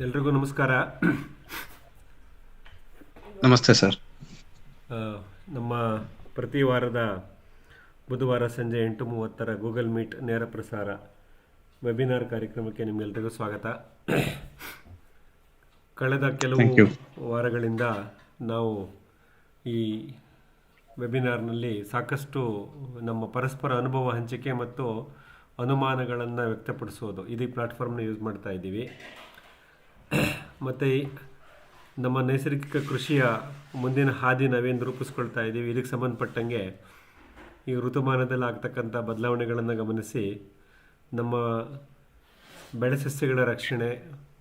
ಎಲ್ರಿಗೂ ನಮಸ್ಕಾರ. ನಮಸ್ತೆ ಸರ್. ಆ, ನಮ್ಮ ಪ್ರತಿ ವಾರದ ಬುಧವಾರ ಸಂಜೆ 8:30 ಗೂಗಲ್ ಮೀಟ್ ನೇರ ಪ್ರಸಾರ ವೆಬಿನಾರ್ ಕಾರ್ಯಕ್ರಮಕ್ಕೆ ನಿಮಗೆಲ್ರಿಗೂ ಸ್ವಾಗತ. ಕಳೆದ ಕೆಲವು ಥ್ಯಾಂಕ್ ಯು. ವಾರಗಳಿಂದ ನಾವು ಈ ವೆಬಿನಾರ್ನಲ್ಲಿ ಸಾಕಷ್ಟು ನಮ್ಮ ಪರಸ್ಪರ ಅನುಭವ ಹಂಚಿಕೆ ಮತ್ತು ಅನುಮಾನಗಳನ್ನು ವ್ಯಕ್ತಪಡಿಸೋದು ಇದು ಪ್ಲಾಟ್ಫಾರ್ಮ್ನ ಯೂಸ್ ಮಾಡ್ತಾ ಇದ್ದೀವಿ. ಮತ್ತು ನಮ್ಮ ನೈಸರ್ಗಿಕ ಕೃಷಿಯ ಮುಂದಿನ ಹಾದಿ ನಾವೇನು ರೂಪಿಸ್ಕೊಳ್ತಾ ಇದ್ದೀವಿ, ಇದಕ್ಕೆ ಸಂಬಂಧಪಟ್ಟಂಗೆ ಈ ಋತುಮಾನದಲ್ಲಿ ಆಗ್ತಕ್ಕಂಥ ಬದಲಾವಣೆಗಳನ್ನು ಗಮನಿಸಿ ನಮ್ಮ ಬೆಳೆ ಸಸ್ಯಗಳ ರಕ್ಷಣೆ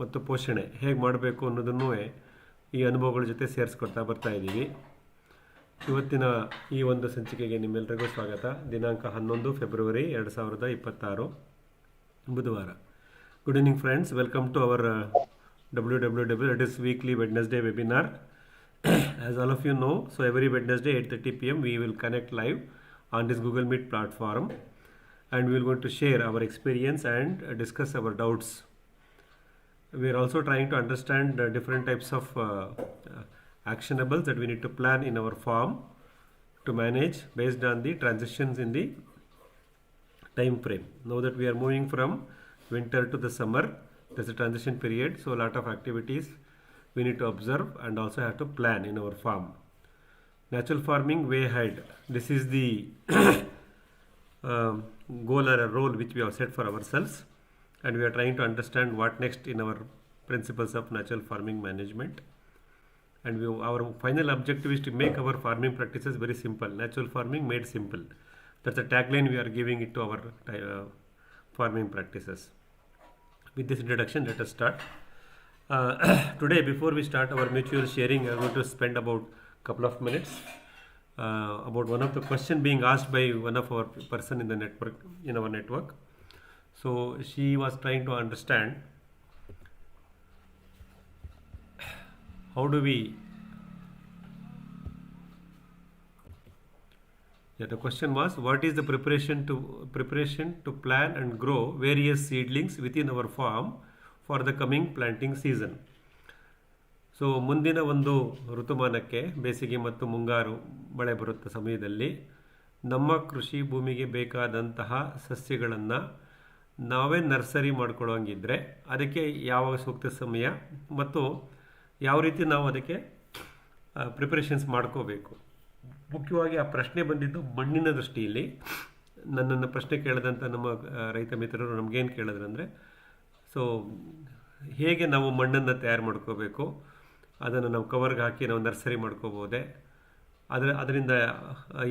ಮತ್ತು ಪೋಷಣೆ ಹೇಗೆ ಮಾಡಬೇಕು ಅನ್ನೋದನ್ನು ಈ ಅನುಭವಗಳ ಜೊತೆ ಸೇರಿಸ್ಕೊಡ್ತಾ ಬರ್ತಾ ಇದ್ದೀವಿ. ಇವತ್ತಿನ ಈ ಒಂದು ಸಂಚಿಕೆಗೆ ನಿಮ್ಮೆಲ್ಲರಿಗೂ ಸ್ವಾಗತ. ದಿನಾಂಕ 11 ಫೆಬ್ರವರಿ 2026 ಬುಧವಾರ. Good evening friends, welcome to our www, that is weekly Wednesday webinar. As all of you know, so every Wednesday 8:30 p.m. we will connect live on this Google Meet platform, and we will going to share our experience and discuss our doubts. We are also trying to understand different types of actionables that we need to plan in our farm to manage based on the transitions in the time frame. Now that we are moving from winter to the summer, there's a transition period, so a lot of activities we need to observe and also have to plan in our farm. Natural farming way ahead. This is the goal or a role which we have set for ourselves, and we are trying to understand what next in our principles of natural farming management. And our final objective is to make our farming practices very simple. Natural farming made simple. That's the tagline we are giving it to our farming practices. With this introduction, let us start. Today, before we start our mutual sharing, I am going to spend about a couple of minutes about one of the question being asked by one of our person in the network, in our network. So she was trying to understand how do we. Yeah, the question was, what is the preparation to plan and grow various seedlings within our farm for the coming planting season? So ಮುಂದಿನ ಒಂದು ಋತುಮಾನಕ್ಕೆ, ಬೇಸಿಗೆ ಮತ್ತು ಮುಂಗಾರು ಮಳೆ ಬರುತ್ತ ಸಮಯದಲ್ಲಿ ನಮ್ಮ ಕೃಷಿ ಭೂಮಿಗೆ ಬೇಕಾದಂತಹ ಸಸ್ಯಗಳನ್ನು ನಾವೇ ನರ್ಸರಿ ಮಾಡ್ಕೊಳ್ಳೋಂಗಿದ್ರೆ ಅದಕ್ಕೆ ಯಾವಾಗ ಸೂಕ್ತ ಸಮಯ ಮತ್ತು ಯಾವ ರೀತಿ ನಾವು ಅದಕ್ಕೆ ಪ್ರಿಪ್ರೇಷನ್ಸ್ ಮಾಡ್ಕೋಬೇಕು. ಮುಖ್ಯವಾಗಿ ಆ ಪ್ರಶ್ನೆ ಬಂದಿದ್ದು ಮಣ್ಣಿನ ದೃಷ್ಟಿಯಲ್ಲಿ. ನನ್ನನ್ನು ಪ್ರಶ್ನೆ ಕೇಳಿದಂಥ ನಮ್ಮ ರೈತ ಮಿತ್ರರು ನಮಗೇನು ಕೇಳಿದ್ರಂದರೆ, ಸೊ ಹೇಗೆ ನಾವು ಮಣ್ಣನ್ನು ತಯಾರು ಮಾಡ್ಕೋಬೇಕು, ಅದನ್ನು ನಾವು ಕವರ್ಗೆ ಹಾಕಿ ನಾವು ನರ್ಸರಿ ಮಾಡ್ಕೋಬೋದೆ, ಅದರಿಂದ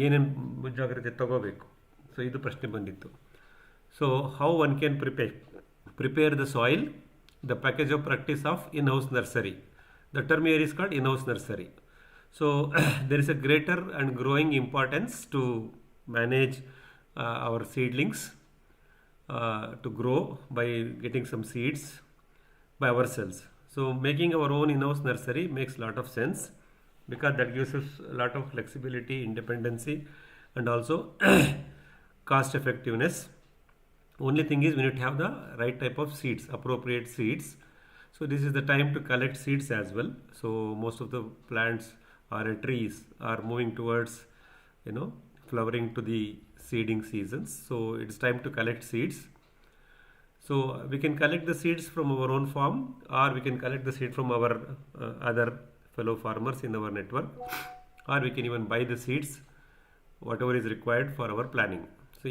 ಏನೇನು ಮುಂಜಾಗ್ರತೆ ತಗೋಬೇಕು, ಸೊ ಇದು ಪ್ರಶ್ನೆ ಬಂದಿತ್ತು. So how one can prepare the soil, the package of practice of in-house nursery. The term here is called in-house nursery. So there is a greater and growing importance to manage our seedlings to grow by getting some seeds by ourselves. So making our own in-house nursery makes a lot of sense because that gives us a lot of flexibility, independency, and also cost effectiveness. Only thing is we need to have the right type of seeds, appropriate seeds. So this is the time to collect seeds as well. So most of the plants or trees are moving towards flowering to the seeding seasons, so it's time to collect seeds. So we can collect the seeds from our own farm, or we can collect the seed from our other fellow farmers in our network, or we can even buy the seeds, whatever is required for our planning. So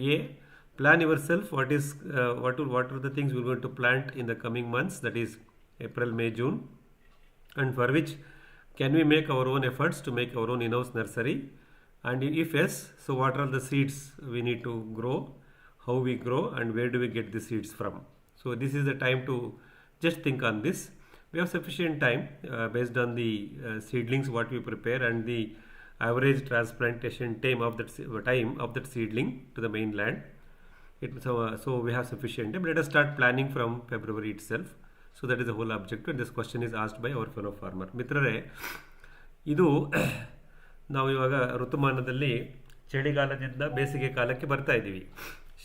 plan yourself what are the things we're going to plant in the coming months, that is April, May, June, and for which can we make our own efforts to make our own in-house nursery, and if yes, so what are the seeds we need to grow, how we grow, and where do we get the seeds from. So this is the time to just think on this. We have sufficient time based on the seedlings what we prepare and the average transplantation time of that seedling to the mainland. So we have sufficient time. Let us start planning from February itself. So that is the whole objective. This question is asked by our fellow farmer. ಮಿತ್ರರೇ, ಇದು ನಾವು ಇವಾಗ ಋತುಮಾನದಲ್ಲಿ ಚಳಿಗಾಲದಿಂದ ಬೇಸಿಗೆ ಕಾಲಕ್ಕೆ ಬರ್ತಾ ಇದ್ದೀವಿ.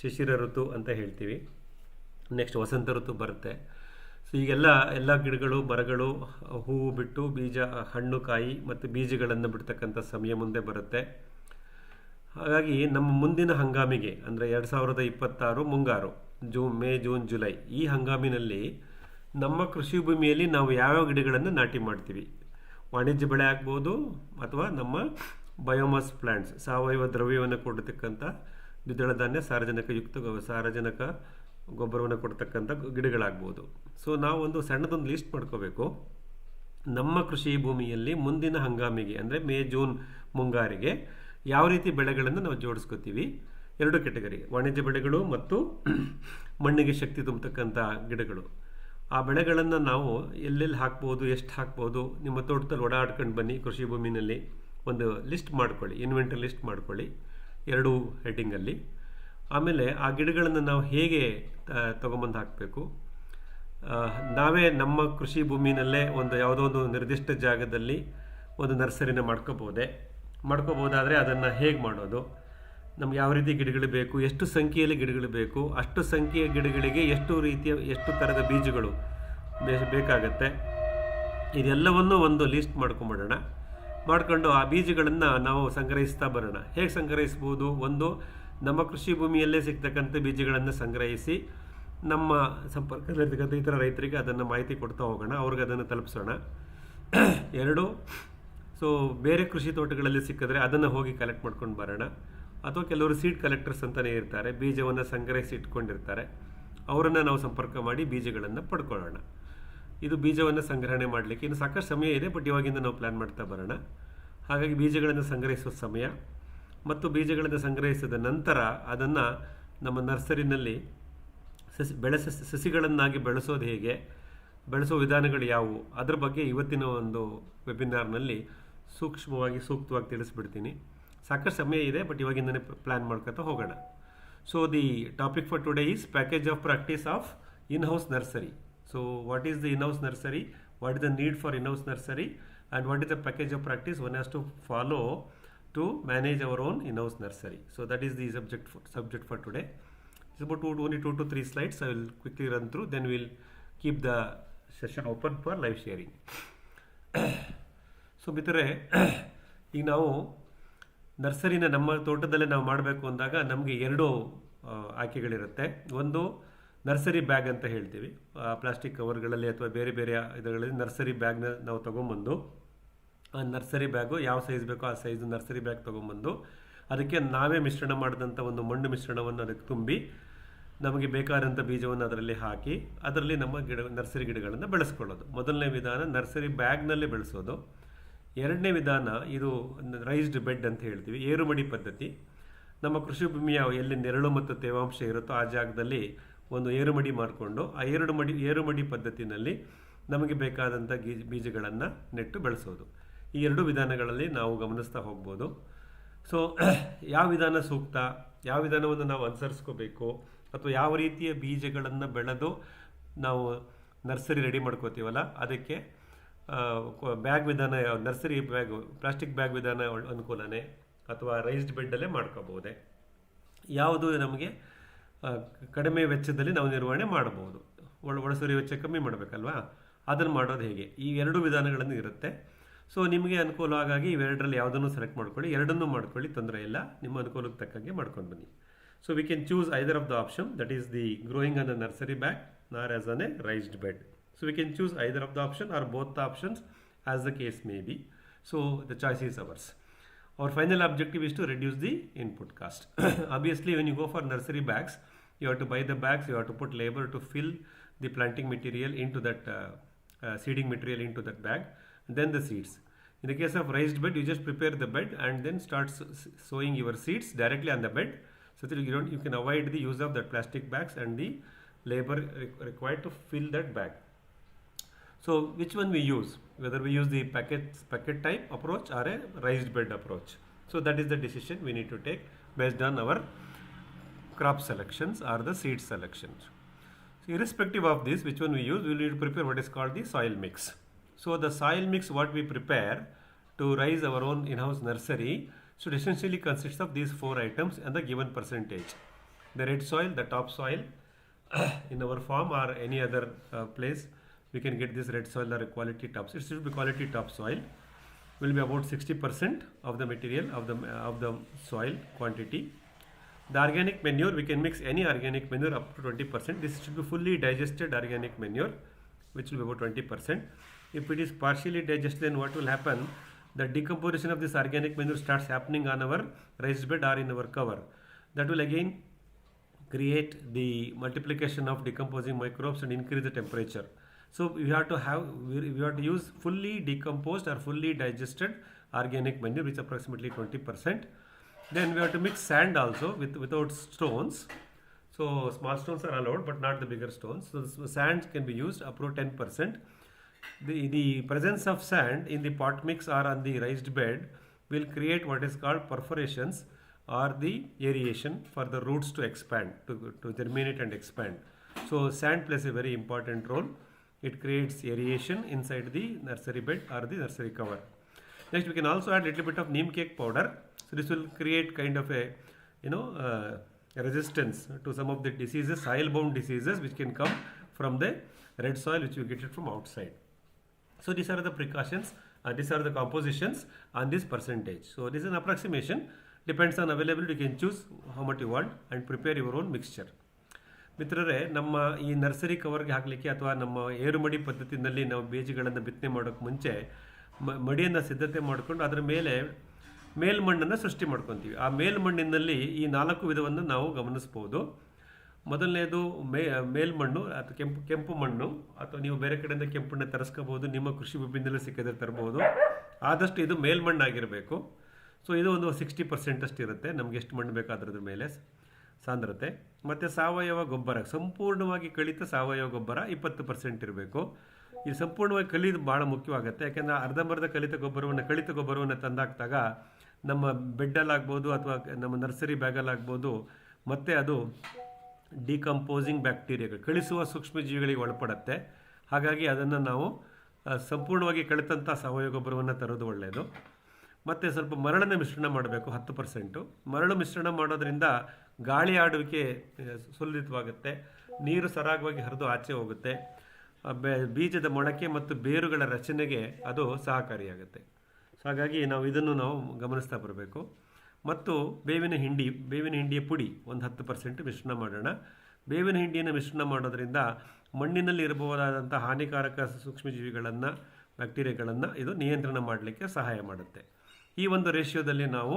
ಶಿಶಿರ ಋತು ಅಂತ ಹೇಳ್ತೀವಿ. ನೆಕ್ಸ್ಟ್ ವಸಂತ ಋತು ಬರುತ್ತೆ. ಸೊ ಈಗೆಲ್ಲ ಗಿಡಗಳು ಮರಗಳು ಹೂವು ಬಿಟ್ಟು ಬೀಜ ಹಣ್ಣು ಕಾಯಿ ಮತ್ತು ಬೀಜಗಳನ್ನು ಬಿಡ್ತಕ್ಕಂಥ ಸಮಯ ಮುಂದೆ ಬರುತ್ತೆ. ಹಾಗಾಗಿ ನಮ್ಮ ಮುಂದಿನ ಹಂಗಾಮಿಗೆ ಅಂದರೆ 2026 ಮುಂಗಾರು ಮೇ ಜೂನ್ ಜುಲೈ ಈ ಹಂಗಾಮಿನಲ್ಲಿ ನಮ್ಮ ಕೃಷಿ ಭೂಮಿಯಲ್ಲಿ ನಾವು ಯಾವ್ಯಾವ ಗಿಡಗಳನ್ನು ನಾಟಿ ಮಾಡ್ತೀವಿ, ವಾಣಿಜ್ಯ ಬೆಳೆ ಆಗ್ಬೋದು ಅಥವಾ ನಮ್ಮ ಬಯೋಮಾಸ್ ಪ್ಲಾಂಟ್ಸ್ ಸಾವಯವ ದ್ರವ್ಯವನ್ನು ಕೊಡತಕ್ಕಂಥ ದ್ವಿದಳ ಧಾನ್ಯ ಸಾರಜನಕ ಗೊಬ್ಬರವನ್ನು ಕೊಡ್ತಕ್ಕಂಥ ಗಿಡಗಳಾಗ್ಬೋದು. ಸೊ ನಾವು ಒಂದು ಸಣ್ಣದೊಂದು ಲಿಸ್ಟ್ ಮಾಡ್ಕೋಬೇಕು. ನಮ್ಮ ಕೃಷಿ ಭೂಮಿಯಲ್ಲಿ ಮುಂದಿನ ಹಂಗಾಮಿಗೆ ಅಂದರೆ ಮೇ ಜೂನ್ ಮುಂಗಾರಿಗೆ ಯಾವ ರೀತಿ ಬೆಳೆಗಳನ್ನು ನಾವು ಜೋಡಿಸ್ಕೋತೀವಿ. 2 ಕೆಟಗರಿ, ವಾಣಿಜ್ಯ ಬೆಳೆಗಳು ಮತ್ತು ಮಣ್ಣಿಗೆ ಶಕ್ತಿ ತುಂಬತಕ್ಕಂಥ ಗಿಡಗಳು. ಆ ಬೆಳೆಗಳನ್ನು ನಾವು ಎಲ್ಲೆಲ್ಲಿ ಹಾಕ್ಬೋದು, ಎಷ್ಟು ಹಾಕ್ಬೋದು, ನಿಮ್ಮ ತೋಟದಲ್ಲಿ ಓಡಾಡ್ಕೊಂಡು ಬನ್ನಿ. ಕೃಷಿ ಭೂಮಿನಲ್ಲಿ ಒಂದು ಲಿಸ್ಟ್ ಮಾಡ್ಕೊಳ್ಳಿ, ಇನ್ವೆಂಟರಿ ಲಿಸ್ಟ್ ಮಾಡ್ಕೊಳ್ಳಿ 2 ಹೆಡ್ಡಿಂಗಲ್ಲಿ. ಆಮೇಲೆ ಆ ಗಿಡಗಳನ್ನು ನಾವು ಹೇಗೆ ತೊಗೊಂಬಂದು ಹಾಕಬೇಕು. ನಾವೇ ನಮ್ಮ ಕೃಷಿ ಭೂಮಿನಲ್ಲೇ ಯಾವುದೋ ಒಂದು ನಿರ್ದಿಷ್ಟ ಜಾಗದಲ್ಲಿ ಒಂದು ನರ್ಸರಿನ ಮಾಡ್ಕೋಬೋದಾದರೆ ಅದನ್ನು ಹೇಗೆ ಮಾಡೋದು, ನಮ್ಗೆ ಯಾವ ರೀತಿ ಗಿಡಗಳು ಬೇಕು, ಎಷ್ಟು ಸಂಖ್ಯೆಯಲ್ಲಿ ಗಿಡಗಳು ಬೇಕು, ಅಷ್ಟು ಸಂಖ್ಯೆಯ ಗಿಡಗಳಿಗೆ ಎಷ್ಟು ಥರದ ಬೀಜಗಳು ಬೇಕಾಗತ್ತೆ, ಇದೆಲ್ಲವನ್ನು ಒಂದು ಲಿಸ್ಟ್ ಮಾಡ್ಕೊಂಡು ಆ ಬೀಜಗಳನ್ನು ನಾವು ಸಂಗ್ರಹಿಸ್ತಾ ಬರೋಣ. ಹೇಗೆ ಸಂಗ್ರಹಿಸ್ಬೋದು? ಒಂದು, ನಮ್ಮ ಕೃಷಿ ಭೂಮಿಯಲ್ಲೇ ಸಿಗ್ತಕ್ಕಂಥ ಬೀಜಗಳನ್ನು ಸಂಗ್ರಹಿಸಿ ನಮ್ಮ ಸಂಪರ್ಕದಲ್ಲಿರ್ತಕ್ಕಂಥ ಇತರ ರೈತರಿಗೆ ಅದನ್ನು ಮಾಹಿತಿ ಕೊಡ್ತಾ ಹೋಗೋಣ, ಅವ್ರಿಗೆ ಅದನ್ನು ತಲುಪಿಸೋಣ. 2, ಸೊ ಬೇರೆ ಕೃಷಿ ತೋಟಗಳಲ್ಲಿ ಸಿಕ್ಕಿದ್ರೆ ಅದನ್ನು ಹೋಗಿ ಕಲೆಕ್ಟ್ ಮಾಡ್ಕೊಂಡು ಬರೋಣ. ಅಥವಾ ಕೆಲವರು ಸೀಡ್ ಕಲೆಕ್ಟರ್ಸ್ ಅಂತಲೇ ಇರ್ತಾರೆ, ಬೀಜವನ್ನು ಸಂಗ್ರಹಿಸಿ ಇಟ್ಕೊಂಡಿರ್ತಾರೆ, ಅವರನ್ನು ನಾವು ಸಂಪರ್ಕ ಮಾಡಿ ಬೀಜಗಳನ್ನು ಪಡ್ಕೊಳ್ಳೋಣ. ಇದು ಬೀಜವನ್ನು ಸಂಗ್ರಹಣೆ ಮಾಡಲಿಕ್ಕೆ ಇನ್ನು ಸಾಕಷ್ಟು ಸಮಯ ಇದೆ, ಬಟ್ ಇವಾಗಿಂದ ನಾವು ಪ್ಲ್ಯಾನ್ ಮಾಡ್ತಾ ಬರೋಣ. ಹಾಗಾಗಿ ಬೀಜಗಳನ್ನು ಸಂಗ್ರಹಿಸುವ ಸಮಯ ಮತ್ತು ಬೀಜಗಳನ್ನು ಸಂಗ್ರಹಿಸಿದ ನಂತರ ಅದನ್ನು ನಮ್ಮ ನರ್ಸರಿನಲ್ಲಿ ಸಸಿಗಳನ್ನಾಗಿ ಬೆಳೆಸೋದು ಹೇಗೆ, ಬೆಳೆಸೋ ವಿಧಾನಗಳು ಯಾವುವು, ಅದ್ರ ಬಗ್ಗೆ ಇವತ್ತಿನ ಒಂದು ವೆಬಿನಾರ್ನಲ್ಲಿ ಸೂಕ್ತವಾಗಿ ತಿಳಿಸ್ಬಿಡ್ತೀನಿ. ಸಾಕಷ್ಟು ಸಮಯ ಇದೆ, ಬಟ್ ಇವಾಗಿಂದನೇ ಪ್ಲ್ಯಾನ್ ಮಾಡ್ಕೊತಾ ಹೋಗೋಣ. So the topic for today is package of practice of in-house nursery. So what is the in-house nursery, what is the need for in-house nursery, and what is the package of practice one has to follow to manage our own in-house nursery. So that is the subject for today. It's about only 2 to 3 slides. I will quickly run through, then we'll keep the session open for live sharing. So ಮಿತ್ರರೇ, ಈಗ ನಾವು ನರ್ಸರಿನ ನಮ್ಮ ತೋಟದಲ್ಲೇ ನಾವು ಮಾಡಬೇಕು ಅಂದಾಗ ನಮಗೆ 2 ಆಯ್ಕೆಗಳಿರುತ್ತೆ. ಒಂದು, ನರ್ಸರಿ ಬ್ಯಾಗ್ ಅಂತ ಹೇಳ್ತೀವಿ. ಪ್ಲಾಸ್ಟಿಕ್ ಕವರ್ಗಳಲ್ಲಿ ಅಥವಾ ಬೇರೆ ಇದರಲ್ಲಿ ನರ್ಸರಿ ಬ್ಯಾಗ್ನ ನಾವು ತೊಗೊಂಬಂದು, ಆ ನರ್ಸರಿ ಬ್ಯಾಗು ಯಾವ ಸೈಜ್ ಬೇಕೋ ಆ ಸೈಜ್ ನರ್ಸರಿ ಬ್ಯಾಗ್ ತೊಗೊಂಬಂದು ಅದಕ್ಕೆ ನಾವೇ ಮಿಶ್ರಣ ಮಾಡಿದಂಥ ಒಂದು ಮಣ್ಣು ಮಿಶ್ರಣವನ್ನು ಅದಕ್ಕೆ ತುಂಬಿ ನಮಗೆ ಬೇಕಾದಂಥ ಬೀಜವನ್ನು ಅದರಲ್ಲಿ ಹಾಕಿ ಅದರಲ್ಲಿ ನಮ್ಮ ನರ್ಸರಿ ಗಿಡಗಳನ್ನು ಬೆಳೆಸ್ಕೊಳ್ಳೋದು. ಮೊದಲನೇ ವಿಧಾನ ನರ್ಸರಿ ಬ್ಯಾಗ್ನಲ್ಲೇ ಬೆಳೆಸೋದು. 2ನೇ ವಿಧಾನ ಇದು ರೈಸ್ಡ್ ಬೆಡ್ ಅಂತ ಹೇಳ್ತೀವಿ, ಏರುಮಡಿ ಪದ್ಧತಿ. ನಮ್ಮ ಕೃಷಿ ಭೂಮಿಯ ಎಲ್ಲಿ ನೆರಳು ಮತ್ತು ತೇವಾಂಶ ಇರುತ್ತೋ ಆ ಜಾಗದಲ್ಲಿ ಒಂದು ಏರುಮಡಿ ಮಾಡಿಕೊಂಡು ಆ ಏರುಮಡಿ ಪದ್ಧತಿನಲ್ಲಿ ನಮಗೆ ಬೇಕಾದಂಥ ಬೀಜಗಳನ್ನು ನೆಟ್ಟು ಬೆಳೆಸೋದು. ಈ 2 ವಿಧಾನಗಳಲ್ಲಿ ನಾವು ಗಮನಿಸ್ತಾ ಹೋಗ್ಬೋದು. ಸೊ ಯಾವ ವಿಧಾನ ಸೂಕ್ತ, ಯಾವ ವಿಧಾನವನ್ನು ನಾವು ಅನುಸರಿಸ್ಕೋಬೇಕು, ಅಥವಾ ಯಾವ ರೀತಿಯ ಬೀಜಗಳನ್ನು ಬೆಳೆದು ನಾವು ನರ್ಸರಿ ರೆಡಿ ಮಾಡ್ಕೋತೀವಲ್ಲ ಅದಕ್ಕೆ ಬ್ಯಾಗ್ ವಿಧಾನ, ನರ್ಸರಿ ಬ್ಯಾಗ್, ಪ್ಲಾಸ್ಟಿಕ್ ಬ್ಯಾಗ್ ವಿಧಾನ ಅನುಕೂಲನೇ ಅಥವಾ ರೈಸ್ಡ್ ಬೆಡ್ಡಲ್ಲೇ ಮಾಡ್ಕೋಬಹುದೇ, ಯಾವುದು ನಮಗೆ ಕಡಿಮೆ ವೆಚ್ಚದಲ್ಲಿ ನಾವು ನಿರ್ವಹಣೆ ಮಾಡಬಹುದು, ಒಳಸರಿ ವೆಚ್ಚ ಕಮ್ಮಿ ಮಾಡಬೇಕಲ್ವಾ, ಅದನ್ನು ಮಾಡೋದು ಹೇಗೆ, ಈ 2 ವಿಧಾನಗಳನ್ನು ಇರುತ್ತೆ. ಸೊ ನಿಮಗೆ ಅನುಕೂಲ ಆಗಾಗಿ ಇವೆರಡರಲ್ಲಿ ಯಾವುದನ್ನು ಸೆಲೆಕ್ಟ್ ಮಾಡ್ಕೊಳ್ಳಿ, 2ನ್ನೂ ಮಾಡ್ಕೊಳ್ಳಿ, ತೊಂದರೆ ಇಲ್ಲ, ನಿಮ್ಮ ಅನುಕೂಲಕ್ಕೆ ತಕ್ಕಂಗೆ ಮಾಡ್ಕೊಂಡು ಬನ್ನಿ. So we can choose either of the option, that is the growing on a nursery bag nor as on a raised bed. So we can choose either of the option or both the options as the case may be. So the choice is ours. Our final objective is to reduce the input cost. Obviously, when you go for nursery bags, you have to buy the bags, you have to put labor to fill the planting material into that seeding material into that bag, and then the seeds. In the case of raised bed, you just prepare the bed and then start sowing your seeds directly on the bed, so that you can avoid the use of that plastic bags and the labor required to fill that bag. So which one we use, whether we use the packet type approach or a raised bed approach. So that is the decision we need to take based on our crop selections or the seed selections. So irrespective of this, which one we use, we will need to prepare what is called the soil mix. So the soil mix what we prepare to raise our own in-house nursery should essentially consist of these 4 items and the given percentage. The red soil, the top soil in our farm or any other place, we can get this red soil or quality topsoil. It should be quality topsoil. Will be about 60% of the material of the soil quantity. The organic manure, we can mix any organic manure up to 20%. This should be fully digested organic manure, which will be about 20%. If it is partially digested, then what will happen? The decomposition of this organic manure starts happening on our raised bed or in our cover. That will again create the multiplication of decomposing microbes and increase the temperature. So we have to use fully decomposed or fully digested organic manure, which is approximately 20%. Then we have to mix sand also without stones. So small stones are allowed, but not the bigger stones. So sand can be used up to 10%. The presence of sand in the pot mix or on the raised bed will create what is called perforations or the aeration for the roots to expand, to germinate and expand. So sand plays a very important role. It creates aeration inside the nursery bed or the nursery cover. Next, we can also add a little bit of neem cake powder. So this will create kind of a resistance to some of the diseases, soil-bound diseases, which can come from the red soil, which you get it from outside. So these are the precautions. These are the compositions on this percentage. So this is an approximation. Depends on availability. You can choose how much you want and prepare your own mixture. ಮಿತ್ರರೇ, ನಮ್ಮ ಈ nursery ಕವರ್ಗೆ ಹಾಕಲಿಕ್ಕೆ ಅಥವಾ ನಮ್ಮ ಏರುಮಡಿ ಪದ್ಧತಿನಲ್ಲಿ ನಾವು ಬೀಜಗಳನ್ನು ಬಿತ್ತನೆ ಮಾಡೋಕ್ಕೆ ಮುಂಚೆ ಮಡಿಯನ್ನು ಸಿದ್ಧತೆ ಮಾಡಿಕೊಂಡು ಅದರ ಮೇಲೆ ಮೇಲ್ಮಣ್ಣನ್ನು ಸೃಷ್ಟಿ ಮಾಡ್ಕೊತೀವಿ. ಆ ಮೇಲ್ಮಣ್ಣಿನಲ್ಲಿ ಈ 4 ವಿಧವನ್ನು ನಾವು ಗಮನಿಸ್ಬೋದು. ಮೊದಲನೇದು ಮೇಲ್ಮಣ್ಣು ಅಥವಾ ಕೆಂಪು ಮಣ್ಣು, ಅಥವಾ ನೀವು ಬೇರೆ ಕಡೆಯಿಂದ ಕೆಂಪಣ್ಣೆ ತರಿಸ್ಕೋಬಹುದು, ನಿಮ್ಮ ಕೃಷಿ ವಿಭಿನ್ನದಲ್ಲಿ ಸಿಕ್ಕಿದ್ರೆ ತರಬಹುದು. ಆದಷ್ಟು ಇದು ಮೇಲ್ಮಣ್ಣಾಗಿರಬೇಕು. ಸೊ ಇದು ಒಂದು 60% ಅಷ್ಟು ಇರುತ್ತೆ, ನಮ್ಗೆ ಎಷ್ಟು ಮಣ್ಣು ಬೇಕಾದ್ರದ್ರ ಮೇಲೆ ಸಾಂದ್ರತೆ. ಮತ್ತು ಸಾವಯವ ಗೊಬ್ಬರ, ಸಂಪೂರ್ಣವಾಗಿ ಕಳಿತ ಸಾವಯವ ಗೊಬ್ಬರ 20% ಇರಬೇಕು. ಈ ಸಂಪೂರ್ಣವಾಗಿ ಕಲಿದು ಭಾಳ ಮುಖ್ಯವಾಗುತ್ತೆ. ಯಾಕೆಂದರೆ ಅರ್ಧಂಬರ್ಧ ಕಳಿತ ಗೊಬ್ಬರವನ್ನು ತಂದಾಕ್ದಾಗ ನಮ್ಮ ಬೆಡ್ಡಲ್ಲಾಗ್ಬೋದು ಅಥವಾ ನಮ್ಮ ನರ್ಸರಿ ಬ್ಯಾಗಲ್ಲಾಗ್ಬೋದು, ಮತ್ತು ಅದು ಡಿಕಂಪೋಸಿಂಗ್ ಬ್ಯಾಕ್ಟೀರಿಯಾಗಳು, ಕಳಿಸುವ ಸೂಕ್ಷ್ಮಜೀವಿಗಳಿಗೆ ಒಳಪಡುತ್ತೆ. ಹಾಗಾಗಿ ಅದನ್ನು ನಾವು ಸಂಪೂರ್ಣವಾಗಿ ಕಳಿತಂಥ ಸಾವಯವ ಗೊಬ್ಬರವನ್ನು ತರೋದು ಒಳ್ಳೆಯದು. ಮತ್ತು ಸ್ವಲ್ಪ ಮರಳನ್ನು ಮಿಶ್ರಣ ಮಾಡಬೇಕು, 10%. ಮರಳು ಮಿಶ್ರಣ ಮಾಡೋದ್ರಿಂದ ಗಾಳಿ ಆಡುವಿಕೆ ಸುಲಲಿತವಾಗುತ್ತೆ, ನೀರು ಸರಾಗವಾಗಿ ಹರಿದು ಆಚೆ ಹೋಗುತ್ತೆ, ಬೀಜದ ಮೊಳಕೆ ಮತ್ತು ಬೇರುಗಳ ರಚನೆಗೆ ಅದು ಸಹಕಾರಿಯಾಗುತ್ತೆ. ಸೊ ಹಾಗಾಗಿ ನಾವು ಗಮನಿಸ್ತಾ ಬರಬೇಕು. ಮತ್ತು ಬೇವಿನ ಹಿಂಡಿಯ ಪುಡಿ ಒಂದು 10% ಮಿಶ್ರಣ ಮಾಡೋಣ. ಬೇವಿನ ಹಿಂಡಿಯನ್ನು ಮಿಶ್ರಣ ಮಾಡೋದ್ರಿಂದ ಮಣ್ಣಿನಲ್ಲಿ ಇರಬಹುದಾದಂಥ ಹಾನಿಕಾರಕ ಸೂಕ್ಷ್ಮಜೀವಿಗಳನ್ನು, ಬ್ಯಾಕ್ಟೀರಿಯಾಗಳನ್ನು ಇದು ನಿಯಂತ್ರಣ ಮಾಡಲಿಕ್ಕೆ ಸಹಾಯ ಮಾಡುತ್ತೆ. ಈ ಒಂದು ರೇಷಿಯೋದಲ್ಲಿ ನಾವು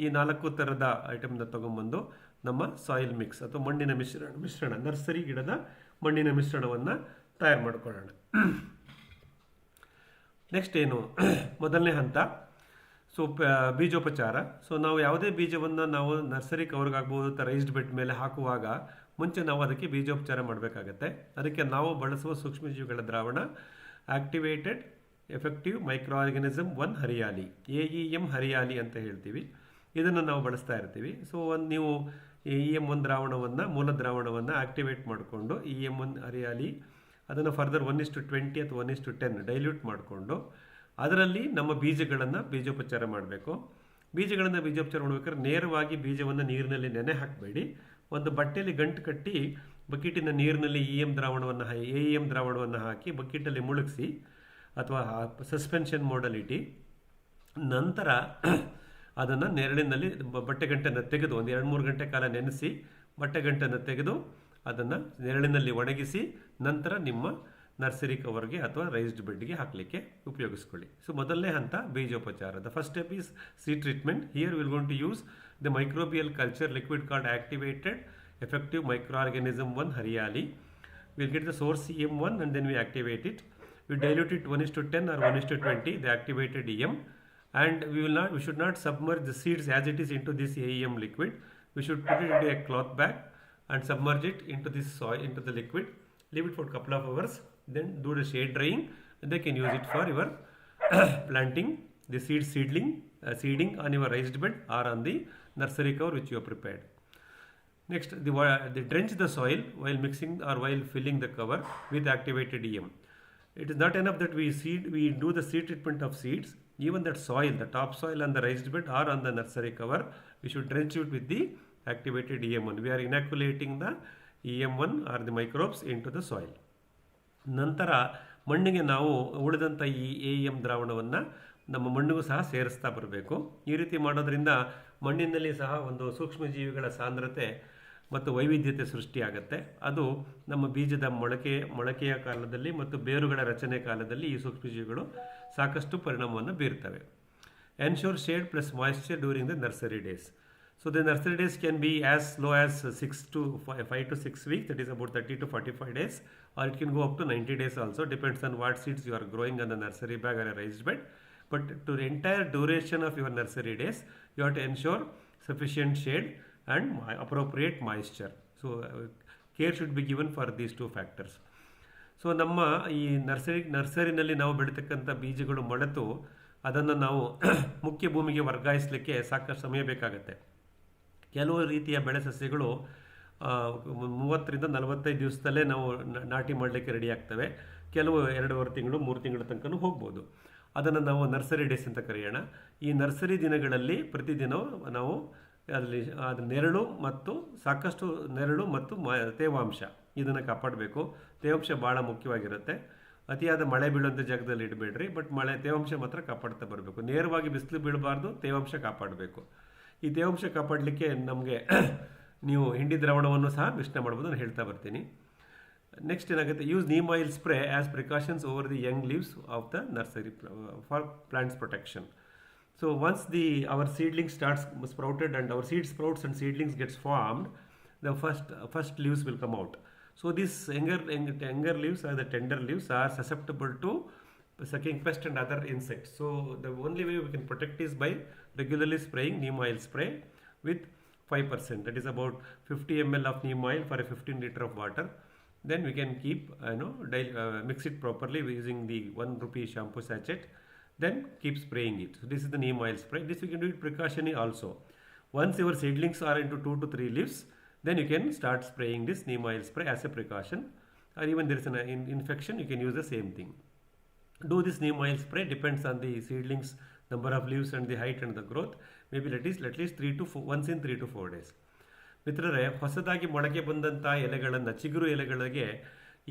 ಈ 4 ಥರದ ಐಟಮ್ನ ತೊಗೊಂಬಂದು ನಮ್ಮ ಸಾಯಿಲ್ ಮಿಕ್ಸ್ ಅಥವಾ ಮಣ್ಣಿನ ಮಿಶ್ರಣ ನರ್ಸರಿ ಗಿಡದ ಮಣ್ಣಿನ ಮಿಶ್ರಣವನ್ನು ತಯಾರು ಮಾಡ್ಕೊಳ್ಳೋಣ. ನೆಕ್ಸ್ಟ್ ಏನು, ಮೊದಲನೇ ಹಂತ ಬೀಜೋಪಚಾರ. ಸೊ ನಾವು ಯಾವುದೇ ಬೀಜವನ್ನು ನಾವು ನರ್ಸರಿ ಕವರ್ಗಾಗ್ಬೋದು ಅಥವಾ ರೈಸ್ಡ್ ಬೆಡ್ ಮೇಲೆ ಹಾಕುವಾಗ ಮುಂಚೆ ನಾವು ಅದಕ್ಕೆ ಬೀಜೋಪಚಾರ ಮಾಡಬೇಕಾಗತ್ತೆ. ಅದಕ್ಕೆ ನಾವು ಬಳಸುವ ಸೂಕ್ಷ್ಮಜೀವಿಗಳ ದ್ರಾವಣ activated effective micro organism 1 hariyali, AEM hariyali ಅಂತ ಹೇಳ್ತೀವಿ. ಇದನ್ನು ನಾವು ಬಳಸ್ತಾ ಇರ್ತೀವಿ. ಸೊ ನೀವು EM1 ದ್ರಾವಣವನ್ನು, ಮೂಲ ದ್ರಾವಣವನ್ನು ಆಕ್ಟಿವೇಟ್ ಮಾಡಿಕೊಂಡು EM1 ಹರಿಯಾಲಿ ಅದನ್ನು ಫರ್ದರ್ 1:20 ಅಥವಾ 1:10 ಡೈಲ್ಯೂಟ್ ಮಾಡಿಕೊಂಡು ಅದರಲ್ಲಿ ನಮ್ಮ ಬೀಜೋಪಚಾರ ಮಾಡಬೇಕು. ಬೀಜಗಳನ್ನು ಬೀಜೋಪಚಾರ ಮಾಡಬೇಕಾದ್ರೆ ನೇರವಾಗಿ ಬೀಜವನ್ನು ನೀರಿನಲ್ಲಿ ನೆನೆ ಹಾಕಬೇಡಿ. ಒಂದು ಬಟ್ಟೆಯಲ್ಲಿ ಗಂಟು ಕಟ್ಟಿ ಬಕೆಟಿನ ನೀರಿನಲ್ಲಿ AEM ದ್ರಾವಣವನ್ನು ಹಾಕಿ ಬಕೆಟಲ್ಲಿ ಮುಳುಗಿಸಿ ಅಥವಾ ಸಸ್ಪೆನ್ಷನ್ ಮೋಡಲಿಟಿ. ನಂತರ ಅದನ್ನು ನೆರಳಿನಲ್ಲಿ ಬಟ್ಟೆಗಂಟನ್ನು ತೆಗೆದು ಒಂದು 2-3 ಗಂಟೆ ಕಾಲ ನೆನೆಸಿ ಬಟ್ಟೆಗಂಟನ್ನು ತೆಗೆದು ಅದನ್ನು ನೆರಳಿನಲ್ಲಿ ಒಣಗಿಸಿ ನಂತರ ನಿಮ್ಮ ನರ್ಸರಿ ಕವರ್ಗೆ ಅಥವಾ ರೈಸ್ಡ್ ಬೆಡ್ಗೆ ಹಾಕಲಿಕ್ಕೆ ಉಪಯೋಗಿಸ್ಕೊಳ್ಳಿ. ಸೊ ಮೊದಲನೇ ಹಂತ ಬೀಜೋಪಚಾರ. The first step is seed treatment. Here will going to use the microbial culture liquid called activated effective micro organism 1 Hariyali. Will get the source EM1 and then we activate it. We dilute it 1:10 or 1:20, the activated EM, and we should not submerge the seeds as it is into this AEM liquid. We should put it into a cloth bag and submerge it into this soil, into the liquid. Leave it for a couple of hours, then do the shade drying, and they can use it for your planting the seeding on your raised bed or on the nursery cover which you have prepared. Next, they drench the soil while mixing or while filling the cover with activated EM. It is not enough that we do the seed treatment of seeds. Even that soil, the top soil on the raised bed or on the nursery cover, we should drench it with the activated EM1. We are inoculating the EM1 or the microbes into the soil. ನಂತರ ಮಣ್ಣಿಗೆ ನಾವು ಉಳಿದಂಥ ಈ AEM ದ್ರಾವಣವನ್ನು ನಮ್ಮ ಮಣ್ಣಿಗೂ ಸಹ ಸೇರಿಸ್ತಾ ಬರಬೇಕು. ಈ ರೀತಿ ಮಾಡೋದ್ರಿಂದ ಮಣ್ಣಿನಲ್ಲಿ ಸಹ ಒಂದು ಸೂಕ್ಷ್ಮಜೀವಿಗಳ ಸಾಂದ್ರತೆ ಮತ್ತು ವೈವಿಧ್ಯತೆ ಸೃಷ್ಟಿಯಾಗುತ್ತೆ. ಅದು ನಮ್ಮ ಬೀಜದ ಮೊಳಕೆಯ ಕಾಲದಲ್ಲಿ ಮತ್ತು ಬೇರುಗಳ ರಚನೆ ಕಾಲದಲ್ಲಿ ಈ ಸೂಕ್ಷ್ಮಜೀವಿಗಳು ಸಾಕಷ್ಟು ಪರಿಣಾಮವನ್ನು ಬೀರ್ತವೆ. Ensure shade plus moisture during the nursery days. So the nursery days can be as low as 5 to 6 weeks, that is about 30 to 45 days, or it can go up to 90 days also, depends on what seeds you are growing on the nursery bag or a raised bed. But to the entire duration of your nursery days, you have to ensure sufficient shade and appropriate moisture. So care should be given for these two factors. So ನಮ್ಮ ಈ ನರ್ಸರಿನಲ್ಲಿ ನಾವು ಬೆಳೀತಕ್ಕಂಥ ಬೀಜಗಳು ಮೊಳೆತು ಅದನ್ನು ನಾವು ಮುಖ್ಯ ಭೂಮಿಗೆ ವರ್ಗಾಯಿಸಲಿಕ್ಕೆ ಸಾಕಷ್ಟು ಸಮಯ ಬೇಕಾಗುತ್ತೆ. ಕೆಲವು ರೀತಿಯ ಬೆಳೆ ಸಸ್ಯಗಳು 30ರಿಂದ 45 ದಿವಸದಲ್ಲೇ ನಾವು ನಾಟಿ ಮಾಡಲಿಕ್ಕೆ ರೆಡಿ ಆಗ್ತವೆ. ಕೆಲವು 2.5 ತಿಂಗಳು 3 ತಿಂಗಳ ತನಕ ಹೋಗ್ಬೋದು. ಅದನ್ನು ನಾವು ನರ್ಸರಿ ಡೇಸ್ ಅಂತ ಕರೆಯೋಣ. ಈ ನರ್ಸರಿ ದಿನಗಳಲ್ಲಿ ಪ್ರತಿದಿನವೂ ನಾವು ಅಲ್ಲಿ ಅದು ನೆರಳು ಮತ್ತು ಸಾಕಷ್ಟು ನೆರಳು ಮತ್ತು ತೇವಾಂಶ ಇದನ್ನು ಕಾಪಾಡಬೇಕು. ತೇವಾಂಶ ಭಾಳ ಮುಖ್ಯವಾಗಿರುತ್ತೆ. ಅತಿಯಾದ ಮಳೆ ಬೀಳುವಂಥ ಜಾಗದಲ್ಲಿ ಇಡಬೇಡ್ರಿ, ಬಟ್ ತೇವಾಂಶ ಮಾತ್ರ ಕಾಪಾಡ್ತಾ ಬರಬೇಕು. ನೇರವಾಗಿ ಬಿಸಿಲು ಬೀಳಬಾರ್ದು, ತೇವಾಂಶ ಕಾಪಾಡಬೇಕು. ಈ ತೇವಾಂಶ ಕಾಪಾಡಲಿಕ್ಕೆ ನಮಗೆ ನೀವು ಹಿಂಡಿ ದ್ರಾವಣವನ್ನು ಸಹ ಮಿಶ್ರಣ ಮಾಡ್ಬೋದು, ನಾನು ಹೇಳ್ತಾ ಬರ್ತೀನಿ. ನೆಕ್ಸ್ಟ್ ಏನಾಗುತ್ತೆ, use neem oil spray as precautions over the Young leaves of the nursery for plants protection. So once our seedling starts sprouted and our seed sprouts and seedlings gets formed, the first leaves will come out. So these younger leaves or the tender leaves are susceptible to sucking pest and other insects. So the only way we can protect is by regularly spraying neem oil spray with 5%. That is about 50 ml of neem oil for a 15 liter of water. Then we can keep mix it properly using the 1 rupee shampoo sachet. Then keep spraying it. So this is the neem oil spray. This we can do it precautionally also. Once your seedlings are into 2 to 3 leaves, then you can start spraying this neem oil spray as a precaution. Or even there is an infection, you can use the same thing. Do this neem oil spray depends on the seedlings number of leaves and the height and the growth. Maybe at least 3 to 4, once in 3 to 4 days. ಮಿತ್ರರೇ, ಹೊಸದಾಗಿ ಮೊಳಕೆ ಬಂದಂಥ ಎಲೆಗಳನ್ನು, ಚಿಗುರು ಎಲೆಗಳಿಗೆ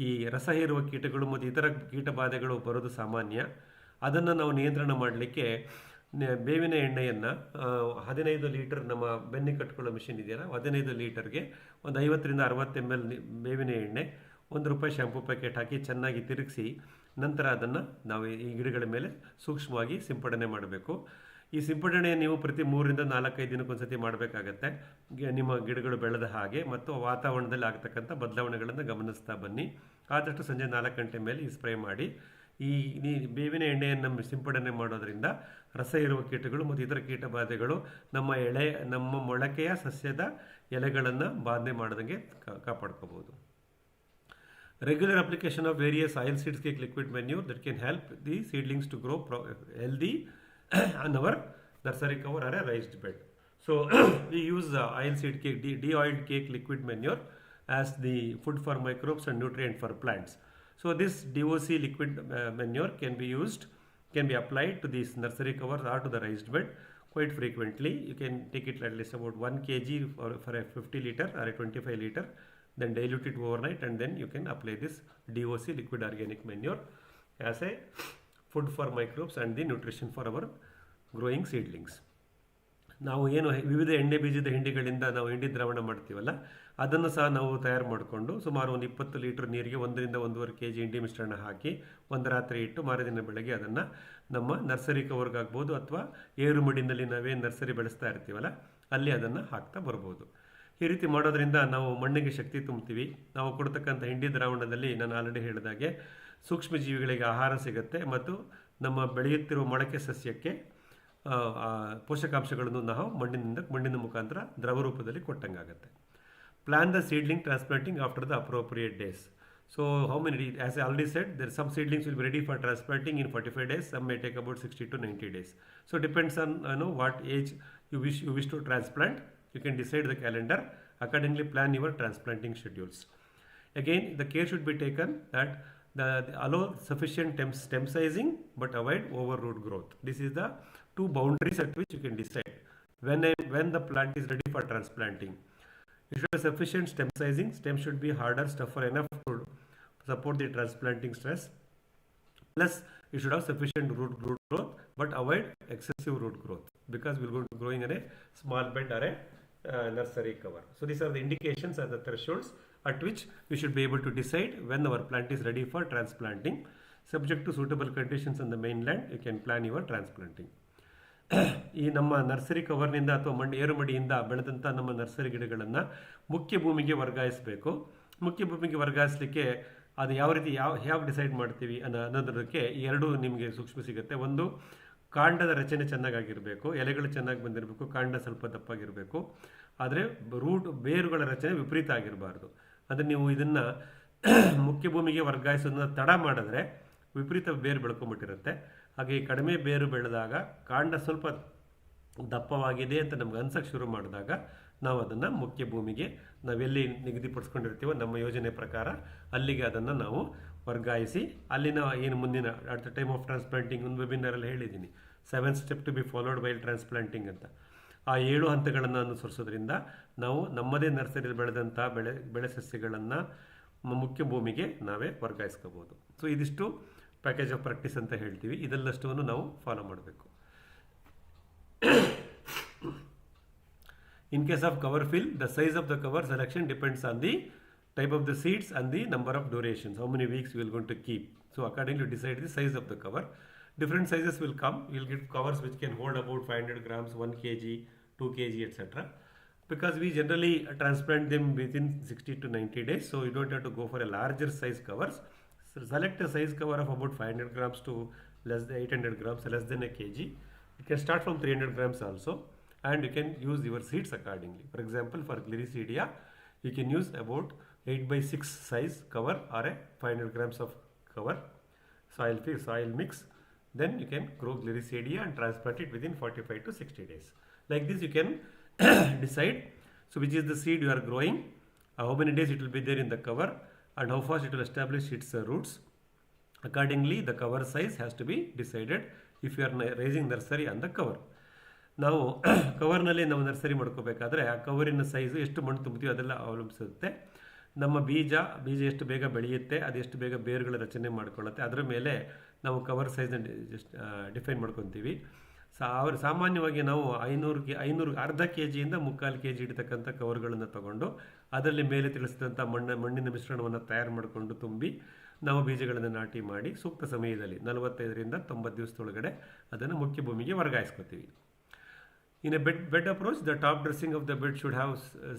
ಈ ರಸ ಹೀರುವ ಕೀಟಗಳು ಮತ್ತು ಇತರ ಕೀಟಬಾಧೆಗಳು ಬರೋದು ಸಾಮಾನ್ಯ. ಅದನ್ನು ನಾವು ನಿಯಂತ್ರಣ ಮಾಡಲಿಕ್ಕೆ ಬೇವಿನ ಎಣ್ಣೆಯನ್ನು 15 ಲೀಟರ್, ನಮ್ಮ ಬೆನ್ನಿ ಕಟ್ಕೊಳ್ಳೋ ಮಿಷಿನ್ ಇದೆಯಲ್ಲ, 15 ಲೀಟರ್ಗೆ ಒಂದು 50ರಿಂದ 60 ml ಬೇವಿನ ಎಣ್ಣೆ, 1 ರೂಪಾಯಿ ಶಾಂಪೂ ಪ್ಯಾಕೆಟ್ ಹಾಕಿ ಚೆನ್ನಾಗಿ ತಿರುಗಿಸಿ ನಂತರ ಅದನ್ನು ನಾವು ಈ ಗಿಡಗಳ ಮೇಲೆ ಸೂಕ್ಷ್ಮವಾಗಿ ಸಿಂಪಡಣೆ ಮಾಡಬೇಕು. ಈ ಸಿಂಪಡಣೆ ನೀವು ಪ್ರತಿ 3ರಿಂದ 4-5 ದಿನಕ್ಕೊಂದ್ಸತಿ ಮಾಡಬೇಕಾಗತ್ತೆ. ನಿಮ್ಮ ಗಿಡಗಳು ಬೆಳೆದ ಹಾಗೆ ಮತ್ತು ವಾತಾವರಣದಲ್ಲಿ ಆಗ್ತಕ್ಕಂಥ ಬದಲಾವಣೆಗಳನ್ನು ಗಮನಿಸ್ತಾ ಬನ್ನಿ. ಆದಷ್ಟು ಸಂಜೆ 4 ಗಂಟೆ ಮೇಲೆ ಈ ಸ್ಪ್ರೇ ಮಾಡಿ. ಈ ಬೇವಿನ ಎಣ್ಣೆಯನ್ನು ಸಿಂಪಡಣೆ ಮಾಡೋದ್ರಿಂದ ರಸ ಇರುವ ಕೀಟಗಳು ಮತ್ತು ಇತರ ಕೀಟಬಾಧೆಗಳು ನಮ್ಮ ಮೊಳಕೆಯ ಸಸ್ಯದ ಎಲೆಗಳನ್ನು ಬಾಧೆ ಮಾಡದಂಗೆ ಕಾಪಾಡ್ಕೋಬಹುದು. Regular application of various oil seeds cake liquid manure that can help the seedlings to grow healthy on our nursery cover or a raised bed. So we use oil seed cake, de-oiled cake liquid manure as the food for microbes and nutrient for plants. So this DOC liquid manure can be applied to these nursery covers or to the raised bed quite frequently. You can take it at least about 1 kg for a 50 liter or a 25 liter, then dilute it overnight, and then you can apply this DOC liquid organic manure as a food for microbes and the nutrition for our growing seedlings. ನಾವು ಏನು ವಿವಿಧ ಎಣ್ಣೆ ಬೀಜದ ಹಿಂಡಿಗಳಿಂದ ನಾವು ಹಿಂಡಿ ದ್ರಾವಣ ಮಾಡ್ತೀವಲ್ಲ, ಅದನ್ನು ಸಹ ನಾವು ತಯಾರು ಮಾಡಿಕೊಂಡು ಸುಮಾರು ಒಂದು 20 ಲೀಟರ್ ನೀರಿಗೆ 1ರಿಂದ 1.5 kg ಹಿಂಡಿ ಮಿಶ್ರಣ ಹಾಕಿ ಒಂದು ರಾತ್ರಿ ಇಟ್ಟು ಮಾರದಿನ ಬೆಳಗ್ಗೆ ಅದನ್ನು ನಮ್ಮ ನರ್ಸರಿ ಕವರ್ಗಾಗ್ಬೋದು ಅಥವಾ ಏರು ಮಡಿನಲ್ಲಿ ನಾವೇನು ನರ್ಸರಿ ಬೆಳೆಸ್ತಾ ಇರ್ತೀವಲ್ಲ ಅಲ್ಲಿ ಅದನ್ನು ಹಾಕ್ತಾ ಬರ್ಬೋದು. ಈ ರೀತಿ ಮಾಡೋದ್ರಿಂದ ನಾವು ಮಣ್ಣಿಗೆ ಶಕ್ತಿ ತುಂಬ್ತೀವಿ. ನಾವು ಕೊಡ್ತಕ್ಕಂಥ ಹಿಂಡಿ ದ್ರಾವಣದಲ್ಲಿ ನಾನು ಆಲ್ರೆಡಿ ಹೇಳಿದಾಗೆ ಸೂಕ್ಷ್ಮಜೀವಿಗಳಿಗೆ ಆಹಾರ ಸಿಗುತ್ತೆ ಮತ್ತು ನಮ್ಮ ಬೆಳೆಯುತ್ತಿರುವ ಮೊಳಕೆ ಸಸ್ಯಕ್ಕೆ ಪೋಷಕಾಂಶಗಳನ್ನು ನಾವು ಮಣ್ಣಿನ ಮುಖಾಂತರ ದ್ರವ ರೂಪದಲ್ಲಿ ಕೊಟ್ಟಂಗಾಗುತ್ತೆ. Plan the seedling transplanting after the appropriate days. So how many, as I already said, there some seedlings will be ready for transplanting in 45 days, some may take about 60 to 90 days. So depends on what age you wish to transplant. You can decide the calendar, accordingly plan your transplanting schedules. Again, the care should be taken that allow sufficient stem sizing but avoid overroot growth. This is the two boundaries at which you can decide when the plant is ready for transplanting. You should have sufficient stem sizing. Stem should be harder, tougher enough to support the transplanting stress. Plus, you should have sufficient root growth, but avoid excessive root growth because we're going to growing in a small bed or a nursery cover. So these are the indications and the thresholds at which we should be able to decide when our plant is ready for transplanting. Subject to suitable conditions on the mainland, you can plan your transplanting. ಈ ನಮ್ಮ nursery ಕವರ್ನಿಂದ ಅಥವಾ ಏರುಮಡಿಯಿಂದ ಬೆಳೆದಂಥ ನಮ್ಮ nursery ಗಿಡಗಳನ್ನು ಮುಖ್ಯ ಭೂಮಿಗೆ ವರ್ಗಾಯಿಸಬೇಕು. ಮುಖ್ಯ ಭೂಮಿಗೆ ವರ್ಗಾಯಿಸಲಿಕ್ಕೆ ಅದು ಯಾವ ರೀತಿ ಯಾವ ಡಿಸೈಡ್ ಮಾಡ್ತೀವಿ ಅನ್ನೋದಕ್ಕೆ ಎರಡು ನಿಮಗೆ ಸೂಕ್ಷ್ಮ ಸಿಗುತ್ತೆ. ಒಂದು, ಕಾಂಡದ ರಚನೆ ಚೆನ್ನಾಗಿರಬೇಕು, ಎಲೆಗಳು ಚೆನ್ನಾಗಿ ಬಂದಿರಬೇಕು, ಕಾಂಡ ಸ್ವಲ್ಪ ದಪ್ಪಾಗಿರಬೇಕು. ಆದರೆ ಬೇರುಗಳ ರಚನೆ ವಿಪರೀತ ಆಗಿರಬಾರ್ದು. ಅಂದರೆ ನೀವು ಇದನ್ನು ಮುಖ್ಯ ಭೂಮಿಗೆ ವರ್ಗಾಯಿಸೋದನ್ನ ತಡ ಮಾಡಿದ್ರೆ ವಿಪರೀತ ಬೇರು ಬೆಳ್ಕೊಂಬಿಟ್ಟಿರುತ್ತೆ. ಹಾಗೆ ಕಡಿಮೆ ಬೇರು ಬೆಳೆದಾಗ ಕಾಂಡ ಸ್ವಲ್ಪ ದಪ್ಪವಾಗಿದೆ ಅಂತ ನಮ್ಗೆ ಅನ್ಸಕ್ಕೆ ಶುರು ಮಾಡಿದಾಗ ನಾವು ಅದನ್ನು ಮುಖ್ಯ ಭೂಮಿಗೆ ನಾವೆಲ್ಲಿ ನಿಗದಿಪಡಿಸ್ಕೊಂಡಿರ್ತೀವೋ ನಮ್ಮ ಯೋಜನೆ ಪ್ರಕಾರ ಅಲ್ಲಿಗೆ ಅದನ್ನು ನಾವು ವರ್ಗಾಯಿಸಿ ಅಲ್ಲಿನ ಏನು ಮುಂದಿನ at the time of transplanting ಒಂದು ವೆಬಿನಾರಲ್ಲಿ ಹೇಳಿದ್ದೀನಿ 7 step to be followed while transplanting ಅಂತ. ಆ 7 ಹಂತಗಳನ್ನು ಅನುಸರಿಸೋದ್ರಿಂದ ನಾವು ನಮ್ಮದೇ ನರ್ಸರಿಯಲ್ಲಿ ಬೆಳೆದಂಥ ಬೆಳೆ ಸಸ್ಯಗಳನ್ನು ಮುಖ್ಯ ಭೂಮಿಗೆ ನಾವೇ ವರ್ಗಾಯಿಸ್ಕೋಬೋದು. ಸೊ ಇದಿಷ್ಟು ಪ್ಯಾಕೇಜ್ ಆಫ್ ಪ್ರಾಕ್ಟೀಸ್ ಅಂತ ಹೇಳ್ತೀವಿ. ಇದೆಲ್ಲಷ್ಟನ್ನು ನಾವು ಫಾಲೋ ಮಾಡಬೇಕು. In case of cover fill, the size of the cover selection depends on the type of the seeds and the number of durations, how many weeks we are going to keep. So accordingly decide the size of the cover. Different sizes will come. You will get covers which can hold about 500 grams, 1 kg, 2 kg, etc. Because we generally transplant them within 60 to 90 days, so you don't have to go for a larger size covers. So select a size cover of about 500 grams to less than 800 grams, less than a kg. You can start from 300 grams also. And you can use your seeds accordingly. For example, for Gliricidia, you can use about 8x6 size cover or a 500 grams of cover, soil mix. Then you can grow Gliricidia and transplant it within 45 to 60 days. Like this, you can decide so which is the seed you are growing, how many days it will be there in the cover, and how fast it will establish its roots. Accordingly, the cover size has to be decided if you are raising nursery on the cover. ನಾವು ಕವರ್ನಲ್ಲಿ ನಾವು nursery ಮಾಡ್ಕೋಬೇಕಾದ್ರೆ ಆ ಕವರಿನ size ಎಷ್ಟು ಮಣ್ಣು ತುಂಬ್ತೀವಿ ಅದೆಲ್ಲ ಅವಲಂಬಿಸುತ್ತೆ. ನಮ್ಮ ಬೀಜ ಎಷ್ಟು ಬೇಗ ಬೆಳೆಯುತ್ತೆ, ಅದೆಷ್ಟು ಬೇಗ ಬೇರುಗಳ ರಚನೆ ಮಾಡ್ಕೊಳ್ಳುತ್ತೆ, ಅದರ ಮೇಲೆ ನಾವು ಕವರ್ ಸೈಜನ್ನು ಡಿಫೈನ್ ಮಾಡ್ಕೊತೀವಿ. ಸಾಮಾನ್ಯವಾಗಿ ನಾವು 500 ಅರ್ಧ ಕೆ ಜಿಯಿಂದ 3/4 kg ಇಡ್ತಕ್ಕಂಥ ಕವರ್ಗಳನ್ನು ತಗೊಂಡು ಅದರಲ್ಲಿ ಮೇಲೆ ತಿಳಿಸಿದಂಥ ಮಣ್ಣಿನ ಮಿಶ್ರಣವನ್ನು ತಯಾರು ಮಾಡಿಕೊಂಡು ತುಂಬಿ ನಾವು ಬೀಜಗಳನ್ನು ನಾಟಿ ಮಾಡಿ ಸೂಕ್ತ ಸಮಯದಲ್ಲಿ 45ರಿಂದ 90 ದಿವಸದೊಳಗಡೆ ಅದನ್ನು ಮುಖ್ಯ ಭೂಮಿಗೆ ವರ್ಗಾಯಿಸ್ಕೊತೀವಿ. In a bed approach, the top dressing of the bed should have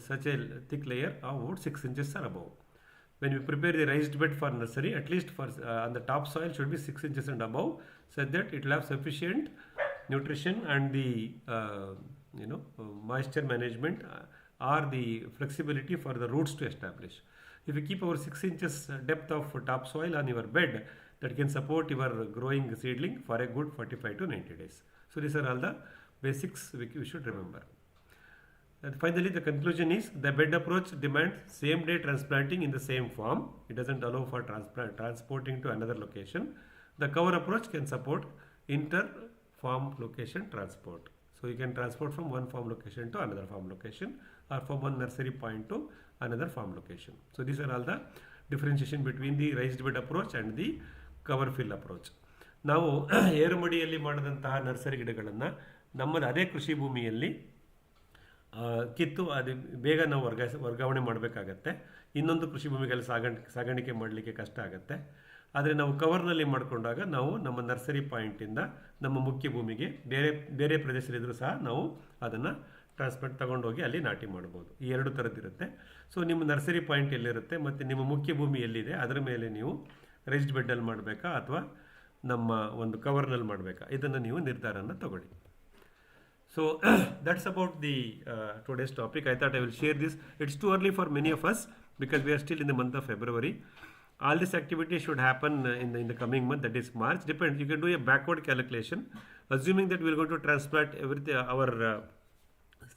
such a thick layer of about 6 inches or above. When we prepare the raised bed for nursery, at least for on the top soil should be 6 inches and above, so that it will have sufficient nutrition and the moisture management or the flexibility for the roots to establish. If you keep over 6 inches depth of topsoil on your bed, that can support your growing seedling for a good 45 to 90 days. So these are all the basics we should remember. And finally, the conclusion is the bed approach demands same day transplanting in the same farm. It doesn't allow for transporting to another location. The cover approach can support inter-farm location transport. So you can transport from one farm location to another farm location or from one nursery point to another farm location. So these are all the differentiation between the raised bed approach and the cover fill approach. ನಾವು ಏರುಮಡಿಯಲ್ಲಿ ಮಾಡಿದಂತಹ nursery ಗಿಡಗಳನ್ನು ನಮ್ಮದು ಅದೇ ಕೃಷಿ ಭೂಮಿಯಲ್ಲಿ ಕಿತ್ತು ಅದು ಬೇಗ ನಾವು ವರ್ಗಾವಣೆ ಮಾಡಬೇಕಾಗತ್ತೆ. ಇನ್ನೊಂದು ಕೃಷಿ ಭೂಮಿಗಳಲ್ಲಿ ಸಾಗಾಣಿಕೆ ಮಾಡಲಿಕ್ಕೆ ಕಷ್ಟ ಆಗುತ್ತೆ. ಆದರೆ ನಾವು ಕವರ್ನಲ್ಲಿ ಮಾಡಿಕೊಂಡಾಗ ನಾವು ನಮ್ಮ ನರ್ಸರಿ ಪಾಯಿಂಟಿಂದ ನಮ್ಮ ಮುಖ್ಯ ಭೂಮಿಗೆ ಬೇರೆ ಪ್ರದೇಶದಲ್ಲಿದ್ದರೂ ಸಹ ನಾವು ಅದನ್ನು ಟ್ರಾನ್ಸ್ಪ್ಲಾಂಟ್ ತೊಗೊಂಡೋಗಿ ಅಲ್ಲಿ ನಾಟಿ ಮಾಡ್ಬೋದು. ಈ 2 ಥರದ್ದಿರುತ್ತೆ. ಸೊ ನಿಮ್ಮ ನರ್ಸರಿ ಪಾಯಿಂಟ್ ಎಲ್ಲಿರುತ್ತೆ ಮತ್ತು ನಿಮ್ಮ ಮುಖ್ಯ ಭೂಮಿ ಎಲ್ಲಿದೆ ಅದರ ಮೇಲೆ ನೀವು ರೈಸ್ಡ್ ಬೆಡ್ಡಲ್ಲಿ ಮಾಡಬೇಕಾ ಅಥವಾ ನಮ್ಮ ಒಂದು ಕವರ್ನಲ್ಲಿ ಮಾಡಬೇಕಾ ಇದನ್ನು ನೀವು ನಿರ್ಧಾರನ ತಗೊಳ್ಳಿ. So that's about the today's topic. I thought I will share this. It's too early for many of us because we are still in the month of February. All this activity should happen in the coming month, that is March. Depends. You can do a backward calculation, assuming that we are going to transplant our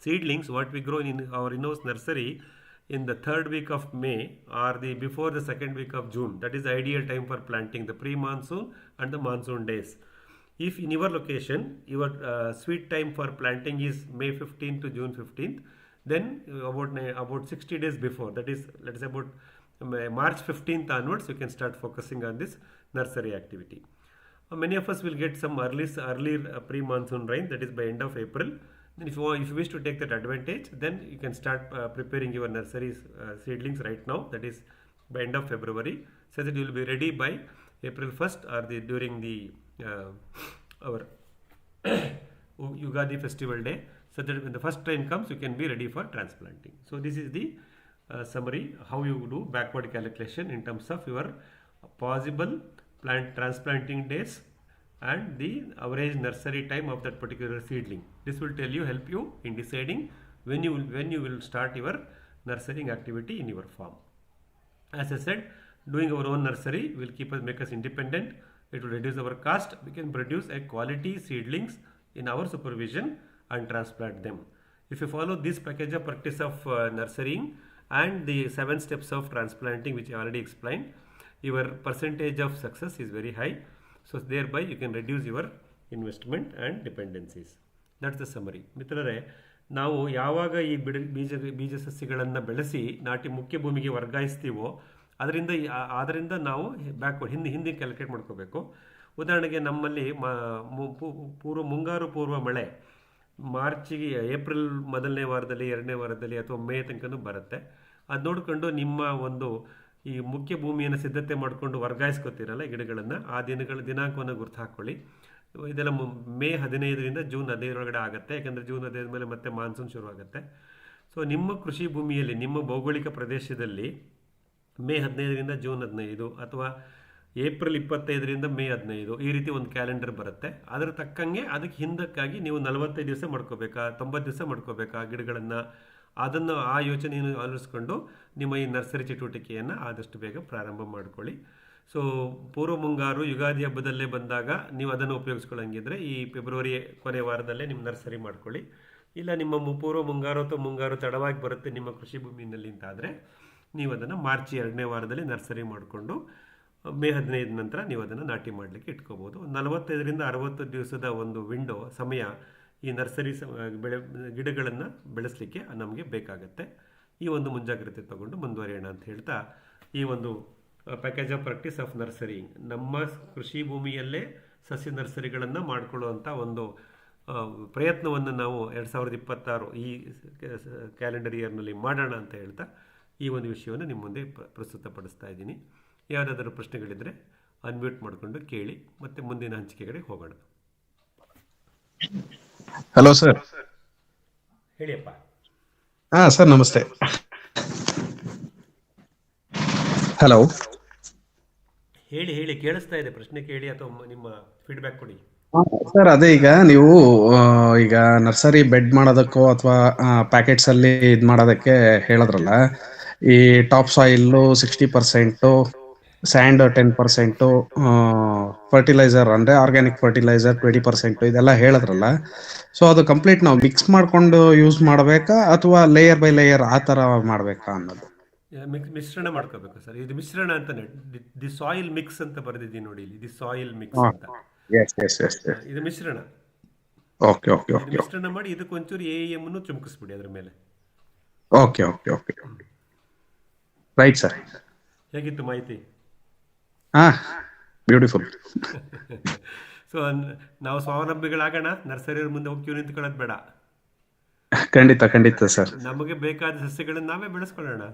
seedlings, what we grow in our in-house nursery, in the 3rd week of May or before the 2nd week of June. That is the ideal time for planting, the pre-monsoon and the monsoon days. If in your location, your sweet time for planting is May 15th to June 15th, then about 60 days before, that is, let's say about March 15th onwards, you can start focusing on this nursery activity. Many of us will get some early pre-monsoon rain, that is by end of April. Then if you wish to take that advantage, then you can start preparing your nursery seedlings right now, that is by end of February, so that you will be ready by April 1st or during the our Yugadi festival day, so that when the first rain comes, you can be ready for transplanting. So this is the summary how you do backward calculation in terms of your possible plant transplanting days and the average nursery time of that particular seedling. This will help you in deciding when you will start your nurturing activity in your farm. As I said, doing our own nursery will make us independent. It will reduce our cost. We can produce a quality seedlings in our supervision and transplant them. If you follow this package of practice of nurturing and the 7 steps of transplanting, which I already explained, your percentage of success is very high. So thereby you can reduce your investment and dependencies. That's the summary. ಮಿತ್ರರೇ, ನಾವು ಯಾವಾಗ ಈ ಬೀಜ ಸಸ್ಯಗಳನ್ನು ಬೆಳೆಸಿ ನಾಟಿ ಮುಖ್ಯ ಭೂಮಿಗೆ ವರ್ಗಾಯಿಸ್ತೀವೋ ಅದರಿಂದ ನಾವು ಬ್ಯಾಕ್ವರ್ಡ್ ಹಿಂದೆ ಕ್ಯಾಲ್ಕುಲೇಟ್ ಮಾಡ್ಕೋಬೇಕು. ಉದಾಹರಣೆಗೆ ನಮ್ಮಲ್ಲಿ ಮುಂಗಾರು ಪೂರ್ವ ಮಳೆ ಮಾರ್ಚಿಗೆ ಏಪ್ರಿಲ್ ಮೊದಲನೇ ವಾರದಲ್ಲಿ, 2ನೇ ವಾರದಲ್ಲಿ ಅಥವಾ ಮೇ ತನಕನೂ ಬರುತ್ತೆ. ಅದು ನೋಡಿಕೊಂಡು ನಿಮ್ಮ ಒಂದು ಈ ಮುಖ್ಯ ಭೂಮಿಯನ್ನು ಸಿದ್ಧತೆ ಮಾಡಿಕೊಂಡು ವರ್ಗಾಯಿಸ್ಕೊತೀರಲ್ಲ ಗಿಡಗಳನ್ನು, ಆ ದಿನಾಂಕವನ್ನು ಗುರ್ತು ಹಾಕ್ಕೊಳ್ಳಿ. ಇದೆಲ್ಲ ಮೇ 15ರಿಂದ ಜೂನ್ 15 ಒಳಗಡೆ ಆಗುತ್ತೆ. ಯಾಕಂದರೆ ಜೂನ್ 15 ಮೇಲೆ ಮತ್ತೆ ಮಾನ್ಸೂನ್ ಶುರು ಆಗುತ್ತೆ. ಸೊ ನಿಮ್ಮ ಕೃಷಿ ಭೂಮಿಯಲ್ಲಿ, ನಿಮ್ಮ ಭೌಗೋಳಿಕ ಪ್ರದೇಶದಲ್ಲಿ ಮೇ 15ರಿಂದ ಜೂನ್ 15 ಅಥವಾ ಏಪ್ರಿಲ್ 25ರಿಂದ ಮೇ 15 ಈ ರೀತಿ ಒಂದು ಕ್ಯಾಲೆಂಡರ್ ಬರುತ್ತೆ. ಅದರ ತಕ್ಕಂಗೆ ಅದಕ್ಕೆ ಹಿಂದಕ್ಕಾಗಿ ನೀವು 45 ದಿವಸ ಮಾಡ್ಕೋಬೇಕಾ, 90 ದಿವಸ ಮಾಡ್ಕೋಬೇಕಾ ಗಿಡಗಳನ್ನು, ಅದನ್ನು ಆ ಯೋಚನೆಯನ್ನು ಅನುಸರಿಸ್ಕೊಂಡು ನಿಮ್ಮ ಈ ನರ್ಸರಿ ಚಟುವಟಿಕೆಯನ್ನು ಆದಷ್ಟು ಬೇಗ ಪ್ರಾರಂಭ ಮಾಡ್ಕೊಳ್ಳಿ. ಸೊ ಪೂರ್ವ ಮುಂಗಾರು ಯುಗಾದಿ ಹಬ್ಬದಲ್ಲೇ ಬಂದಾಗ ನೀವು ಅದನ್ನು ಉಪಯೋಗಿಸ್ಕೊಳ್ಳಂಗಿದ್ರೆ ಈ ಫೆಬ್ರವರಿ ಕೊನೆ ವಾರದಲ್ಲೇ ನಿಮ್ಮ ನರ್ಸರಿ ಮಾಡ್ಕೊಳ್ಳಿ. ಇಲ್ಲ ನಿಮ್ಮ ಪೂರ್ವ ಮುಂಗಾರು ಅಥವಾ ಮುಂಗಾರು ತಡವಾಗಿ ಬರುತ್ತೆ ನಿಮ್ಮ ಕೃಷಿ ಭೂಮಿನಲ್ಲಿ ಅಂತಾದರೆ ನೀವು ಅದನ್ನು ಮಾರ್ಚ್ 2ನೇ ವಾರದಲ್ಲಿ ನರ್ಸರಿ ಮಾಡಿಕೊಂಡು ಮೇ 15 ನಂತರ ನೀವು ಅದನ್ನು ನಾಟಿ ಮಾಡಲಿಕ್ಕೆ ಇಟ್ಕೋಬೋದು. 45ರಿಂದ 60 ದಿವಸದ ಒಂದು ವಿಂಡೋ ಸಮಯ ಈ ನರ್ಸರಿ ಗಿಡಗಳನ್ನು ಬೆಳೆಸಲಿಕ್ಕೆ ನಮಗೆ ಬೇಕಾಗತ್ತೆ. ಈ ಒಂದು ಮುಂಜಾಗ್ರತೆ ತಗೊಂಡು ಮುಂದುವರಿಯೋಣ ಅಂತ ಹೇಳ್ತಾ, ಈ ಒಂದು package of practice of nursery, ನಮ್ಮ ಕೃಷಿ ಭೂಮಿಯಲ್ಲೇ ಸಸ್ಯ ನರ್ಸರಿಗಳನ್ನು ಮಾಡಿಕೊಳ್ಳುವಂಥ ಒಂದು ಪ್ರಯತ್ನವನ್ನು ನಾವು 2026 ಈ ಕ್ಯಾಲೆಂಡರ್ ಇಯರ್ನಲ್ಲಿ ಮಾಡೋಣ ಅಂತ ಹೇಳ್ತಾ ಈ ಒಂದು ವಿಷಯವನ್ನು ನಿಮ್ಮ ಮುಂದೆ ಪ್ರಸ್ತುತಪಡಿಸ್ತಾ ಇದ್ದೀನಿ. ಯಾವುದಾದರೂ ಪ್ರಶ್ನೆಗಳಿದ್ದರೆ ಅನ್ಮ್ಯೂಟ್ ಮಾಡಿಕೊಂಡು ಕೇಳಿ, ಮತ್ತು ಮುಂದಿನ ಹಂಚಿಕೆಗಳಿಗೆ ಹೋಗೋಣ. Hello sir. ಹೇಳಿಯಪ್ಪ. ಸರ್ ನಮಸ್ತೆ. ಹಲೋ, ಹೇಳಿ ಕೇಳಿಸ್ತಾ ಇದೆ. ಪ್ರಶ್ನೆ ಕೇಳಿ ಅಥವಾ ನಿಮ್ಮ ಫೀಡ್ಬ್ಯಾಕ್ ಕೊಡಿ. ಸರ್ ಅದೇ ಈಗ ನೀವು ಈಗ ನರ್ಸರಿ ಬೆಡ್ ಮಾಡೋದಕ್ಕೋ ಅಥವಾ ಪ್ಯಾಕೆಟ್ಸ್ ಅಲ್ಲಿ ಇದ್ ಮಾಡೋದಕ್ಕೆ ಹೇಳಿದ್ರಲ್ಲ, ಈ ಟಾಪ್ ಸಾಯಿಲ್ 60%, ಸ್ಯಾಂಡ್ 10%, ಫರ್ಟಿಲೈಸರ್ ಅಂದ್ರೆ ಆರ್ಗ್ಯಾನಿಕ್ ಫರ್ಟಿಲೈಸರ್ 20%, ಇದೆಲ್ಲ ಹೇಳಿದ್ರಲ್ಲ. ಸೊ ಅದು ಕಂಪ್ಲೀಟ್ ನಾವು ಮಿಕ್ಸ್ ಮಾಡ್ಕೊಂಡು ಯೂಸ್ ಮಾಡಬೇಕಾ ಅಥವಾ ಲೇಯರ್ ಬೈ ಲೇಯರ್ ಆ ತರ ಮಾಡ್ಬೇಕಾ ಅನ್ನೋದು? ಮಿಶ್ರಣ ಮಾಡ್ಕೋಬೇಕು ಸರ್. ಇದು ಮಿಶ್ರಣ ಅಂತಾನೆ, ದಿ ಸಾಯಿಲ್ ಮಿಕ್ಸ್ ಅಂತ ಬರೆದಿದ್ದೀನಿ ನೋಡಿ ಇಲ್ಲಿ, ದಿ ಸಾಯಿಲ್ ಮಿಕ್ಸ್ ಅಂತ. ಇದು ಮಿಶ್ರಣ. Okay okay okay. ಮಿಶ್ರಣ ಮಾಡಿ ಇದಕ್ಕೊಂಚೂರು AEM ಅನ್ನು ಚುಮಕಿಸ್ಬಿಡಿ ಅದ್ರ ಮೇಲೆ. Okay okay okay. Right sir. ಹೇಗಿತ್ತು ಮಾಹಿತಿ? ಬ್ಯೂಟಿಫುಲ್. ಸೊ ನಾವು ಸ್ವಾವಲಂಬಿಗಳಾಗೋಣ, ನರ್ಸರಿ ಮುಂದೆ ಹೋಗಿ ಕ್ಯೂ ನಿಂತ್ಕೊಳ್ಳೋದು ಬೇಡ. ಖಂಡಿತ ಖಂಡಿತ ಸರ್. ನಮಗೆ ಬೇಕಾದ ಸಸ್ಯಗಳನ್ನು ನಾವೇ ಬೆಳೆಸ್ಕೊಳ್ಳೋಣ.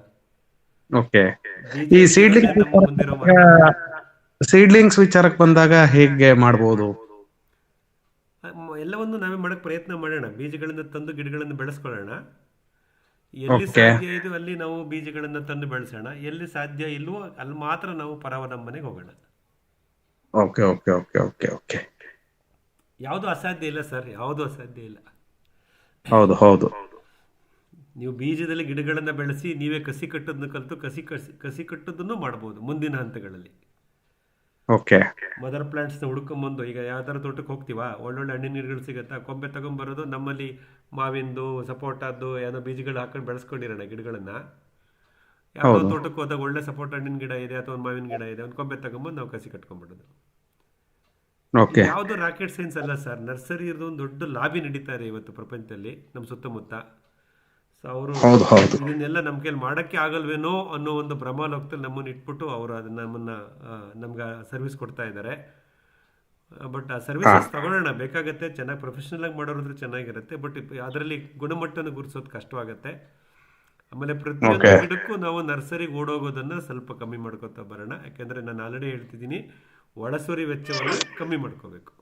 ಓಕೆ. ಈ ಸೀಡ್ಲಿಂಗ್ಸ್ ವಿಚಾರಕ್ಕೆ ಬಂದಾಗ ಹೇಗೆ ಮಾಡಬಹುದು? ಎಲ್ಲವನ್ನು ನಾವೇ ಮಾಡಕ್ ಪ್ರಯತ್ನ ಮಾಡೋಣ. ಬೀಜಗಳನ್ನು ತಂದು ಗಿಡಗಳನ್ನು ಬೆಳೆಸ್ಕೊಳ್ಳೋಣ. ಎಲ್ಲಿ ಸಾಧ್ಯ ಇದೆ ಅಲ್ಲಿ ನಾವು ಬೀಜಗಳನ್ನು ತಂದು ಬೆಳೆಸೋಣ. ಎಲ್ಲಿ ಸಾಧ್ಯ ಇಲ್ವೋ ಅಲ್ಲಿ ಮಾತ್ರ ನಾವು ಪರಾವಲಂಬನೆಗೆ ಹೋಗೋಣ. Okay okay okay okay okay. ಯಾವುದು ಅಸಾಧ್ಯ ಇಲ್ಲ ಸರ್, ಯಾವುದು ಅಸಾಧ್ಯ ಇಲ್ಲ. ಹೌದು ಹೌದು. ನೀವು ಬೀಜದಲ್ಲಿ ಗಿಡಗಳನ್ನು ಬೆಳೆಸಿ ನೀವೇ ಕಸಿ ಕಟ್ಟೋದನ್ನ ಕಲಿತು ಕಸಿ ಕಟ್ಟೋದನ್ನು ಮಾಡ್ಬೋದು ಮುಂದಿನ ಹಂತಗಳಲ್ಲಿ. ಓಕೆ. ಮದರ್ ಪ್ಲಾಂಟ್ಸ್ನ ಹುಡ್ಕೊಂಬಂದು, ಈಗ ಯಾವ್ದಾರ ತೋಟಕ್ಕೆ ಹೋಗ್ತೀವಾ, ಒಳ್ಳೊಳ್ಳೆ ಹಣ್ಣಿನ ಗಿಡಗಳು ಸಿಗುತ್ತಾ, ಕೊಂಬೆ ತಗೊಂಡ್ಬರೋದು. ನಮ್ಮಲ್ಲಿ ಮಾವಿಂದು, ಸಪೋಟದ್ದು ಏನೋ ಬೀಜಗಳು ಹಾಕೊಂಡು ಬೆಳೆಸ್ಕೊಂಡಿರೋಣ ಗಿಡಗಳನ್ನ. ಯಾವ್ದೋ ತೋಟಕ್ಕೆ ಹೋದಾಗ ಒಳ್ಳೆ ಸಪೋಟ ಹಣ್ಣಿನ ಗಿಡ ಇದೆ ಅಥವಾ ಒಂದು ಮಾವಿನ ಗಿಡ ಇದೆ, ಒಂದು ಕೊಂಬೆ ತಗೊಂಬಂದು ನಾವು ಕಸಿ ಕಟ್ಕೊಂಡ್ಬಿಡೋದು. ಯಾವುದು ರಾಕೆಟ್ ಸೈನ್ಸ್ ಅಲ್ಲ ಸರ್. ನರ್ಸರಿ ಇರೋದು ಒಂದು ದೊಡ್ಡ ಲಾಬಿ ನಡೀತಾ ಇದೆ ಇವತ್ತು ಪ್ರಪಂಚದಲ್ಲಿ ನಮ್ಮ ಸುತ್ತಮುತ್ತ. ಸೊ ಅವರು ಇದನ್ನೆಲ್ಲ ನಮ್ಮ ಕೈಲಿ ಮಾಡೋಕ್ಕೆ ಆಗಲ್ವೇನೋ ಅನ್ನೋ ಒಂದು ಭ್ರಮಾಲೋಕದಲ್ಲಿ ನಮ್ಮನ್ನು ಇಟ್ಬಿಟ್ಟು ಅವರು ಅದನ್ನ ನಮ್ಗೆ ಸರ್ವಿಸ್ ಕೊಡ್ತಾ ಇದ್ದಾರೆ. ಬಟ್ ಆ ಹಾ ಸರ್ವಿಸಸ್ ತಗೊಳ್ಳೋಣ, ಬೇಕಾಗತ್ತೆ. ಚೆನ್ನಾಗಿ ಪ್ರೊಫೆಷನಲ್ ಆಗಿ ಮಾಡೋರಿದ್ರೆ ಚೆನ್ನಾಗಿರುತ್ತೆ. ಬಟ್ ಅದರಲ್ಲಿ ಗುಣಮಟ್ಟನ ಗುರುತಿಸೋದು ಕಷ್ಟವಾಗುತ್ತೆ. ಆಮೇಲೆ ಪ್ರತಿಯೊಂದು ಓಕೆ. ಗಿಡಕ್ಕೂ ನಾವು ನರ್ಸರಿಗೆ ಓಡೋಗೋದನ್ನ ಸ್ವಲ್ಪ ಕಮ್ಮಿ ಮಾಡ್ಕೊತಾ ಬರೋಣ. ಯಾಕಂದ್ರೆ ನಾನು ಆಲ್ರೆಡಿ ಹೇಳ್ತಿದ್ದೀನಿ, ಒಳಸೂರಿ ವೆಚ್ಚವನ್ನ ಕಮ್ಮಿ ಮಾಡ್ಕೋಬೇಕು.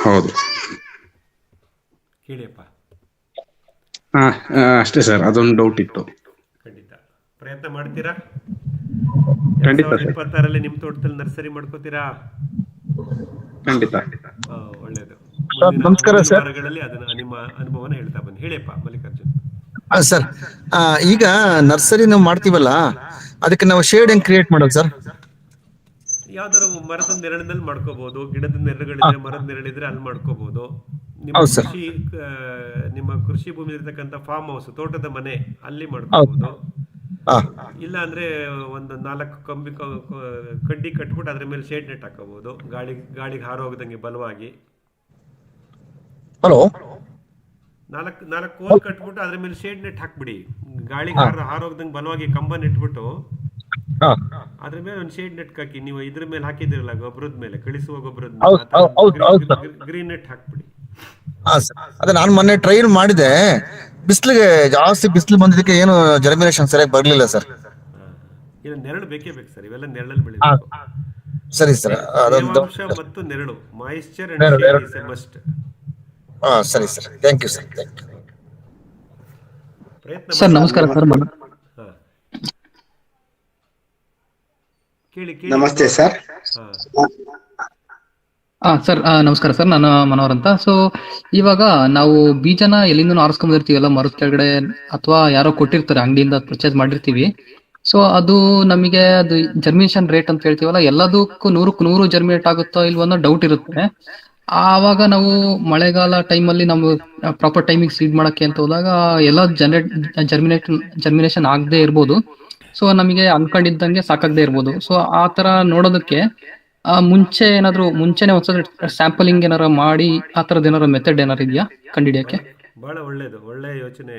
ಹೌದು. ಕೇಳಿಯಪ್ಪ. ಹಾ ಅಷ್ಟೇ ಸರ್, ಅದೊಂದು ಡೌಟ್ ಇತ್ತು. ಖಂಡಿತ ಪ್ರಯತ್ನ ಮಾಡ್ತೀರಾ? ಖಂಡಿತ ಸರ್, 2026ರಲ್ಲಿ ನಿಮ್ಮ ತೋಟದಲ್ಲಿ ನರ್ಸರಿ ಮಾಡ್ಕೋತೀರಾ? ಖಂಡಿತ. ಒಳ್ಳೇದು. ಸರ್ ಮುಂದಿನ ನಮಸ್ಕಾರ ಮುಂದಿನ ಸರ್. ವಾರಗಳಲ್ಲಿ ಅದನ್ನ ನಿಮ್ಮ ಅನುಭವನ ಹೇಳ್ತಾ ಬನ್ನಿ. ಹೇಳಿಯಪ್ಪ ಮಲ್ಲಿಕಾರ್ಜುನ್. ಸರ್, ಈಗ ನರ್ಸರಿ ನಾವು ಮಾಡ್ತೀವಲ್ಲ, ಅದಕ್ಕೆ ನಾವು ಶೇಡ್ ಹೆಂಗ್ ಕ್ರಿಯೇಟ್ ಮಾಡೋದು ಸರ್? ಯಾವ್ದಾರ ಮರದ ನೆರಳಿನಲ್ಲಿ ಮಾಡ್ಕೋಬಹುದು. ಗಿಡದ ಹಾ, ನೆರಳುಗಳಿದ್ರೆ, ಮರದ ನೆರಳಿದ್ರೆ ಅಲ್ಲಿ ಮಾಡ್ಕೋಬಹುದು. ನಿಮ್ಮ ಹೌದು ಸರ್. ಕೃಷಿ ನಿಮ್ಮ ಕೃಷಿ ಭೂಮಿ ಇರತಕ್ಕಂಥ ಫಾರ್ಮ್ ಹೌಸ್, ತೋಟದ ಮನೆ, ಅಲ್ಲಿ ಹೌದು. ಮಾಡ್ಕೋಬಹುದು. ಹಾ, ಇಲ್ಲ ಅಂದ್ರೆ ಒಂದು 4 ಕಂಬಿ ಕಡ್ಡಿ ಕಟ್ಬಿಟ್ಟು ಅದ್ರ ಮೇಲೆ ಶೇಡ್ ನೆಟ್ ಹಾಕೋಬಹುದು, ಗಾಳಿಗೆ ಹಾರೋಗದಂಗೆ ಬಲವಾಗಿ. ಹಲೋ. 4 ಕೋಲ್ ಕಟ್ಬಿಟ್ಟು ಅದ್ರ ಮೇಲೆ ಶೇಡ್ ನೆಟ್ ಹಾಕ್ಬಿಡಿ. ಗಾಳಿಗೆ ಹಾ, ಹಾರೋಗದಂಗೆ ಬಲವಾಗಿ ಕಂಬ ನೆಟ್ಬಿಟ್ಟು ಹಾ, ಅದ್ರ ಮೇಲೆ ಒಂದು ಶೇಡ್ ನೆಟ್ ಹಾಕಿ. ನೀವು ಇದ್ರ ಮೇಲೆ ಹಾಕಿದಿರಲ್ಲ, ಗೊಬ್ಬರದ ಮೇಲೆ, ಕಳಿಸುವ ಗೊಬ್ಬರದ ಮೇಲೆ, ಹೌದು ಆ ತರ ಹೌದು ಹೌದು ಹೌದು ಸರ್. ಗ್ರೀನ್ ನೆಟ್ ಹಾಕ್ಬಿಡಿ. ಹಾ ಸರ್, ಅದೇ ನಾನು ಮೊನ್ನೆ ಟ್ರೈಲ್ ಮಾಡಿದೆ. ಬಿಸಿಲಿಗೆ ಜಾಸ್ತಿ ಬಿಸಿಲು ಬಂದಿದ್ದಕ್ಕೆ ಏನು ಜರ್ಮಿನೇಷನ್ ಸರಿಯಾಗಿ ಬರ್ಲಿಲ್ಲ ಸರ್. ಹಾ. ಇಲ್ಲ, ನೆರಳು ಬೇಕೇ ಬೇಕು ಸರ್, ಇವೆಲ್ಲ ನೆರಳಲ್ಲಿ ಹಾ, ಬೆಳಿಬೇಕು. ಸರಿ ಸರ್, ಅದೊಂದು. ತೇವಾಂಶ ಮತ್ತು ನೆರಳು, ಮಾಯಿಶ್ಚರ್ ಅಂಡ್ ಎರಡು ಶೇಡ್ ಎರಡು ಇಸ್ ಎ ಮಸ್ಟ್. ಹಾ, ಸರಿ sir, thank you sir, thank you. ಪ್ರಯತ್ನ ಸರ್ ಮಾಡಿ. ನಮಸ್ಕಾರ ಸರ್. ಹಾ, ಕೇಳಿ ಕೇಳಿ ನಮಸ್ತೆ ಮನೋಹರ್. ಸರ್. ಹಾ, ಸರ್ ನಮಸ್ಕಾರ ಸರ್, ನಾನು ಮನೋಹರ್ ಅಂತ. ಸೊ ಇವಾಗ ನಾವು ಬೀಜನ ಎಲ್ಲಿಂದ ಆರಿಸ್ಕೊಂಡ್ಬಂದಿರ್ತೀವಲ್ಲ, ಮರದ ಕೆಳಗಡೆ ಅಥವಾ ಯಾರೋ ಕೊಟ್ಟಿರ್ತಾರೆ, ಅಂಗಡಿಯಿಂದ ಪರ್ಚೇಸ್ ಮಾಡಿರ್ತೀವಿ. ಸೊ ಅದು ನಮಗೆ ಅದು ಜರ್ಮಿನೇಷನ್ ರೇಟ್ ಅಂತ ಹೇಳ್ತೀವಲ್ಲ, ಎಲ್ಲದಕ್ಕೂ 100ಕ್ಕೆ 100 ಜರ್ಮಿನೇಟ್ ಆಗುತ್ತೋ ಇಲ್ವೋ ಅನ್ನೋ ಡೌಟ್ ಇರುತ್ತೆ. ಆವಾಗ ನಾವು ಮಳೆಗಾಲ ಟೈಮಲ್ಲಿ ನಾವು ಪ್ರಾಪರ್ ಟೈಮಿಗೆ ಸೀಡ್ ಮಾಡಕ್ಕೆ ಅಂತ ಹೋದಾಗ ಎಲ್ಲ ಜರ್ಮಿನೇಷನ್ ಆಗದೆ ಇರ್ಬೋದು. ಸೊ ನಮಗೆ ಅನ್ಕೊಂಡಿದ್ದಂಗೆ ಸಾಕಾಗದೆ ಇರ್ಬೋದು. ಸೊ ಆ ತರ ನೋಡೋದಕ್ಕೆ ಮುಂಚೆ ಏನಾದ್ರು ಮುಂಚೆನೆ ಒಂದ್ಸಲ ಸ್ಯಾಂಪಲಿಂಗ್ ಏನಾರ ಮಾಡಿ ಆ ತರದ್ ಏನಾರ ಮೆಥಡ್ ಏನಾರ ಇದೆಯಾ ಕಂಡಿಡಿಯಕ್ಕೆ? ಬಹಳ ಒಳ್ಳೇದು, ಒಳ್ಳೆ ಯೋಚನೆ.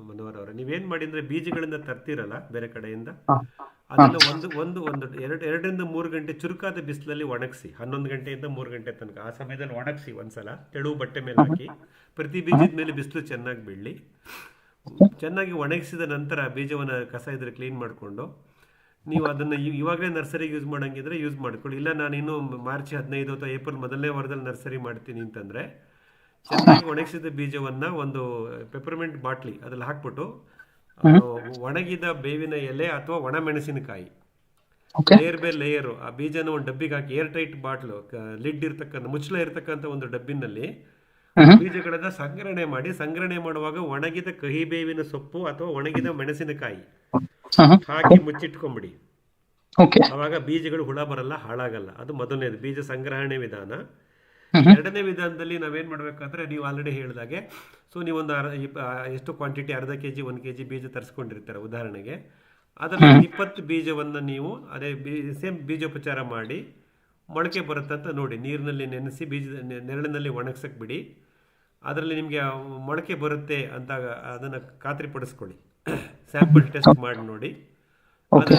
ಮನೋಹರ್ ಅವರ, ನೀವೇನ್ ಮಾಡಿ ಅಂದ್ರೆ ಬೀಜಗಳಿಂದ ತರ್ತೀರಲ್ಲ ಬೇರೆ ಕಡೆಯಿಂದ, ಹಾ, ಹಾ, ಅದನ್ನ ಒಂದು 2ರಿಂದ 3 ಗಂಟೆ ಚುರುಕಾದ ಬಿಸಿಲಲ್ಲಿ ಒಣಗಿಸಿ. 11 ಗಂಟೆಯಿಂದ 3 ಗಂಟೆ ತನಕ ಆ ಸಮಯದಲ್ಲಿ ಒಣಗಿಸಿ ಒಂದ್ಸಲ ತೆಳು ಬಟ್ಟೆ ಮೇಲೆ ಹಾಕಿ. ಪ್ರತಿ ಬೀಜದ ಮೇಲೆ ಬಿಸಿಲು ಚೆನ್ನಾಗಿ ಬೀಳಲಿ. ಚೆನ್ನಾಗಿ ಒಣಗಿಸಿದ ನಂತರ ಬೀಜವನ್ನು ಕಸ ಇದ್ರೆ ಕ್ಲೀನ್ ಮಾಡಿಕೊಂಡು, ನೀವು ಅದನ್ನು ಇವಾಗಲೇ ನರ್ಸರಿಗೆ ಯೂಸ್ ಮಾಡಂಗಿದ್ರೆ ಯೂಸ್ ಮಾಡ್ಕೊಳ್ಳಿ. ಇಲ್ಲ ನಾನು ಇನ್ನು ಮಾರ್ಚ್ 15 ಅಥವಾ ಏಪ್ರಿಲ್ ಮೊದಲನೇ ವಾರದಲ್ಲಿ ನರ್ಸರಿ ಮಾಡ್ತೀನಿ ಅಂತಂದರೆ, ಚೆನ್ನಾಗಿ ಒಣಗಿಸಿದ ಬೀಜವನ್ನು ಒಂದು ಪೆಪರ್ಮೆಂಟ್ ಬಾಟ್ಲಿ ಅದ್ರಲ್ಲಿ ಹಾಕ್ಬಿಟ್ಟು, ಒಣಗಿದ ಬೇವಿನ ಎಲೆ ಅಥವಾ ಒಣ ಮೆಣಸಿನಕಾಯಿ ಓಕೆ, ಲೇಯರ್ ಬೈ ಲೇಯರು ಆ ಬೀಜನ ಒಂದು ಡಬ್ಬಿಗೆ ಹಾಕಿ, ಏರ್ ಟೈಟ್ ಬಾಟ್ಲು, ಲಿಡ್ ಇರ್ತಕ್ಕಂಥ ಮುಚ್ಚಳ ಇರ್ತಕ್ಕಂಥ ಒಂದು ಡಬ್ಬಿನಲ್ಲಿ ಬೀಜಗಳನ್ನ ಸಂಗ್ರಹಣೆ ಮಾಡುವಾಗ ಒಣಗಿದ ಕಹಿ ಬೇವಿನ ಸೊಪ್ಪು ಅಥವಾ ಒಣಗಿದ ಮೆಣಸಿನಕಾಯಿ ಹಾಕಿ ಮುಚ್ಚಿಟ್ಕೊಂಬಿಡಿ. ಓಕೆ, ಅವಾಗ ಬೀಜಗಳು ಹುಳ ಬರಲ್ಲ, ಹಾಳಾಗಲ್ಲ. ಅದು ಮೊದಲನೇದು ಬೀಜ ಸಂಗ್ರಹಣೆ ವಿಧಾನ. ಎರಡನೇ ವಿಧಾನದಲ್ಲಿ ನಾವೇನ್ ಮಾಡ್ಬೇಕಂದ್ರೆ, ನೀವು ಆಲ್ರೆಡಿ ಹೇಳಿದಾಗೆ, ಸೊ ನೀವೊಂದು ಎಷ್ಟು ಕ್ವಾಂಟಿಟಿ, ಅರ್ಧ ಕೆಜಿ 1 ಕೆಜಿ ಬೀಜ ತರಿಸ್ಕೊಂಡಿರ್ತಾರೆ ಉದಾಹರಣೆಗೆ. ಅದರಲ್ಲಿ 20 ಬೀಜವನ್ನು ನೀವು ಅದೇ ಸೇಮ್ ಬೀಜೋಪಚಾರ ಮಾಡಿ ಮೊಳಕೆ ಬರುತ್ತಂತ ನೋಡಿ, ನೀರಿನಲ್ಲಿ ನೆನೆಸಿ ನೆರಳಿನಲ್ಲಿ ಒಣಗ್ಸಕ್ ಬಿಡಿ. ಅದರಲ್ಲಿ ನಿಮಗೆ ಮೊಳಕೆ ಬರುತ್ತೆ ಅಂತ ಅದನ್ನು ಖಾತ್ರಿಪಡಿಸ್ಕೊಳ್ಳಿ. ಸ್ಯಾಂಪಲ್ ಟೆಸ್ಟ್ ಮಾಡಿ ನೋಡಿ. ಅದು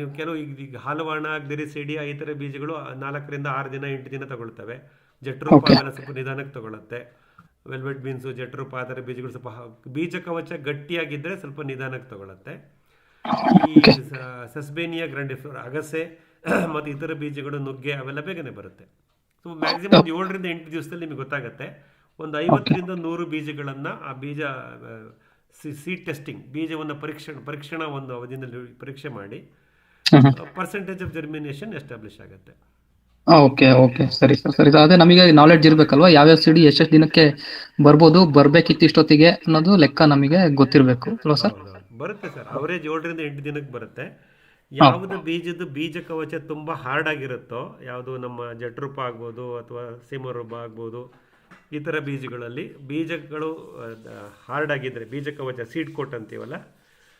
ನೀವು ಕೆಲವು ಈಗ ಹಾಲುವಾಣ, ಗ್ಲಿರಿಸಿಡಿಯಾ ಈ ಥರ ಬೀಜಗಳು 4ರಿಂದ 6 ದಿನ 8 ದಿನ ತಗೊಳ್ತವೆ. ಜಟ್ರೋಪ ಅವೆಲ್ಲ ಸ್ವಲ್ಪ ನಿಧಾನಕ್ಕೆ ತಗೊಳುತ್ತೆ. ವೆಲ್ವೆಟ್ ಬೀನ್ಸು, ಜಟ್ರೋಪ ಆ ಥರ ಬೀಜಗಳು ಸ್ವಲ್ಪ ಬೀಜ ಕವಚ ಗಟ್ಟಿಯಾಗಿದ್ದರೆ ಸ್ವಲ್ಪ ನಿಧಾನಕ್ಕೆ ತಗೊಳುತ್ತೆ. ಈ ಸಸ್ಬೇನಿಯಾ ಗ್ರ್ಯಾಂಡಿಫ್ಲೋರಾ, ಅಗಸೆ ಮತ್ತು ಇತರ ಬೀಜಗಳು, ನುಗ್ಗೆ ಅವೆಲ್ಲ ಬೇಗನೆ ಬರುತ್ತೆ. ಸೊ ಮ್ಯಾಕ್ಸಿಮಮ್ 7ರಿಂದ 8 ದಿವಸದಲ್ಲಿ ನಿಮಗೆ ಗೊತ್ತಾಗುತ್ತೆ. ಒಂದು 50ರಿಂದ 100 ಬೀಜಗಳನ್ನು ಆ ಬೀಜ ಸೀಡ್ ಟೆಸ್ಟಿಂಗ್, ಬೀಜವನ್ನು ಪರೀಕ್ಷಣಾ ಒಂದು ಅವಧಿಯಲ್ಲಿ ಪರೀಕ್ಷೆ ಮಾಡಿ ಪರ್ಸೆಂಟೇಜ್ ಆಫ್ ಜರ್ಮಿನೇಷನ್ ಎಸ್ಟಾಬ್ಲಿಷ್ ಆಗುತ್ತೆ. ಓಕೆ, ಓಕೆ, ಸರಿ ಸರ್, ಸರಿ ಸರ್. ಅದೇ ನಮಗೆ ನಾಲೆಡ್ಜ್ ಇರ್ಬೇಕಲ್ವಾ, ಯಾವ್ಯಾವ ಸಿಡಿ ಎಷ್ಟೆಷ್ಟು ದಿನಕ್ಕೆ ಬರ್ಬೋದು, ಬರ್ಬೇಕಿತ್ತು ಇಷ್ಟೊತ್ತಿಗೆ ಅನ್ನೋದು ಲೆಕ್ಕ ನಮಗೆ ಗೊತ್ತಿರಬೇಕು ಅಲ್ವಾ ಸರ್? ಹೌದೌದು, ಬರುತ್ತೆ ಸರ್. ಅವರೇಜ್ 7ರಿಂದ 8 ದಿನಕ್ಕೆ ಬರುತ್ತೆ. ಯಾವುದು ಬೀಜದ ಬೀಜ ಕವಚ ತುಂಬ ಹಾರ್ಡ್ ಆಗಿರುತ್ತೋ, ಯಾವುದು ನಮ್ಮ ಜಟ್ರೂಪ ಆಗ್ಬೋದು ಅಥವಾ ಸಿಮರೂಪ ಆಗ್ಬೋದು, ಈ ಥರ ಬೀಜಗಳಲ್ಲಿ ಬೀಜಗಳು ಹಾರ್ಡ್ ಆಗಿದ್ರೆ, ಬೀಜ ಕವಚ ಸೀಡ್ ಕೋಟ್ ಅಂತೀವಲ್ಲ,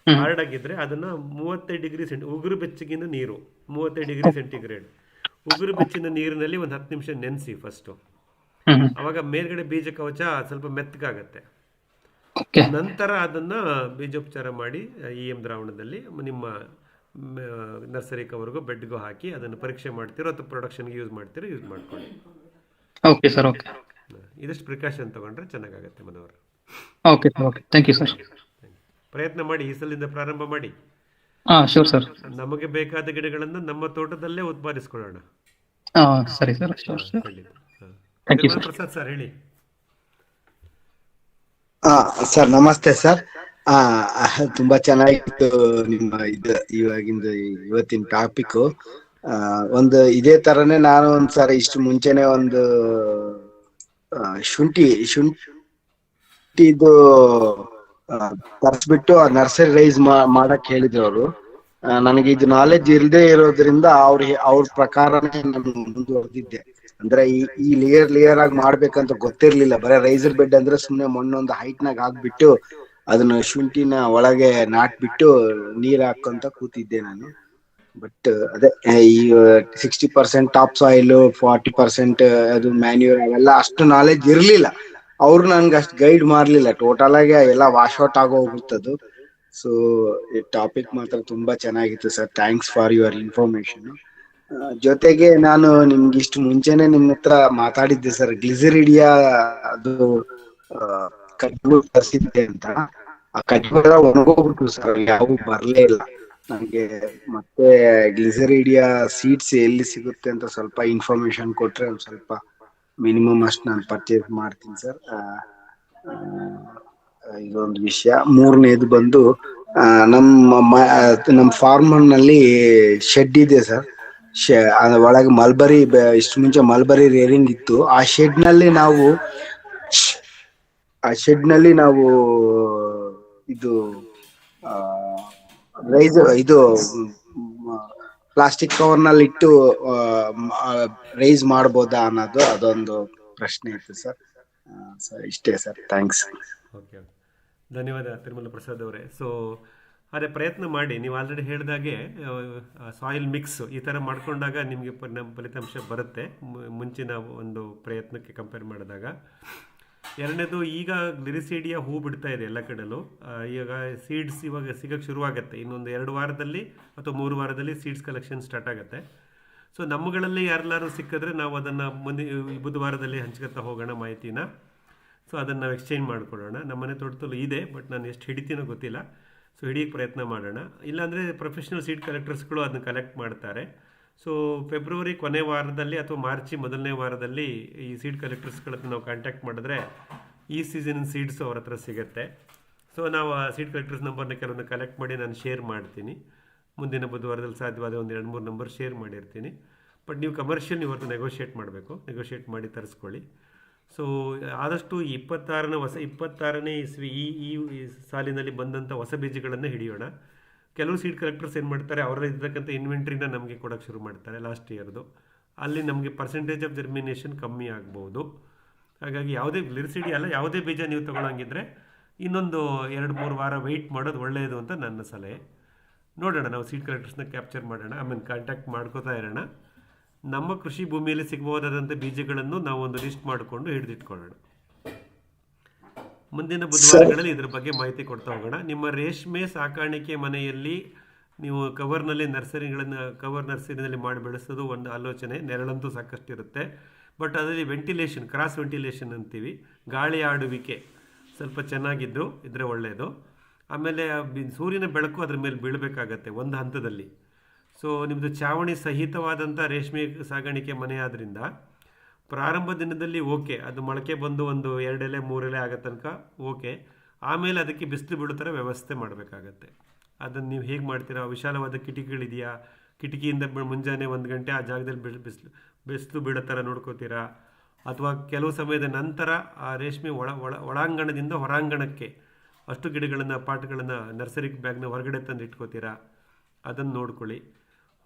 ಹಾರ್ಡ್ ಆಗಿದ್ರೆ ಅದನ್ನು 35 ಡಿಗ್ರಿ ಉಗುರು ಬೆಚ್ಚಗಿನ ನೀರು, 35 ಡಿಗ್ರಿ ಸೆಂಟಿಗ್ರೇಡ್ ಉಗುರು ಬೆಚ್ಚಿನ ನೀರಿನಲ್ಲಿ ಒಂದು 10 ನಿಮಿಷ ನೆನೆಸಿ ಫಸ್ಟು. ಅವಾಗ ಮೇಲ್ಗಡೆ ಬೀಜ ಕವಚ ಸ್ವಲ್ಪ ಮೆತ್ತಗಾಗತ್ತೆ. ನಂತರ ಅದನ್ನು ಬೀಜೋಪಚಾರ ಮಾಡಿ EM ದ್ರಾವಣದಲ್ಲಿ ನಿಮ್ಮ ನರ್ಸರಿ ಕವರ್ಗೂ ಬೆಡ್ಗೂ ಹಾಕಿ ಅದನ್ನು ಪರೀಕ್ಷೆ ಮಾಡ್ತಿರೋ ಅಥವಾ ಪ್ರೊಡಕ್ಷನ್ಗೆ ಯೂಸ್ ಮಾಡ್ತಿರೋ ಯೂಸ್ ಮಾಡ್ಕೊಳ್ಳಿ. Okay sir, okay. ಇದಷ್ಟು ಪ್ರಿಕಾಷನ್ ತೊಗೊಂಡ್ರೆ ಚೆನ್ನಾಗಾಗತ್ತೆ Manohar. Okay sir, okay. Thank you sir. ಪ್ರಯತ್ನ ಮಾಡಿ, ಈ ಸಲಿಂದ ಪ್ರಾರಂಭ ಮಾಡಿ. ಹಾಂ, ಶೂರ್ ಸರ್. ನಮಗೆ ಬೇಕಾದ ಗಿಡಗಳನ್ನು ನಮ್ಮ ತೋಟದಲ್ಲೇ ಉತ್ಪಾದಿಸ್ಕೊಳ್ಳೋಣ. ಹಾಂ, ಸರಿ ಸರ್, ಶೂರ್ ಸರ್. ಖಂಡಿತ. Thank you sir. Prasad sir ಹೇಳಿ. ಸರ್ ನಮಸ್ತೆ ಸರ್. ತುಂಬಾ ಚೆನ್ನಾಗಿತ್ತು ನಿಮ್ಮ ಇವತ್ತಿನ ಟಾಪಿಕ್. ಒಂದು ಇದೇ ತರನೇ ನಾನು ಒಂದ್ಸರಿ ಇಷ್ಟು ಮುಂಚೆನೆ ಒಂದು ಶುಂಠಿದು ತರಿಸ್ಬಿಟ್ಟು ನರ್ಸರಿ ರೈಸ್ ಮಾಡಕ್ ಹೇಳಿದ್ರು ಅವರು. ನನಗೆ ಇದು ನಾಲೆಜ್ ಇಲ್ಲದೆ ಇರೋದ್ರಿಂದ ಅವ್ರ ಪ್ರಕಾರನೇ ನಾನು ಮುಂದುವರೆದಿದ್ದೆ. ಅಂದ್ರೆ ಈ ಲೇಯರ್ ಆಗಿ ಮಾಡ್ಬೇಕಂತ ಗೊತ್ತಿರ್ಲಿಲ್ಲ. ಬರೀ ರೈಸರ್ ಬೆಡ್ ಅಂದ್ರೆ ಸುಮ್ನೆ ಮಣ್ಣೊಂದು ಹೈಟ್ ನಾಗ ಹಾಕ್ಬಿಟ್ಟು ಅದನ್ನ ಶುಂಠಿನ ಒಳಗೆ ನಾಟ್ಬಿಟ್ಟು ನೀರ್ ಹಾಕೊಂತ ಕೂತಿದ್ದೆ ನಾನು. ಬಟ್ ಅದೇ ಈ 60% ಟಾಪ್ ಸಾಯಿಲ್, 40% ಅದು ಮ್ಯಾನ್ಯೂರ್, ಅವೆಲ್ಲ ಅಷ್ಟು ನಾಲೆಜ್ ಇರ್ಲಿಲ್ಲ. ಅವ್ರು ನನ್ಗೆ ಅಷ್ಟು ಗೈಡ್ ಮಾಡ್ಲಿಲ್ಲ. ಟೋಟಲ್ ಆಗಿ ಎಲ್ಲ ವಾಶ್ ಔಟ್ ಆಗೋಗ್ಬಿಡ್ತದು. ಸೊ ಈ ಟಾಪಿಕ್ ಮಾತ್ರ ತುಂಬಾ ಚೆನ್ನಾಗಿತ್ತು sir. Thanks for your information. ಜೊತೆಗೆ ನಾನು ನಿಮ್ಗೆ ಇಷ್ಟು ಮುಂಚೆನೆ ನಿಮ್ ಹತ್ರ ಮಾತಾಡಿದ್ದೆ ಸರ್, ಗ್ಲಿಸರಿಡಿಯಾ ಅದು ಕಟ್ಗಳು ತರಿಸಿದ್ದೆ ಅಂತ. ಆ ಕಟ್ಗಳ ಒಣಗೋಗ್ಬಿಟ್ಟು ಸರ್, ಯಾವ ಬರ್ಲೇ ಇಲ್ಲ ನನಗೆ. ಮತ್ತೆ ಗ್ಲಿಸರಿಡಿಯಾ ಸೀಡ್ಸ್ ಎಲ್ಲಿ ಸಿಗುತ್ತೆ ಅಂತ ಸ್ವಲ್ಪ ಇನ್ಫಾರ್ಮೇಶನ್ ಕೊಟ್ರೆ ಒಂದ್ ಸ್ವಲ್ಪ ಮಿನಿಮಮ್ ಅಷ್ಟು ನಾನು ಪರ್ಚೇಸ್ ಮಾಡ್ತೀನಿ ಸರ್. ಇದೊಂದು ವಿಷಯ. ಮೂರನೇದು ಬಂದು ನಮ್ಮ ಫಾರ್ಮರ್ ನಲ್ಲಿ ಶೆಡ್ ಇದೆ ಸರ್. ಒಳಗೆ ಮಲ್ಬರಿ, ಇಷ್ಟು ಮುಂಚೆ ಮಲ್ಬರಿ ರೇರಿಂಗ್ ಇತ್ತು. ಆ ಶೆಡ್ ನಲ್ಲಿ ನಾವು ಇದು ಪ್ಲಾಸ್ಟಿಕ್ ಕವರ್ ನಲ್ಲಿ ಇಟ್ಟು ರೈಸ್ ಮಾಡ್ಬೋದಾ ಅನ್ನೋದು ಅದೊಂದು ಪ್ರಶ್ನೆ ಇತ್ತು ಸರ್. ಇಷ್ಟೇ ಸರ್. ಥ್ಯಾಂಕ್ಸ್. ಓಕೆ, ಧನ್ಯವಾದ ತಿರುಮಲ ಪ್ರಸಾದ್ ಅವರೇ. ಸೊ ಅದೇ ಪ್ರಯತ್ನ ಮಾಡಿ. ನೀವು ಆಲ್ರೆಡಿ ಹೇಳಿದಾಗೆ ಸಾಯಿಲ್ ಮಿಕ್ಸ್ ಈ ಥರ ಮಾಡ್ಕೊಂಡಾಗ ನಿಮಗೆ ಫಲಿತಾಂಶ ಬರುತ್ತೆ, ಮುಂಚಿನ ಒಂದು ಪ್ರಯತ್ನಕ್ಕೆ ಕಂಪೇರ್ ಮಾಡಿದಾಗ. ಎರಡನೇದು, ಈಗ ಗ್ಲಿರಿಸಿಡಿಯಾ ಹೂ ಬಿಡ್ತಾ ಇದೆ ಎಲ್ಲ ಕಡೆಯಲ್ಲೂ. ಈಗ ಸೀಡ್ಸ್ ಇವಾಗ ಸಿಗೋಕ್ಕೆ ಶುರುವಾಗುತ್ತೆ. ಇನ್ನೊಂದು 2 ವಾರದಲ್ಲಿ ಅಥವಾ 3 ವಾರದಲ್ಲಿ ಸೀಡ್ಸ್ ಕಲೆಕ್ಷನ್ ಸ್ಟಾರ್ಟ್ ಆಗುತ್ತೆ. ಸೊ ನಮ್ಮಗಳಲ್ಲಿ ಯಾರೆಲ್ಲಾರು ಸಿಕ್ಕಿದ್ರೆ ನಾವು ಅದನ್ನು ಬುಧವಾರದಲ್ಲಿ ಹಂಚ್ಕೊತಾ ಹೋಗೋಣ ಮಾಹಿತಿನ. ಸೊ ಅದನ್ನು ನಾವು ಎಕ್ಸ್ಚೇಂಜ್ ಮಾಡ್ಕೊಳ್ಳೋಣ. ನಮ್ಮನೆ ತೋಟದಲ್ಲೂ ಇದೆ, ಬಟ್ ನಾನು ಎಷ್ಟು ಹಿಡಿತೀನೋ ಗೊತ್ತಿಲ್ಲ. ಸೊ ಹಿಡಿಯೋಕ್ಕೆ ಪ್ರಯತ್ನ ಮಾಡೋಣ. ಇಲ್ಲಾಂದರೆ ಪ್ರೊಫೆಷ್ನಲ್ ಸೀಡ್ ಕಲೆಕ್ಟರ್ಸ್ಗಳು ಅದನ್ನು ಕಲೆಕ್ಟ್ ಮಾಡ್ತಾರೆ. ಸೊ ಫೆಬ್ರವರಿ ಕೊನೆ ವಾರದಲ್ಲಿ ಅಥವಾ ಮಾರ್ಚಿ ಮೊದಲನೇ ವಾರದಲ್ಲಿ ಈ ಸೀಡ್ ಕಲೆಕ್ಟರ್ಸ್ಗಳನ್ನು ನಾವು ಕಾಂಟ್ಯಾಕ್ಟ್ ಮಾಡಿದ್ರೆ ಈ ಸೀಸನ್ ಸೀಡ್ಸು ಅವ್ರ ಹತ್ರ ಸಿಗುತ್ತೆ. ಸೊ ನಾವು ಆ ಸೀಡ್ ಕಲೆಕ್ಟರ್ಸ್ ನಂಬರ್ನ ಕೆಲವೊಂದು ಕಲೆಕ್ಟ್ ಮಾಡಿ ನಾನು ಶೇರ್ ಮಾಡ್ತೀನಿ. ಮುಂದಿನ ಬುಧವಾರದಲ್ಲಿ ಸಾಧ್ಯವಾದ ಒಂದು 2-3 ನಂಬರ್ ಶೇರ್ ಮಾಡಿರ್ತೀನಿ. ಬಟ್ ನೀವು ಕಮರ್ಷಿಯಲ್ ಇವತ್ತು ನೆಗೋಷಿಯೇಟ್ ಮಾಡಬೇಕು. ನೆಗೋಷಿಯೇಟ್ ಮಾಡಿ ತರಿಸ್ಕೊಳ್ಳಿ. ಸೊ ಆದಷ್ಟು 26ನೇ ಇಸ್ವಿ ಈ ಸಾಲಿನಲ್ಲಿ ಬಂದಂಥ ಹೊಸ ಬೀಜಗಳನ್ನು ಹಿಡಿಯೋಣ. ಕೆಲವು ಸೀಡ್ ಕಲೆಕ್ಟರ್ಸ್ ಏನು ಮಾಡ್ತಾರೆ, ಅವರಲ್ಲಿ ಇರ್ತಕ್ಕಂಥ ಇನ್ವೆಂಟ್ರಿನ ನಮಗೆ ಕೊಡೋಕ್ಕೆ ಶುರು ಮಾಡ್ತಾರೆ ಲಾಸ್ಟ್ ಇಯರ್ದು. ಅಲ್ಲಿ ನಮಗೆ ಪರ್ಸೆಂಟೇಜ್ ಆಫ್ ಜರ್ಮಿನೇಷನ್ ಕಮ್ಮಿ ಆಗ್ಬೋದು. ಹಾಗಾಗಿ ಯಾವುದೇ ಗ್ಲಿರಿಸಿಡಿ ಅಲ್ಲ, ಯಾವುದೇ ಬೀಜ ನೀವು ತೊಗೊಳಂಗಿದ್ರೆ ಇನ್ನೊಂದು 2-3 ವಾರ ವೆಯ್ಟ್ ಮಾಡೋದು ಒಳ್ಳೆಯದು ಅಂತ ನನ್ನ ಸಲಹೆ. ನೋಡೋಣ, ನಾವು ಸೀಡ್ ಕಲೆಕ್ಟರ್ಸ್ನ ಕ್ಯಾಪ್ಚರ್ ಮಾಡೋಣ, ಆಮೇಲೆ ಕಾಂಟ್ಯಾಕ್ಟ್ ಮಾಡ್ಕೋತಾ ಇರೋಣ. ನಮ್ಮ ಕೃಷಿ ಭೂಮಿಯಲ್ಲಿ ಸಿಗಬಹುದಾದಂಥ ಬೀಜಗಳನ್ನು ನಾವು ಒಂದು ಲಿಸ್ಟ್ ಮಾಡಿಕೊಂಡು ಹಿಡಿದಿಟ್ಕೊಳ್ಳೋಣ. ಮುಂದಿನ ಬುಧವಾರಗಳಲ್ಲಿ ಇದ್ರ ಬಗ್ಗೆ ಮಾಹಿತಿ ಕೊಡ್ತಾ ಹೋಗೋಣ. ನಿಮ್ಮ ರೇಷ್ಮೆ ಸಾಕಾಣಿಕೆ ಮನೆಯಲ್ಲಿ ನೀವು ಕವರ್ ನರ್ಸರಿನಲ್ಲಿ ಮಾಡಿ ಬೆಳೆಸೋದು ಒಂದು ಆಲೋಚನೆ. ನೆರಳಂತೂ ಸಾಕಷ್ಟು ಇರುತ್ತೆ, ಬಟ್ ಅದರಲ್ಲಿ ವೆಂಟಿಲೇಷನ್, ಕ್ರಾಸ್ ವೆಂಟಿಲೇಷನ್ ಅಂತೀವಿ, ಗಾಳಿ ಆಡುವಿಕೆ ಸ್ವಲ್ಪ ಚೆನ್ನಾಗಿದ್ದು ಇದ್ರೆ ಒಳ್ಳೆಯದು. ಆಮೇಲೆ ಸೂರ್ಯನ ಬೆಳಕು ಅದ್ರ ಮೇಲೆ ಬೀಳಬೇಕಾಗತ್ತೆ ಒಂದು ಹಂತದಲ್ಲಿ. ಸೊ ನಿಮ್ಮದು ಛಾವಣಿ ಸಹಿತವಾದಂಥ ರೇಷ್ಮೆ ಸಾಗಾಣಿಕೆ ಮನೆ ಆದ್ದರಿಂದ ಪ್ರಾರಂಭ ದಿನದಲ್ಲಿ ಓಕೆ, ಅದು ಮೊಳಕೆ ಬಂದು ಒಂದು 2 ಎಲೆ 3 ಎಲೆ ಆಗೋ ತನಕ ಓಕೆ. ಆಮೇಲೆ ಅದಕ್ಕೆ ಬಿಸಿಲು ಬೀಳೋ ಥರ ವ್ಯವಸ್ಥೆ ಮಾಡಬೇಕಾಗತ್ತೆ. ಅದನ್ನು ನೀವು ಹೇಗೆ ಮಾಡ್ತೀರಾ? ವಿಶಾಲವಾದ ಕಿಟಕಿಗಳಿದೆಯಾ? ಕಿಟಕಿಯಿಂದ ಮುಂಜಾನೆ 1 ಗಂಟೆ ಆ ಜಾಗದಲ್ಲಿ ಬಿಸಿಲು ಬೀಳೋ ಥರ ನೋಡ್ಕೋತೀರಾ? ಅಥವಾ ಕೆಲವು ಸಮಯದ ನಂತರ ಆ ರೇಷ್ಮೆ ಒಳಾಂಗಣದಿಂದ ಹೊರಾಂಗಣಕ್ಕೆ ಅಷ್ಟು ಗಿಡಗಳನ್ನು, ಪಾಟ್ಗಳನ್ನು ನರ್ಸರಿ ಬ್ಯಾಗ್ನ ಹೊರಗಡೆ ತಂದು ಇಟ್ಕೋತೀರಾ? ಅದನ್ನು ನೋಡ್ಕೊಳ್ಳಿ.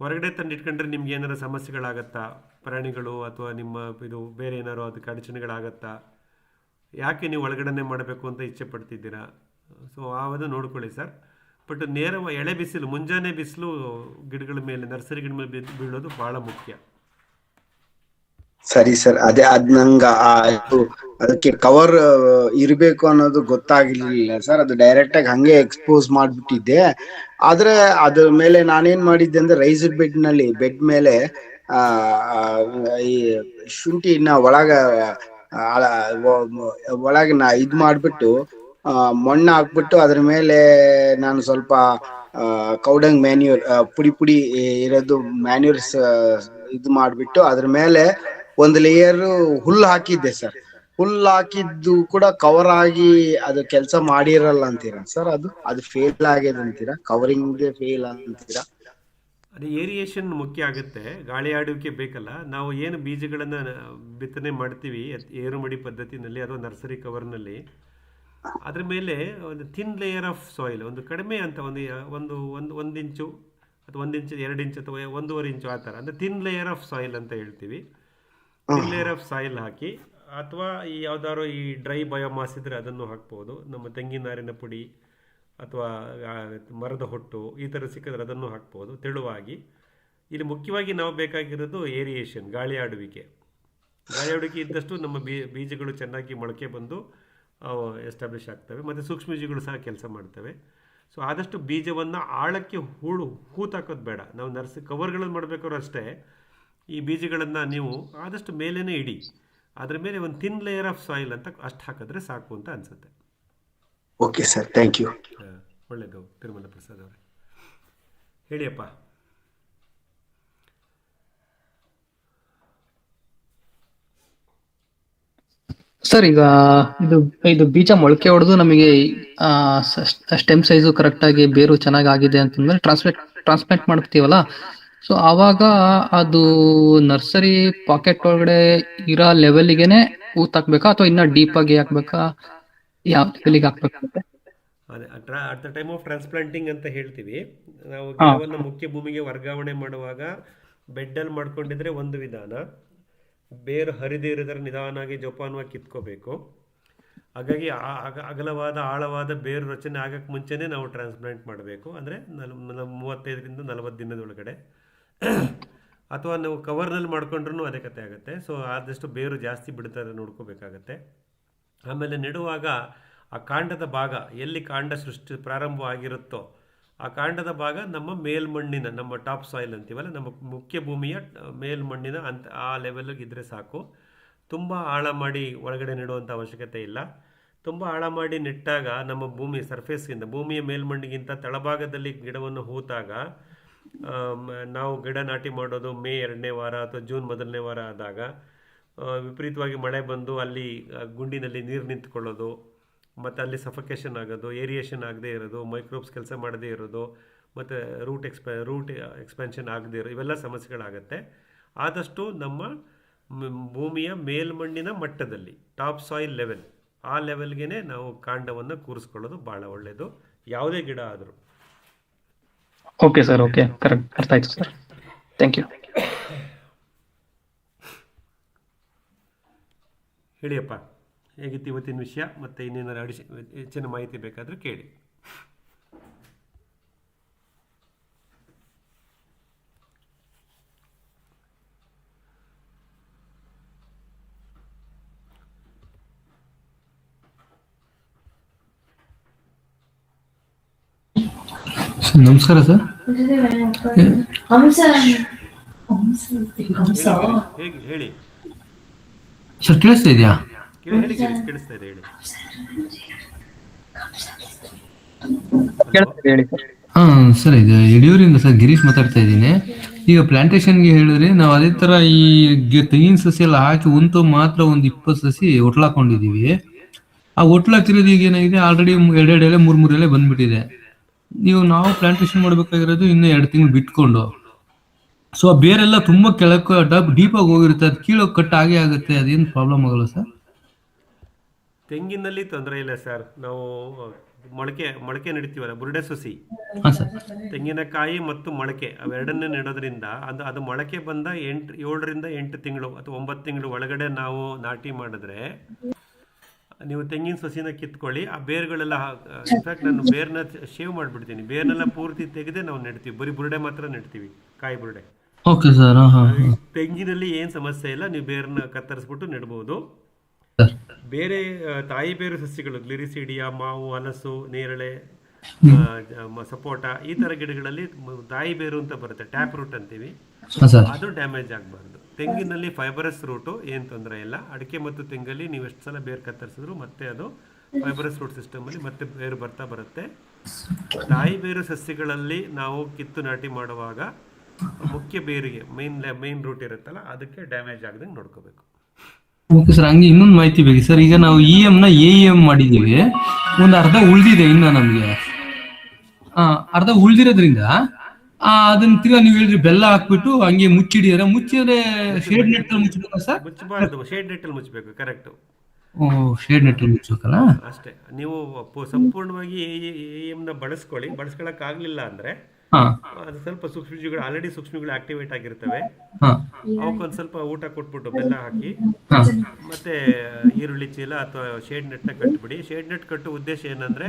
ಹೊರಗಡೆ ತಂದು ಇಟ್ಕೊಂಡ್ರೆ ನಿಮ್ಗೆ ಏನಾರು ಸಮಸ್ಯೆಗಳಾಗತ್ತಾ? ಪ್ರಾಣಿಗಳು ಅಥವಾ ನಿಮ್ಮ ಇದು ಬೇರೆ ಏನಾರು ಅದಕ್ಕೆ ಅಡಚಣೆಗಳಾಗತ್ತಾ? ಯಾಕೆ ನೀವು ಒಳಗಡೆ ಮಾಡಬೇಕು ಅಂತ ಇಚ್ಛೆ ಪಡ್ತಿದ್ದೀರಾ? ಸೊ ಅದು ನೋಡ್ಕೊಳ್ಳಿ ಸರ್. ಬಟ್ ಎಳೆ ಬಿಸಿಲು, ಮುಂಜಾನೆ ಬಿಸಿಲು ಗಿಡಗಳ ಮೇಲೆ, ನರ್ಸರಿ ಗಿಡ ಮೇಲೆ ಬೀಳೋದು ಭಾಳ ಮುಖ್ಯ. ಸರಿ ಸರ್, ಅದೇ ಅದ್ ನಂಗ ಅದಕ್ಕೆ ಕವರ್ ಇರ್ಬೇಕು ಅನ್ನೋದು ಗೊತ್ತಾಗಿರ್ಲಿಲ್ಲ ಸರ್. ಅದು ಡೈರೆಕ್ಟ್ ಆಗಿ ಹಂಗೆ ಎಕ್ಸ್ಪೋಸ್ ಮಾಡ್ಬಿಟ್ಟಿದ್ದೆ. ಆದ್ರೆ ಅದ್ರ ಮೇಲೆ ನಾನೇನ್ ಮಾಡಿದ್ದೆ ಅಂದ್ರೆ ರೈಸ್ಡ್ ಬೆಡ್ ಮೇಲೆ ಆ ಆ, ಈ ಶುಂಠಿನ ಒಳಗೆ ನಾ ಇದ್ ಮಾಡ್ಬಿಟ್ಟು ಮಣ್ಣು ಹಾಕ್ಬಿಟ್ಟು ಅದ್ರ ಮೇಲೆ ನಾನು ಸ್ವಲ್ಪ ಕೌಡಂಗ್ ಮ್ಯಾನ್ಯೂರ್ ಪುಡಿ ಪುಡಿ ಇರೋದು ಮ್ಯಾನ್ಯೂರ್ಸ್ ಇದು ಮಾಡ್ಬಿಟ್ಟು ಅದ್ರ ಮೇಲೆ ಒಂದು ಲೇಯರ್ ಹುಲ್ಲು ಹಾಕಿದ್ದೆ ಸರ್. ಹುಲ್ಲು ಹಾಕಿದ್ದು ಕೂಡ ಕವರ್ ಆಗಿ ಅದು ಕೆಲಸ ಮಾಡಿರಲ್ಲ ಅಂತೀರಾ ಸರ್? ಅದು ಫೇಲ್ ಆಗಿದೆ ಅಂತೀರಾ? ಕವರಿಂಗ್ ಫೇಲ್ ಅಂತೀರಾ? ಅದು ಏರಿಯೇಷನ್ ಮುಖ್ಯ ಆಗುತ್ತೆ. ಗಾಳಿ ಆಡುವಿಕೆ ಬೇಕಲ್ಲ. ನಾವು ಏನು ಬೀಜಗಳನ್ನು ಬಿತ್ತನೆ ಮಾಡ್ತೀವಿ ಏರುಮಡಿ ಪದ್ಧತಿನಲ್ಲಿ ಅಥವಾ ನರ್ಸರಿ ಕವರ್ನಲ್ಲಿ, ಅದ್ರ ಮೇಲೆ ಒಂದು ಥಿನ್ ಲೇಯರ್ ಆಫ್ ಸಾಯಿಲ್, ಒಂದು ಕಡಿಮೆ ಅಂತ ಒಂದು ಇಂಚು ಅಥವಾ 1 ಇಂಚು 2 ಇಂಚು ಅಥವಾ 1.5 ಇಂಚು ಆ ಥರ, ಅಂದರೆ ಥಿನ್ ಲೇಯರ್ ಆಫ್ ಸಾಯಿಲ್ ಅಂತ ಹೇಳ್ತೀವಿ. ಥಿನ್ ಲೇಯರ್ ಆಫ್ ಸಾಯಿಲ್ ಹಾಕಿ, ಅಥವಾ ಈ ಯಾವ್ದಾದ್ರು ಈ ಡ್ರೈ ಬಯೋಮಾಸ್ ಇದ್ದರೆ ಅದನ್ನು ಹಾಕ್ಬೋದು. ನಮ್ಮ ತೆಂಗಿನ ನಾರಿನ ಪುಡಿ ಅಥವಾ ಮರದ ಹೊಟ್ಟು ಈ ಥರ ಸಿಕ್ಕಿದ್ರೆ ಅದನ್ನು ಹಾಕ್ಬೋದು ತೆಳುವಾಗಿ. ಇಲ್ಲಿ ಮುಖ್ಯವಾಗಿ ನಾವು ಬೇಕಾಗಿರೋದು ಏರಿಯೇಷನ್, ಗಾಳಿ ಆಡುವಿಕೆ. ಗಾಳಿ ಆಡುವಿಕೆ ಇದ್ದಷ್ಟು ನಮ್ಮ ಬೀಜಗಳು ಚೆನ್ನಾಗಿ ಮೊಳಕೆ ಬಂದು ಎಸ್ಟಾಬ್ಲಿಷ್ ಆಗ್ತವೆ, ಮತ್ತು ಸೂಕ್ಷ್ಮಜೀವಿಗಳು ಸಹ ಕೆಲಸ ಮಾಡ್ತವೆ. ಸೊ ಆದಷ್ಟು ಬೀಜವನ್ನು ಆಳಕ್ಕೆ ಹೂತಾಕೋದು ಬೇಡ. ನಾವು ಕವರ್ಗಳನ್ನು ಮಾಡಬೇಕಾದ್ರೂ ಅಷ್ಟೇ, ಈ ಬೀಜಗಳನ್ನು ನೀವು ಆದಷ್ಟು ಮೇಲೇ ಇಡಿ, ಅದ್ರ ಮೇಲೆ ಒಂದು ಥಿನ್ ಲೇಯರ್ ಆಫ್ ಸಾಯಿಲ್ ಅಂತ ಅಷ್ಟು ಹಾಕಿದ್ರೆ ಸಾಕು ಅಂತ ಅನಿಸುತ್ತೆ. Okay sir, thank you. ಒಳ್ಳೆಯದು. ತಿರುಮಲ ಪ್ರಸಾದ್ ಅವರೇ ಹೇಳಿಯಪ್ಪ. ಸರ್, ಈಗ ಇದು ಬೀಜ ಮೊಳಕೆ ಹೊಡೆದು ನಮಗೆ ಸ್ಟೆಮ್ ಸೈಜು ಕರೆಕ್ಟ್ ಆಗಿ ಬೇರು ಚೆನ್ನಾಗಿ ಆಗಿದೆ ಅಂತಂದ್ರೆ ಟ್ರಾನ್ಸ್ಪ್ಲಾಂಟ್ ಮಾಡ್ತೀವಲ್ಲ, ಸೊ ಆವಾಗ ಅದು ನರ್ಸರಿ ಪಾಕೆಟ್ ಒಳಗಡೆ ಇರೋ ಲೆವೆಲ್ಗೆನೆ ಊತಾಕ್ಬೇಕಾ ಅಥವಾ ಇನ್ನ ಡೀಪ್ ಆಗಿ ಹಾಕ್ಬೇಕಾ? ಯಾವ ಲೆವೆಲ್ಗೆ ಹಾಕ್ಬೇಕಾಗುತ್ತೆ? ಅದೇ at the time of transplanting ಅಂತ ಹೇಳ್ತೀವಿ ನಾವು. ಗಿಡವನ್ನು ಮುಖ್ಯ ಭೂಮಿಗೆ ವರ್ಗಾವಣೆ ಮಾಡುವಾಗ ಬೆಡ್ಡಲ್ಲಿ ಮಾಡ್ಕೊಂಡಿದ್ರೆ ಒಂದು ವಿಧಾನ, ಬೇರು ಹರಿದೇ ಇರಿದ್ರೆ ನಿಧಾನವಾಗಿ ಜೋಪಾನವಾಗಿ ಕಿತ್ಕೋಬೇಕು. ಹಾಗಾಗಿ ಅಗಲವಾದ ಆಳವಾದ ಬೇರು ರಚನೆ ಆಗಕ್ಕೆ ಮುಂಚೆನೇ ನಾವು ಟ್ರಾನ್ಸ್ಪ್ಲಾಂಟ್ ಮಾಡಬೇಕು. ಅಂದರೆ 35ರಿಂದ 40 ದಿನದೊಳಗಡೆ. ಅಥವಾ ನಾವು ಕವರ್ನಲ್ಲಿ ಮಾಡ್ಕೊಂಡ್ರೂ ಅದೇ ಕತೆ ಆಗುತ್ತೆ. ಸೊ ಆದಷ್ಟು ಬೇರು ಜಾಸ್ತಿ ಬಿಡ್ತಾರೆ ನೋಡ್ಕೋಬೇಕಾಗತ್ತೆ. ಆಮೇಲೆ ನೆಡುವಾಗ ಆ ಕಾಂಡದ ಭಾಗ, ಎಲ್ಲಿ ಕಾಂಡ ಪ್ರಾರಂಭ ಆಗಿರುತ್ತೋ ಆ ಕಾಂಡದ ಭಾಗ ನಮ್ಮ ಮೇಲ್ಮಣ್ಣಿನ, ನಮ್ಮ ಟಾಪ್ ಸಾಯಿಲ್ ಅಂತೀವಲ್ಲ, ನಮ್ಮ ಮುಖ್ಯ ಭೂಮಿಯ ಮೇಲ್ಮಣ್ಣಿನ ಆ ಲೆವೆಲ್ಗೆ ಇದ್ದರೆ ಸಾಕು. ತುಂಬ ಆಳ ಮಾಡಿ ಒಳಗಡೆ ನೆಡುವಂಥ ಅವಶ್ಯಕತೆ ಇಲ್ಲ. ತುಂಬ ಆಳ ಮಾಡಿ ನೆಟ್ಟಾಗ ನಮ್ಮ ಭೂಮಿಯ ಮೇಲ್ಮಣ್ಣಿಗಿಂತ ತಳಭಾಗದಲ್ಲಿ ಗಿಡವನ್ನು ಹೂತಾಗ, ನಾವು ಗಿಡ ನಾಟಿ ಮಾಡೋದು ಮೇ 2ನೇ ವಾರ ಅಥವಾ ಜೂನ್ 1ನೇ ವಾರ ಆದಾಗ ವಿಪರೀತವಾಗಿ ಮಳೆ ಬಂದು ಅಲ್ಲಿ ಗುಂಡಿನಲ್ಲಿ ನೀರು ನಿಂತ್ಕೊಳ್ಳೋದು, ಮತ್ತು ಅಲ್ಲಿ ಸಫಕೇಷನ್ ಆಗೋದು, ಏರಿಯೇಷನ್ ಆಗದೆ ಇರೋದು, ಮೈಕ್ರೋಬ್ಸ್ ಕೆಲಸ ಮಾಡದೇ ಇರೋದು, ಮತ್ತು ರೂಟ್ ಎಕ್ಸ್ಪ್ಯಾನ್ಷನ್ ಆಗದೆ ಇರೋದು, ಇವೆಲ್ಲ ಸಮಸ್ಯೆಗಳಾಗತ್ತೆ. ಆದಷ್ಟು ನಮ್ಮ ಭೂಮಿಯ ಮೇಲ್ಮಣ್ಣಿನ ಮಟ್ಟದಲ್ಲಿ, ಟಾಪ್ ಸಾಯಿಲ್ ಲೆವೆಲ್, ಆ ಲೆವೆಲ್ಗೆ ನಾವು ಕಾಂಡವನ್ನು ಕೂರಿಸ್ಕೊಳ್ಳೋದು ಭಾಳ ಒಳ್ಳೆಯದು, ಯಾವುದೇ ಗಿಡ ಆದರೂ. ಓಕೆ ಸರ್, ಓಕೆ, ಕರೆಕ್ಟ್, ಅರ್ಥ ಆಯ್ತು ಸರ್. Thank you. ಹೇಳಿಯಪ್ಪ, ಹೇಗಿತ್ತು ಇವತ್ತಿನ ವಿಷಯ? ಮತ್ತು ಇನ್ನೇನಾದ್ರು ಹೆಚ್ಚಿನ ಮಾಹಿತಿ ಬೇಕಾದರೆ ಕೇಳಿ. ನಮಸ್ಕಾರ ಸರ್. ಹೇಳಿ ಸರ್, ಕೇಳಿಸ್ತಾ ಇದೆಯಾ? ಕೇಳಿಸ್ತಾ ಇದೆ, ಹೇಳಿ. ಹೇಳಿ ಸರ್. ಸರ್, ಇದು ಯಡಿಯೂರಿಂದ ಸರ್ ಗಿರೀಶ್ ಮಾತಾಡ್ತಾ ಇದ್ದೀನಿ. ಈಗ ಪ್ಲಾಂಟೇಶನ್ಗೆ ಹೇಳಿದ್ರೆ ನಾವು ಅದೇ ತರ ಈ ತೆಂಗಿನ ಸಸಿ ಎಲ್ಲ ಹಾಕಿ ಮಾತ್ರ ಒಂದು 20 ಸಸಿ ಒಟ್ಲಾಕೊಂಡಿದೀವಿ. ಆ ಒಟ್ಲಾಕಿರೋದು ಈಗ ಏನಾಗಿದೆ, ಆಲ್ರೆಡಿ 2 ಎಲೆ 3 ಎಲೆ ಬಂದ್ಬಿಟ್ಟಿದೆ. ನಾವು ಪ್ಲಾಂಟೇಶನ್ ಮಾಡ್ಬೇಕಾಗಿರೋದು ಇನ್ನು 2 ತಿಂಗಳು ಬಿಟ್ಕೊಂಡು. ಸೊ ಆ ಬೇರೆಲ್ಲ ತುಂಬಾ ಕೆಳಕ್ಕೆ ಡೀಪ್ ಆಗಿ ಹೋಗಿರುತ್ತೆ, ಅದು ಕೀಳೋ ಕಟ್ ಆಗೇ ಆಗುತ್ತೆ. ಅದೇನು ಪ್ರಾಬ್ಲಮ್ ಆಗಲ್ಲ ಸರ್? ತೆಂಗಿನಲ್ಲಿ ತೊಂದರೆ ಇಲ್ಲ ಸರ್. ನಾವು ಮೊಳಕೆ ನೆಡ್ತೀವಲ್ಲ, ಬುರುಡೆ ಸಸಿ, ತೆಂಗಿನಕಾಯಿ ಮತ್ತು ಮೊಳಕೆ ಅವೆರಡನ್ನೇ ನೆಡೋದ್ರಿಂದ ಅದು ಮೊಳಕೆ ಬಂದ 7ರಿಂದ 8 ತಿಂಗಳು ಅಥವಾ 9 ತಿಂಗಳು ಒಳಗಡೆ ನಾವು ನಾಟಿ ಮಾಡಿದ್ರೆ, ನೀವು ತೆಂಗಿನ ಸಸಿನ ಕಿತ್ಕೊಳ್ಳಿ, ಆ ಬೇರುಗಳೆಲ್ಲ, ಇನ್ಫ್ಯಾಕ್ಟ್ ನಾನು ಬೇರ್ನ ಶೇವ್ ಮಾಡಿಬಿಡ್ತೀನಿ, ಬೇರ್ನೆಲ್ಲ ಪೂರ್ತಿ ತೆಗೆದೇ ನಾವು ನೆಡ್ತೀವಿ. ಬರೀ ಬುರುಡೆ ಮಾತ್ರ ನೆಡ್ತೀವಿ, ಕಾಯಿ ಬುರುಡೆ. Okay sir. ಹಾ ಹಾ ಹಾ ತೆಂಗಿನಲ್ಲಿ ಏನು ಸಮಸ್ಯೆ ಇಲ್ಲ, ನೀವು ಬೇರನ್ನ ಕತ್ತರಿಸ್ಬಿಟ್ಟು ನೆಡ್ಬೋದು. ಸರ್. ಬೇರೆ ತಾಯಿ ಬೇರು ಸಸ್ಯಗಳು ಗ್ಲಿರಿಸಿಡಿಯಾ, ಮಾವು, ಹಲಸು, ನೇರಳೆ, ಸಪೋಟ ಈ ಥರ ಗಿಡಗಳಲ್ಲಿ ತಾಯಿ ಬೇರು ಅಂತ ಬರುತ್ತೆ, ಟ್ಯಾಪ್ ರೂಟ್ ಅಂತೀವಿ, ಹಾಂ ಸರ್. ಅದು ಡ್ಯಾಮೇಜ್ ಆಗಬಾರ್ದು. ತೆಂಗಿನಲ್ಲಿ ಫೈಬರಸ್ ರೂಟು ಏನು ತೊಂದರೆ ಇಲ್ಲ. ಅಡಿಕೆ ಮತ್ತು ತೆಂಗಲ್ಲಿ ನೀವು ಎಷ್ಟು ಸಲ ಬೇರು ಕತ್ತರಿಸಿದ್ರು ಮತ್ತೆ ಅದು ಫೈಬರಸ್ ರೂಟ್ ಸಿಸ್ಟಮಲ್ಲಿ ಮತ್ತೆ ಬೇರು ಬರ್ತಾ ಬರುತ್ತೆ. ತಾಯಿ ಬೇರು ಸಸ್ಯಗಳಲ್ಲಿ ನಾವು ಕಿತ್ತು ನಾಟಿ ಮಾಡುವಾಗ ಮುಖ್ಯ ಬೇರಿಗೆ ಮೇನ್ ರೂಟ್ ಇರುತ್ತಲ್ಲ, ಅದಕ್ಕೆ ಡ್ಯಾಮೇಜ್ ಆಗದಂಗೆ ನೋಡ್ಕೋಬೇಕು. ಓಕೆ ಸರ್, ಹಂಗೆ ಇನ್ನೊಂದು ಮಾಹಿತಿ ಬೇಕು ಸರ್. ಈಗ ನಾವು ನ AEM ಮಾಡಿದ್ದೀವಿ, ಒಂದು ಅರ್ಧ ಉಳಿದಿದೆ ಇನ್ನ ನಮಗೆ. ಅರ್ಧ ಉಳಿದಿರೋದ್ರಿಂದ ಅದನ್ನ ತಿರ್ಗಾ ನೀವು ಹೇಳಿದ್ರಿ ಬೆಲ್ಲ ಹಾಕ್ಬಿಟ್ಟು ಹಂಗೆ ಮುಚ್ಚಿಡಿದಾರೆ. ಮುಚ್ಚಿದ್ರೆ ಶೇಡ್ ನೆಟ್ ಮುಚ್ಚಬೇಕಾ ಸರ್? ಮುಚ್ಚಬಾರ್ದು, ಶೇಡ್ ನೆಟ್ಟಲ್ಲಿ ಮುಚ್ಚಬೇಕು. ಕರೆಕ್ಟ್. ಶೇಡ್ ನೆಟ್ ಮುಚ್ಚಬೇಕಲ್ಲ? ಅಷ್ಟೇ. ನೀವು ಸಂಪೂರ್ಣವಾಗಿ AEM ಬಳಸ್ಕೊಳ್ಳಿ. ಬಳಸ್ಕೊಳಕ್ಕಾಗಲಿಲ್ಲ ಅಂದರೆ ಅದು ಸ್ವಲ್ಪ ಸೂಕ್ಷ್ಮಜೀವಿಗಳು, ಆಲ್ರೆಡಿ ಸೂಕ್ಷ್ಮಜೀವಿಗಳು ಆಕ್ಟಿವೇಟ್ ಆಗಿರ್ತವೆ, ಅವಕ್ಕೊಂದು ಸ್ವಲ್ಪ ಊಟ ಕೊಟ್ಬಿಟ್ಟು ಬೆಲ್ಲ ಹಾಕಿ ಮತ್ತೆ ಈರುಳ್ಳಿ ಚೀಲ ಅಥವಾ ಶೇಡ್ ನೆಟ್ನ ಕಟ್ಬಿಡಿ. ಶೇಡ್ ನೆಟ್ ಕಟ್ಟುವ ಉದ್ದೇಶ ಏನಂದ್ರೆ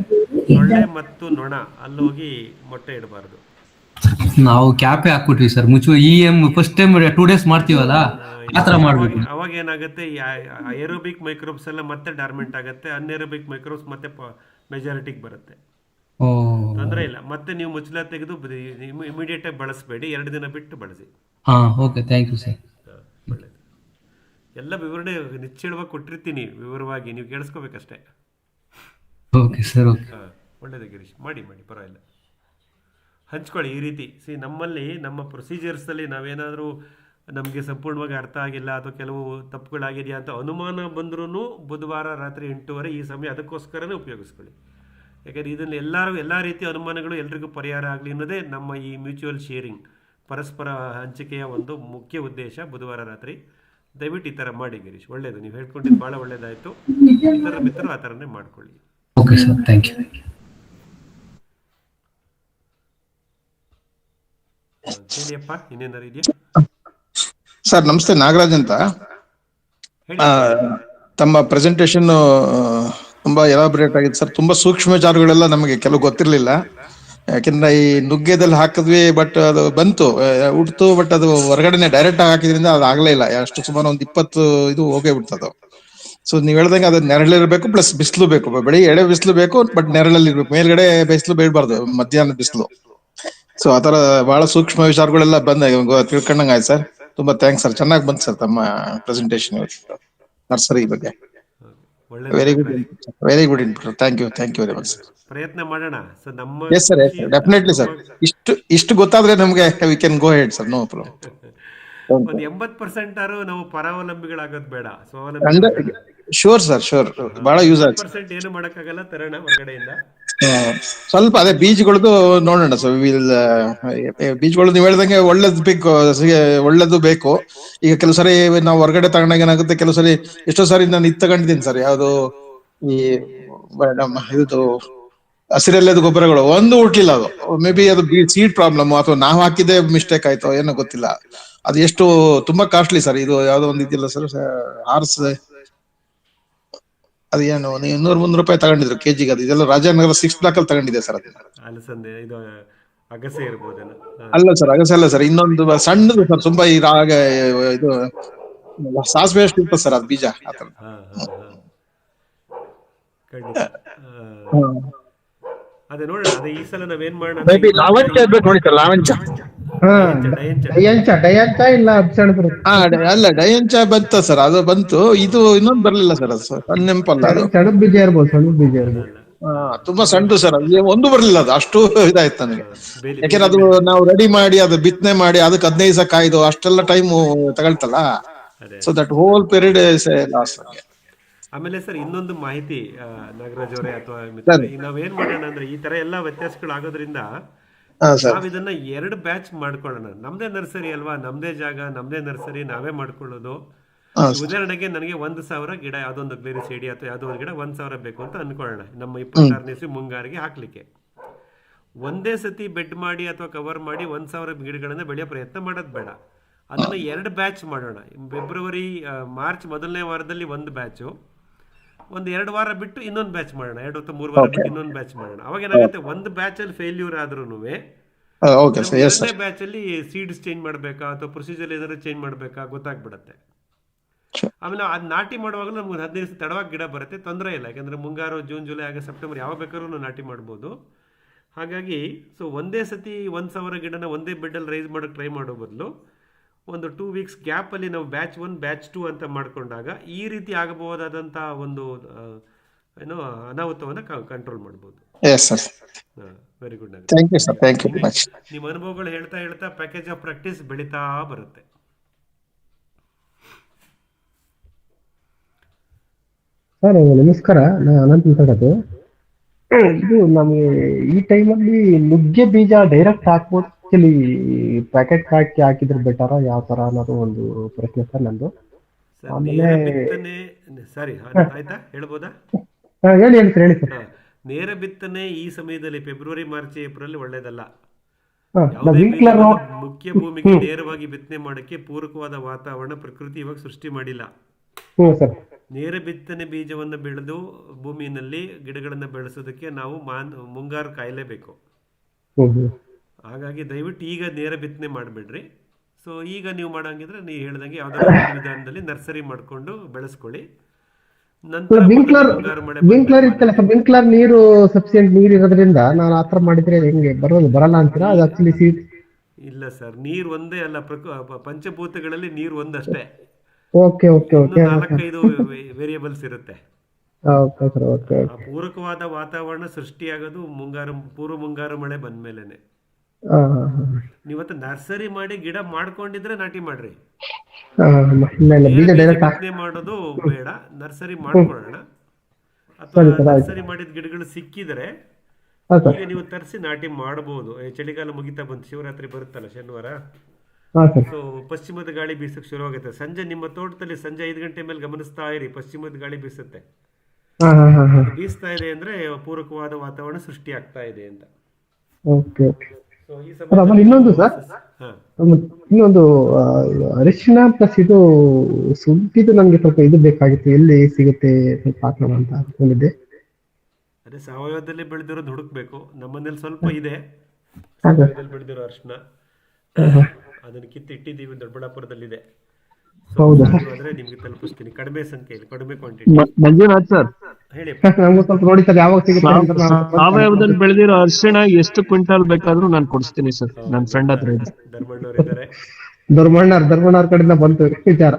ಸೊಳ್ಳೆ ಮತ್ತು ನೊಣ ಅಲ್ಲೋಗಿ ಮೊಟ್ಟೆ ಇಡಬಾರ್ದು. ನಾವು ಕ್ಯಾಪೆ ಹಾಕ್ಬಿಟ್ವಿ ಸರ್, ಮುಚ್ಚುವ. EM ಫಸ್ಟ್ ಟೈಮ್ 2 days ಮಾಡ್ತೀವಲ್ಲ, ಆತರ ಮಾಡ್ಬೇಕು. ಅವಾಗ ಏನಾಗುತ್ತೆ, ಏರೋಬಿಕ್ ಮೈಕ್ರೋಬ್ಸ್ ಎಲ್ಲ ಮತ್ತೆ ಡಾರ್ಮೆಂಟ್ ಆಗುತ್ತೆ, ಅನ್ಏರೋಬಿಕ್ ಮೈಕ್ರೋಬ್ಸ್ ಮತ್ತೆ ಮೆಜಾರಿಟಿಗೆ ಬರುತ್ತೆ. ತೊಂದರೆ ಇಲ್ಲ. ಮತ್ತೆ ನೀವು ಮುಚ್ಚಲ ತೆಗೆದು ಇಮಿಡಿಯೇಟ್ ಆಗಿ ಬಳಸಬೇಡಿ, 2 ದಿನ ಬಿಟ್ಟು ಬಳಸಿ. Okay, thank you sir. ಒಳ್ಳೇದು. ಎಲ್ಲ ವಿವರಣೆ ನಿಶ್ಚಳವಾಗಿ ಕೊಟ್ಟಿರ್ತೀನಿ, ವಿವರವಾಗಿ ನೀವು ಕೇಳಿಸ್ಕೋಬೇಕಷ್ಟೇ. Okay sir. ಒಳ್ಳೇದು ಗಿರೀಶ್, ಮಾಡಿ ಪರವಾಗಿಲ್ಲ, ಹಂಚ್ಕೊಳ್ಳಿ ಈ ರೀತಿ. ನಮ್ಮಲ್ಲಿ ನಮ್ಮ ಪ್ರೊಸೀಜರ್ಸಲ್ಲಿ ನಾವೇನಾದರೂ ನಮಗೆ ಸಂಪೂರ್ಣವಾಗಿ ಅರ್ಥ ಆಗಿಲ್ಲ ಅಥವಾ ಕೆಲವು ತಪ್ಪುಗಳಾಗಿದೆಯಾ ಅಂತ ಅನುಮಾನ ಬಂದ್ರೂ ಬುಧವಾರ ರಾತ್ರಿ 8:30 ಈ ಸಮಯ ಅದಕ್ಕೋಸ್ಕರನೇ ಉಪಯೋಗಿಸ್ಕೊಳ್ಳಿ. ಯಾಕಂದರೆ ಇದನ್ನು ಎಲ್ಲ ರೀತಿಯ ಅನುಮಾನಗಳು ಎಲ್ರಿಗೂ ಪರಿಹಾರ ಆಗಲಿ ಅನ್ನೋದೇ ನಮ್ಮ ಈ ಮ್ಯೂಚುವಲ್ ಶೇರಿಂಗ್, ಪರಸ್ಪರ ಹಂಚಿಕೆಯ ಒಂದು ಮುಖ್ಯ ಉದ್ದೇಶ. ಬುಧವಾರ ರಾತ್ರಿ ದಯವಿಟ್ಟು ಈ ಥರ ಮಾಡಿ ಗಿರೀಶ್. ಒಳ್ಳೆಯದು, ನೀವು ಹೇಳ್ಕೊಂಡಿದ್ದು ಭಾಳ ಒಳ್ಳೆಯದಾಯಿತು. ಇತರ ಮಿತ್ರರು ಆ ಥರನೇ ಮಾಡ್ಕೊಳ್ಳಿ. Okay sir, thank you. ಹೇಳಿಯಪ್ಪ, ಇನ್ನೇನಾರು ಇದೆಯಾ ಸರ್? ನಮಸ್ತೆ, ನಾಗರಾಜ್ ಅಂತ. ತಮ್ಮ ಪ್ರೆಸೆಂಟೇಶನ್ ತುಂಬಾ ಎಲಾಬ್ರೇಟ್ ಆಗಿದೆ ಸರ್. ತುಂಬಾ ಸೂಕ್ಷ್ಮ ಜಾರುಗಳೆಲ್ಲ ನಮಗೆ ಕೆಲವು ಗೊತ್ತಿರ್ಲಿಲ್ಲ. ಯಾಕೆಂದ್ರೆ ಈ ನುಗ್ಗೆದಲ್ಲಿ ಹಾಕಿದ್ವಿ, ಬಟ್ ಅದು ಬಂತು, ಉಡ್ತು, ಬಟ್ ಅದು ಹೊರಗಡೆನೆ ಡೈರೆಕ್ಟ್ ಆಗಿ ಹಾಕಿದ್ರಿಂದ ಅದು ಆಗ್ಲೇ ಇಲ್ಲ. ಅಷ್ಟು ಸುಮಾರು ಒಂದು 20 ಇದು ಹೋಗೇ ಬಿಡ್ತದ. ಸೊ ನೀವ್ ಹೇಳ್ದಂಗೆ ಅದು ನೆರಳಿರ್ಬೇಕು, ಪ್ಲಸ್ ಬಿಸಿಲು ಬೇಕು. ಬೆಳಿಗ್ಗೆ ಎಡೆ ಬಿಸಿಲು ಬೇಕು, ಬಟ್ ನೆರಳಲ್ಲಿ ಇರ್ಬೇಕು. ಮೇಲ್ಗಡೆ ಬಿಸಿಲು ಬೇಡಬಾರ್ದು, ಮಧ್ಯಾಹ್ನ ಬಿಸಿಲು. ಸೊ ಆತರ ಬಹಳ ಸೂಕ್ಷ್ಮ ವಿಚಾರಗಳೆಲ್ಲ ತಿಳ್ಕೊಂಡಂಗ ಆಯ್ತು ಸರ್. ತುಂಬಾ ಥ್ಯಾಂಕ್ಸ್ ಸರ್, ಚೆನ್ನಾಗಿ ಬಂತು ಸರ್ ತಮ್ಮ ಪ್ರೆಸೆಂಟೇಶನ್ ನರ್ಸರಿ ಬಗ್ಗೆ. Very good input. Thank you very much sir. ಪ್ರಯತ್ನ ಮಾಡೋಣ ಸರ್. ನಮ್ಮ ಎಸ್ ಸರ್, ಡೆಫಿನೆಟ್ಲಿ ಸರ್. ಇಷ್ಟು ಗೊತ್ತಾದ್ರೆ ನಮ್ಗೆ we can go ahead sir, no problem. ಒಂದು 80% ನಾವು ಪರಾವಲಂಬಿಗಳಾಗೋದು ಬೇಡ, ಸ್ವಾವಲಂಬಿ. Sure sir, sure. ಬಹಳ ಯೂಸ್ ಆಗುತ್ತೆ. 80% ಏನು ಮಾಡಕ್ಕಾಗಲ್ಲ, ತರೋಣ ಹೊರಗಡೆಯಿಂದ. ಸ್ವಲ್ಪ ಅದೇ ಬೀಜಗಳದ್ದು ನೋಡೋಣ ಸರ್. ಬೀಜಗಳು ನೀವು ಹೇಳ್ದಂಗೆ ಒಳ್ಳೇದು ಬೇಕು. ಈಗ ಕೆಲವು ಸರಿ ನಾವು ಹೊರಗಡೆ ತಗೊಂಡಾಗ ಏನಾಗುತ್ತೆ, ಕೆಲವು ಸರಿ ಎಷ್ಟೋ ಸಾರಿ ನಾನು ಇದು ತಗೊಂಡಿದ್ದೀನಿ ಸರ್, ಯಾವ್ದು ಈ ಇದು ಹಸಿರೆಲ್ಲದ ಗೊಬ್ಬರಗಳು ಒಂದು ಹುಟ್ಲಿಲ್ಲ. ಅದು ಮೇ ಬಿ ಅದು ಸೀಡ್ ಪ್ರಾಬ್ಲಮ್ ಅಥವಾ ನಾವು ಹಾಕಿದ್ದೆ ಮಿಸ್ಟೇಕ್ ಆಯ್ತು, ಏನೋ ಗೊತ್ತಿಲ್ಲ. ಅದು ಎಷ್ಟು ತುಂಬಾ ಕಾಸ್ಟ್ಲಿ ಸರ್. ಇದು ಯಾವ್ದೋ ಒಂದು ಇದಿಲ್ಲ ಸರ್, ಹಾರ್ಸ್ ಅದು ಏನು ₹200-300 ತಗೊಂಡಿದ್ರು ಕೆಜಿಗೆ. ಅದು ಇದೆಲ್ಲ ರಾಜನಗರ 6 ಬ್ಲಾಕ್ ಅಲ್ಲಿ ತಗೊಂಡಿದೆ ಸರ್. ಅದನ್ನ ಅಲಸಂದೆ ಇದು ಅಗಸೆ ಇರ್ಬೋದೇನೋ? ಅಲ್ಲ ಸರ್, ಅಗಸೆ ಅಲ್ಲ ಸರ್, ಇನ್ನೊಂದು ಸಣ್ಣದು ಸರ್, ತುಂಬಾ ಈ ರಾಗ ಇದು ಸಾಸಿವೆ ಅಷ್ಟು ಇರ್ತದೆ ಸರ್ ಅದು ಬೀಜ. ಆತರ ಅದೇ ನೋಡೋಣ. ಅದೇ ಈ ಸಲ ನಾವೇನ್ ಮಾಡೋಣ, ಲಾವಂಚ ಇರ್ಬೇಕು ನೋಡಿ ಸರ್, ಲಾವಂಚ. ಅಲ್ಲ, ಡಯಂಚ ಬಂತ ಸರ್, ಅದು ಬಂತು. ಇದು ಇನ್ನೊಂದು ಬರ್ಲಿಲ್ಲ ಸರ್, ಅದು ನೆನಪಲ್ಲ. ಅದು ಸಣ್ಣ ಬೀಜ ಇರ್ಬೋದು. ತುಂಬಾ ಸಣ್ಣದು ಸರ್, ಅದು ಒಂದು ಬರ್ಲಿಲ್ಲ. ಅದು ಅಷ್ಟು ಇದಾಯ್ತು ನನಗೆ. ಯಾಕೆಂದ್ರೆ ಅದು ನಾವು ರೆಡಿ ಮಾಡಿ ಅದು ಬಿತ್ತನೆ ಮಾಡಿ ಅದಕ್ಕೆ 15 ದಿವಸ ಕಾಯ್ದು ಅಷ್ಟೆಲ್ಲ ಟೈಮ್ ತಗೊಳ್ತಲ್ಲ. So that whole period loss. ಆಮೇಲೆ ಸರ್ ಇನ್ನೊಂದು ಮಾಹಿತಿ ನಾಗರಾಜ್ ಅವರೇ ಅಥವಾ ನಾವೇನ್ ಮಾಡೋಣ ಅಂದ್ರೆ, ಈ ತರ ಎಲ್ಲಾ ವ್ಯತ್ಯಾಸಗಳಾಗೋದ್ರಿಂದ ನಾವ್ ಇದನ್ನ 2 ಬ್ಯಾಚ್ ಮಾಡ್ಕೊಳ್ಳೋಣ. ನಮ್ದೇ ನರ್ಸರಿ ಅಲ್ವಾ, ನಮ್ದೇ ಜಾಗ, ನಮ್ದೇ ನರ್ಸರಿ, ನಾವೇ ಮಾಡ್ಕೊಳ್ಳೋದು. ಉದಾಹರಣೆಗೆ ನನಗೆ 1,000 ಗಿಡ, ಯಾವ್ದೊಂದು ಗ್ಲಿರಿಸಿಡಿ ಅಥವಾ ಯಾವ್ದೋ ಒಂದು ಗಿಡ 1,000 ಬೇಕು ಅಂತ ಅನ್ಕೊಳ್ಳೋಣ, ನಮ್ಮ 26ನೇ ಇಸ್ವಿ ಮುಂಗಾರಿಗೆ ಹಾಕ್ಲಿಕ್ಕೆ. ಒಂದೇ ಸತಿ ಬೆಡ್ ಮಾಡಿ ಅಥವಾ ಕವರ್ ಮಾಡಿ 1,000 ಗಿಡಗಳನ್ನ ಬೆಳೆಯೋ ಪ್ರಯತ್ನ ಮಾಡೋದು ಬೇಡ. ಅದನ್ನ 2 ಬ್ಯಾಚ್ ಮಾಡೋಣ. ಮಾರ್ಚ್ ಮೊದಲನೇ ವಾರದಲ್ಲಿ 1 ಬ್ಯಾಚು, ಒಂದು 2 ವಾರ ಬಿಟ್ಟು ಇನ್ನೊಂದು ಬ್ಯಾಚ್ ಮಾಡೋಣ, 2 ಅಥವಾ 3 ವಾರ ಬಿಟ್ಟು ಇನ್ನೊಂದು ಬ್ಯಾಚ್ ಮಾಡೋಣ. ಅವಾಗ ಏನಾಗುತ್ತೆ, ಒಂದು ಬ್ಯಾಚ್ ಅಲ್ಲಿ ಫೇಲ್ಯೂರ್ ಆದ್ರೂ ಓಕೆ ಸರ್, ಎಸ್ ಎರಡನೇ ಸರ್. ಬ್ಯಾಚಲ್ಲಿ ಸೀಡ್ಸ್ ಚೇಂಜ್ ಮಾಡಬೇಕಾ ಅಥವಾ ಪ್ರೊಸೀಜರ್ ಏನಾದ್ರು ಚೇಂಜ್ ಮಾಡಬೇಕಾ ಗೊತ್ತಾಗ್ಬಿಡತ್ತೆ. ಆಮೇಲೆ ಅದು ನಾಟಿ ಮಾಡುವಾಗಲೂ ನಮ್ಗೆ 15 ದಿವಸ ತಡವಾಗಿ ಗಿಡ ಬರುತ್ತೆ, ತೊಂದರೆ ಇಲ್ಲ. ಯಾಕಂದರೆ ಮುಂಗಾರು ಜೂನ್ ಜುಲೈ ಆಗಸ್ಟ್ ಸೆಪ್ಟೆಂಬರ್ ಯಾವಾಗ ಬೇಕಾದ್ರೂ ನಾವು ನಾಟಿ ಮಾಡ್ಬೋದು. ಹಾಗಾಗಿ ಒಂದೇ ಸತಿ 1,000 ಗಿಡನ ಒಂದೇ ಬೆಡ್ಡಲ್ಲಿ ರೈಸ್ ಮಾಡೋಕ್ಕೆ ಟ್ರೈ ಮಾಡೋ ಬದಲು ಒಂದು 2 ವೀಕ್ಸ್ ಗ್ಯಾಪಲ್ಲಿ ನಾವು ಬ್ಯಾಚ್ 1 ಬ್ಯಾಚ್ 2 ಅಂತ ಮಾಡಿಕೊಂಡಾಗ ಈ ರೀತಿ ಆಗಬಹುದಾದಂಥ ಒಂದು ಏನೋ ಅನಾಹುತವನ್ನು ಕಂಟ್ರೋಲ್ ಮಾಡ್ಬೋದು. Yes sir. ಹಾಂ, very good. Thank you sir, thank you very much. ನಿಮ್ಮ ಅನುಭವಗಳು ಹೇಳ್ತಾ ಹೇಳ್ತಾ ಪ್ಯಾಕೇಜ್ ಆಫ್ ಪ್ರಾಕ್ಟೀಸ್ ಬೆಳೀತಾ ಬರುತ್ತೆ. ಸರ್ ನಮಸ್ಕಾರ, ನಾನು ಅನಂತ್ ಮಾತಾಡೋದು. ಇದು ನಮಗೆ ಈ ಟೈಮಲ್ಲಿ ನುಗ್ಗೆ ಬೀಜ ಡೈರೆಕ್ಟ್ ಹಾಕ್ಬೋದು, ಪ್ಯಾಕೆಟ್ ಹಾಕಿದ್ರೆ ಬೆಟರ ಯಾವ ತರ ಅನ್ನೋದು ಒಂದು ಪ್ರಶ್ನೆ ಸರ್ ನಂದು. ಆಮೇಲೆ ಸರಿ, ಆಯ್ತಾ, ಹೇಳ್ಬೋದಾ? ಹೇಳಿ ಹೇಳಿ ಸರ್, ಹೇಳಿ ಸರ್. ನೇರ ಬಿತ್ತನೆ ಈ ಸಮಯದಲ್ಲಿ ಫೆಬ್ರವರಿ ಮಾರ್ಚ್ ಏಪ್ರಿಲ್ ಒಳ್ಳೇದಲ್ಲ. ಮುಖ್ಯ ಭೂಮಿಗೆ ನೇರವಾಗಿ ಬಿತ್ತನೆ ಮಾಡಕ್ಕೆ ಪೂರಕವಾದ ವಾತಾವರಣ ಪ್ರಕೃತಿ ಇವಾಗ ಸೃಷ್ಟಿ ಮಾಡಿಲ್ಲ. ನೇರ ಬಿತ್ತನೆ ಬೀಜವನ್ನು ಬೆಳೆದು ಭೂಮಿಯಲ್ಲಿ ಗಿಡಗಳನ್ನು ಬೆಳೆಸೋದಕ್ಕೆ ನಾವು ಮುಂಗಾರು ಕಾಯಲೇಬೇಕು. ಹಾಗಾಗಿ ದಯವಿಟ್ಟು ಈಗ ನೇರ ಬಿತ್ತನೆ ಮಾಡಬೇಡ್ರಿ. ಸೊ ಈಗ ನೀವು ಮಾಡಂಗಿದ್ರೆ ನೀವು ಹೇಳ್ದಂಗೆ ಯಾವ್ದಾದ್ರು ವಿಧಾನದಲ್ಲಿ ನರ್ಸರಿ ಮಾಡ್ಕೊಂಡು ಬೆಳೆಸ್ಕೊಳ್ಳಿ. ನಂತರ ವಿಂಕ್ಲರ್ ಇತ್ತಲ್ಲ ಸರ್, ವಿಂಕ್ಲರ್ ನೀರು ಸಫಿಸಿಯೆಂಟ್ ನೀರು ಇರೋದ್ರಿಂದ ನಾನು ಆತರ ಮಾಡಿದ್ರೆ ಹೆಂಗೆ ಬರಲ್ಲ ಅಂತೀರಾ? ಅದು ಆಕ್ಚುಲಿ ಇಲ್ಲ ಸರ್, ನೀರು ಒಂದೇ ಅಲ್ಲ, ಪಂಚಭೂತಗಳಲ್ಲಿ ನೀರು ಒಂದಷ್ಟೇ. ಓಕೆ ಓಕೆ ಓಕೆ, 4-5 ವೇರಿಯೇಬಲ್ಸ್ ಇರುತ್ತೆ. ಪೂರಕವಾದ ವಾತಾವರಣ ಸೃಷ್ಟಿಯಾಗೋದು ಪೂರ್ವ ಮುಂಗಾರು ಮಳೆ ಬಂದ್ಮೇಲೆನೆ. ನೀವತ್ತು ನರ್ಸರಿ ಮಾಡಿ ಗಿಡ ಮಾಡ್ಕೊಂಡಿದ್ರೆ ನಾಟಿ ಮಾಡ್ರಿ. ಬಿತ್ತನೆ ಮಾಡೋದು ಬೇಡ, ನರ್ಸರಿ ಮಾಡ್ಕೊಳ್ಳೋಣ. ಅಥವಾ ನರ್ಸರಿ ಮಾಡಿದ ಗಿಡಗಳು ಸಿಕ್ಕಿದ್ರೆ ಈಗ ನೀವು ತರಿಸಿ ನಾಟಿ ಮಾಡಬಹುದು. ಚಳಿಗಾಲ ಮುಗಿತಾ ಬಂತು, ಶಿವರಾತ್ರಿ ಬರುತ್ತಲ್ಲ ಶನಿವಾರ. ಸೊ ಪಶ್ಚಿಮದ ಗಾಳಿ ಬೀಸಕ್ಕೆ ಶುರು ಆಗುತ್ತೆ. ಸಂಜೆ ನಿಮ್ಮ ತೋಟದಲ್ಲಿ ಸಂಜೆ 5 ಗಂಟೆ ಮೇಲೆ ಗಮನಿಸ್ತಾ ಇರಿ, ಪಶ್ಚಿಮದ ಗಾಳಿ ಬೀಸುತ್ತೆ. ಬೀಸ್ತಾ ಇದೆ ಅಂದ್ರೆ ಪೂರಕವಾದ ವಾತಾವರಣ ಸೃಷ್ಟಿ ಆಗ್ತಾ ಇದೆ ಅಂತ. ಇನ್ನೊಂದು ಸರ್, ಇನ್ನೊಂದು ಅರಿಶಿನ ಪ್ಲಸ್ ಇದು ಸುಗ್ಗಿದು ನಂಗೆ ಸ್ವಲ್ಪ ಇದು ಬೇಕಾಗಿತ್ತು, ಎಲ್ಲಿ ಸಿಗುತ್ತೆ ಸ್ವಲ್ಪ ಹಾಕೋಣ ಅಂತ ಅನ್ಕೊಂಡಿದ್ದೆ. ಅದೇ ಸಾವಯವದಲ್ಲಿ ಬೆಳೆದಿರೋದು ಹುಡುಕ್ಬೇಕು. ನಮ್ಮನೇಲಿ ಸ್ವಲ್ಪ ಇದೆ ಸಾವಯವದಲ್ಲಿ ಬೆಳೆದಿರೋ ಅರಿಶಿನ, ಅದನ್ನ ಕಿತ್ತಿಟ್ಟಿದ್ದೀವಿ, ದೊಡ್ಡಬಳ್ಳಾಪುರದಲ್ಲಿದೆ. ಆದ್ರೆ ನಿಮ್ಗೆ ತಲುಪಿಸ್ತೀನಿ ಕಡಿಮೆ ಸಂಖ್ಯೆಯಲ್ಲಿ, ಕಡಿಮೆ ಕ್ವಾಂಟಿಟಿ. ಮಂಜುನಾಥ್ ಸರ್, ಹೇಳಿ. ಸಾವಯವದಲ್ಲಿ ಬೆಳೆದಿರೋ ಅರಿಶಿಣ ಎಷ್ಟು ಕ್ವಿಂಟಾಲ್ ಬೇಕಾದ್ರೂ ನಾನು ಕೊಡಿಸ್ತೀನಿ ಸರ್, ನನ್ನ ಫ್ರೆಂಡ್ ಹತ್ರ ಇದೆ. ಧರ್ಮಣ್ಣವ್ರು ಇದ್ದಾರೆ, ಧರ್ಮಣ್ಣವ್ರ ಕಡೆಯಿಂದ ಬಂತು ವಿಚಾರ.